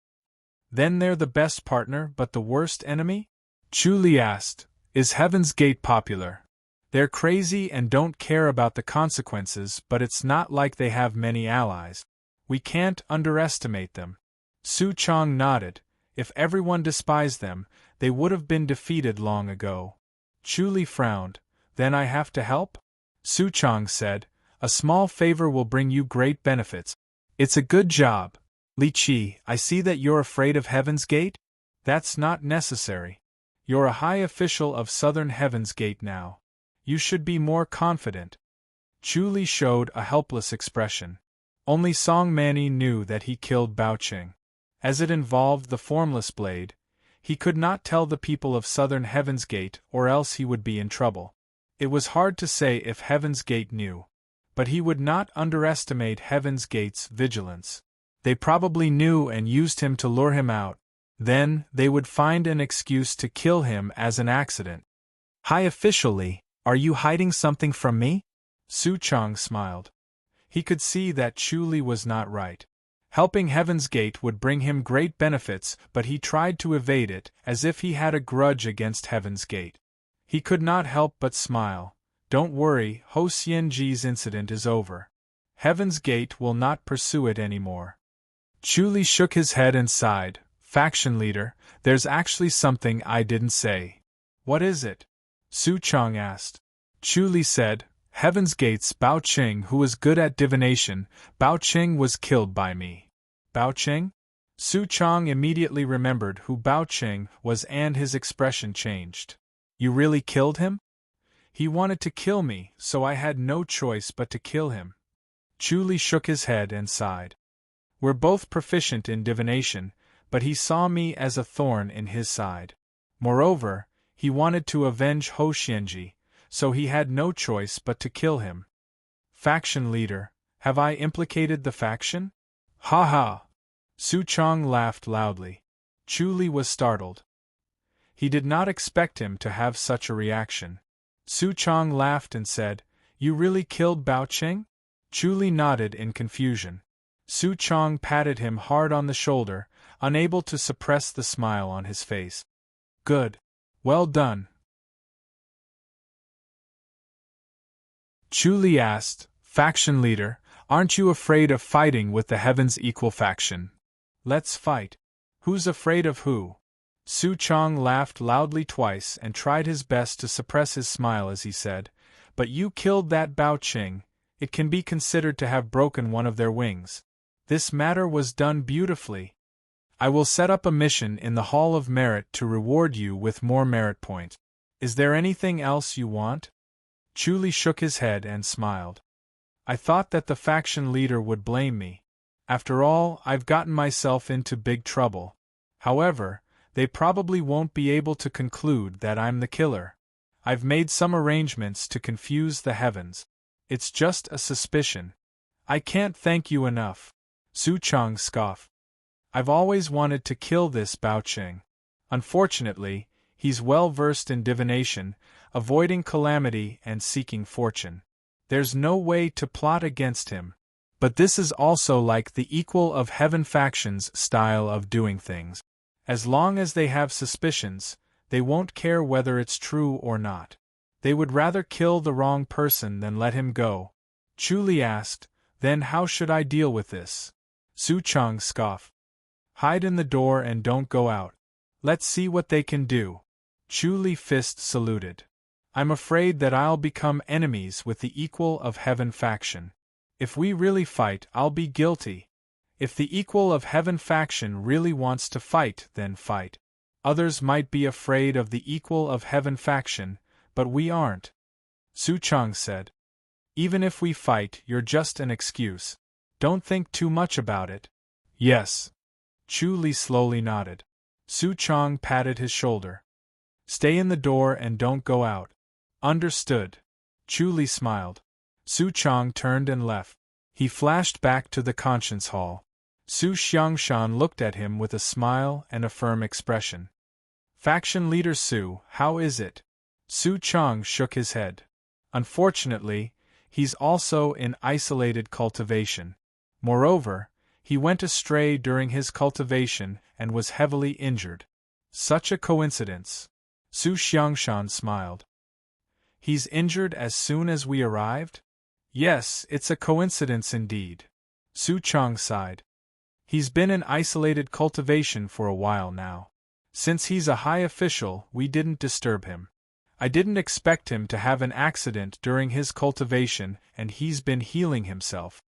Then they're the best partner but the worst enemy? Chu Li asked, is Heaven's Gate popular? They're crazy and don't care about the consequences, but it's not like they have many allies. We can't underestimate them. Su Chang nodded. If everyone despised them, they would have been defeated long ago. Chu Li frowned. Then I have to help? Su Chang said, a small favor will bring you great benefits. It's a good job. Li Qi, I see that you're afraid of Heaven's Gate? That's not necessary. You're a high official of Southern Heaven's Gate now. You should be more confident. Chu Li showed a helpless expression. Only Song Mani knew that he killed Bao Qing. As it involved the formless blade, he could not tell the people of Southern Heaven's Gate or else he would be in trouble. It was hard to say if Heaven's Gate knew. But he would not underestimate Heaven's Gate's vigilance. They probably knew and used him to lure him out. Then, they would find an excuse to kill him as an accident. High officially, are you hiding something from me? Su Chang smiled. He could see that Chu Li was not right. Helping Heaven's Gate would bring him great benefits, but he tried to evade it, as if he had a grudge against Heaven's Gate. He could not help but smile. Don't worry, Ho Xianji's incident is over. Heaven's Gate will not pursue it anymore. Chu Li shook his head and sighed. Faction leader, there's actually something I didn't say. What is it? Su Chang asked. Chu Li said, Heaven's Gates Bao Qing, who was good at divination. Bao Qing was killed by me. Bao Qing? Su Chang immediately remembered who Bao Qing was and his expression changed. You really killed him? He wanted to kill me, so I had no choice but to kill him. Chu Li shook his head and sighed. We're both proficient in divination, but he saw me as a thorn in his side. Moreover, he wanted to avenge Ho Xianji, so he had no choice but to kill him. Faction leader, have I implicated the faction? Ha ha! Su Chang laughed loudly. Chu Li was startled. He did not expect him to have such a reaction. Su Chang laughed and said, You really killed Bao Qing? Chu Li nodded in confusion. Su Chang patted him hard on the shoulder, unable to suppress the smile on his face. Good. Well done. Chu Li asked, Faction leader, aren't you afraid of fighting with the Heaven's Equal faction? Let's fight. Who's afraid of who? Su Chang laughed loudly twice and tried his best to suppress his smile as he said, But you killed that Bao Qing. It can be considered to have broken one of their wings. This matter was done beautifully. I will set up a mission in the Hall of Merit to reward you with more merit points. Is there anything else you want? Chu Li shook his head and smiled. I thought that the faction leader would blame me. After all, I've gotten myself into big trouble. However, they probably won't be able to conclude that I'm the killer. I've made some arrangements to confuse the heavens. It's just a suspicion. I can't thank you enough. Su Chang scoffed. I've always wanted to kill this Bao Qing. Unfortunately, he's well versed in divination, avoiding calamity and seeking fortune. There's no way to plot against him. But this is also like the Equal of Heaven faction's style of doing things. As long as they have suspicions, they won't care whether it's true or not. They would rather kill the wrong person than let him go. Chu Li asked, Then how should I deal with this? Su Chang scoffed. Hide in the door and don't go out. Let's see what they can do. Chu Li fist saluted. I'm afraid that I'll become enemies with the Equal of Heaven faction. If we really fight, I'll be guilty. If the Equal of Heaven faction really wants to fight, then fight. Others might be afraid of the Equal of Heaven faction, but we aren't. Su Chang said. Even if we fight, you're just an excuse. Don't think too much about it. Yes. Chu Li slowly nodded. Su Chang patted his shoulder. Stay in the door and don't go out. Understood. Chu Li smiled. Su Chang turned and left. He flashed back to the conscience hall. Su Xiangshan looked at him with a smile and a firm expression. Faction leader Su, how is it? Su Chang shook his head. Unfortunately, he's also in isolated cultivation. Moreover, he went astray during his cultivation and was heavily injured. Such a coincidence. Su Xiangshan smiled. He's injured as soon as we arrived? Yes, it's a coincidence indeed. Su Chang sighed. He's been in isolated cultivation for a while now. Since he's a high official, we didn't disturb him. I didn't expect him to have an accident during his cultivation, and he's been healing himself.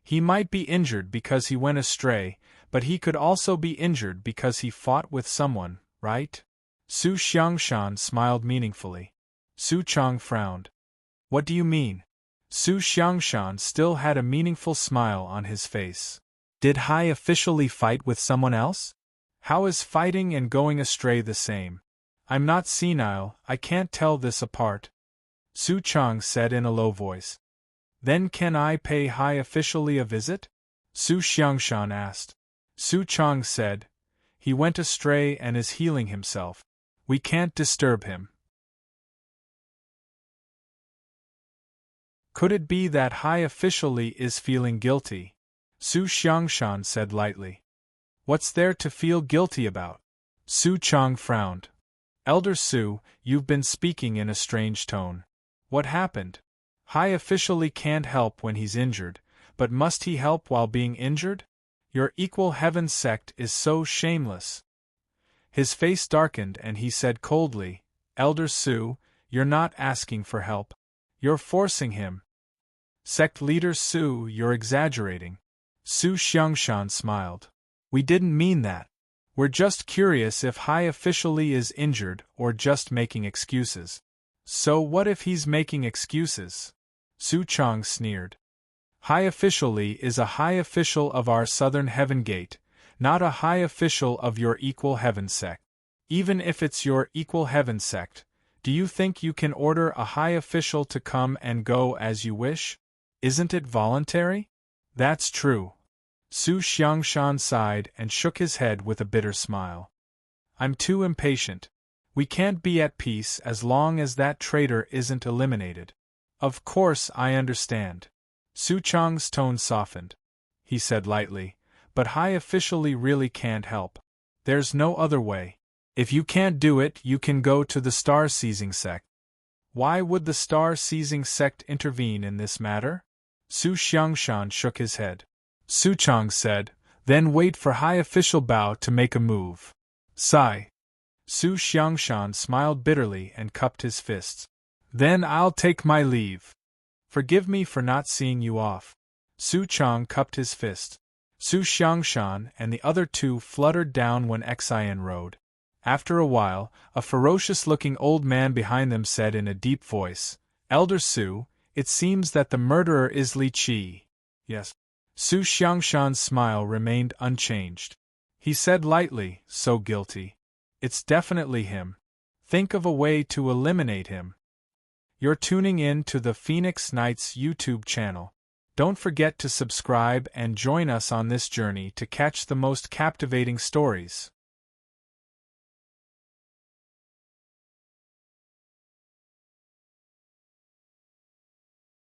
He might be injured because he went astray, but he could also be injured because he fought with someone, right? Su Xiangshan smiled meaningfully. Su Chang frowned. What do you mean? Su Xiangshan still had a meaningful smile on his face. Did High officially fight with someone else? How is fighting and going astray the same? I'm not senile, I can't tell this apart. Su Chang said in a low voice. Then can I pay High officially a visit? Su Xiangshan asked. Su Chang said, He went astray and is healing himself. We can't disturb him. Could it be that High officially is feeling guilty? Su Xiangshan said lightly. What's there to feel guilty about? Su Chang frowned. Elder Su, you've been speaking in a strange tone. What happened? High officially can't help when he's injured, but must he help while being injured? Your equal heaven sect is so shameless. His face darkened and he said coldly, Elder Su, you're not asking for help. You're forcing him. Sect leader Su, you're exaggerating. Su Xiangshan smiled. We didn't mean that. We're just curious if High Official Li is injured or just making excuses. So what if he's making excuses? Su Chang sneered. High Official Li is a high official of our Southern Heaven Gate, not a high official of your equal heaven sect. Even if it's your equal heaven sect, do you think you can order a high official to come and go as you wish? Isn't it voluntary? That's true. Su Xiangshan sighed and shook his head with a bitter smile. I'm too impatient. We can't be at peace as long as that traitor isn't eliminated. Of course I understand. Su Chang's tone softened. He said lightly, but High Official Li really can't help. There's no other way. If you can't do it, you can go to the Star-Seizing Sect. Why would the Star-Seizing Sect intervene in this matter? Su Xiangshan shook his head. Su Chang said, then wait for High Official Bao to make a move. Sigh. Su Xiangshan smiled bitterly and cupped his fists. Then I'll take my leave. Forgive me for not seeing you off. Su Chang cupped his fist. Su Xiangshan and the other two fluttered down when Xian rode. After a while, a ferocious-looking old man behind them said in a deep voice, Elder Su, it seems that the murderer is Li Qi. Yes. Su Xiangshan's smile remained unchanged. He said lightly, so guilty. It's definitely him. Think of a way to eliminate him. You're tuning in to the Phoenix Knights YouTube channel. Don't forget to subscribe and join us on this journey to catch the most captivating stories.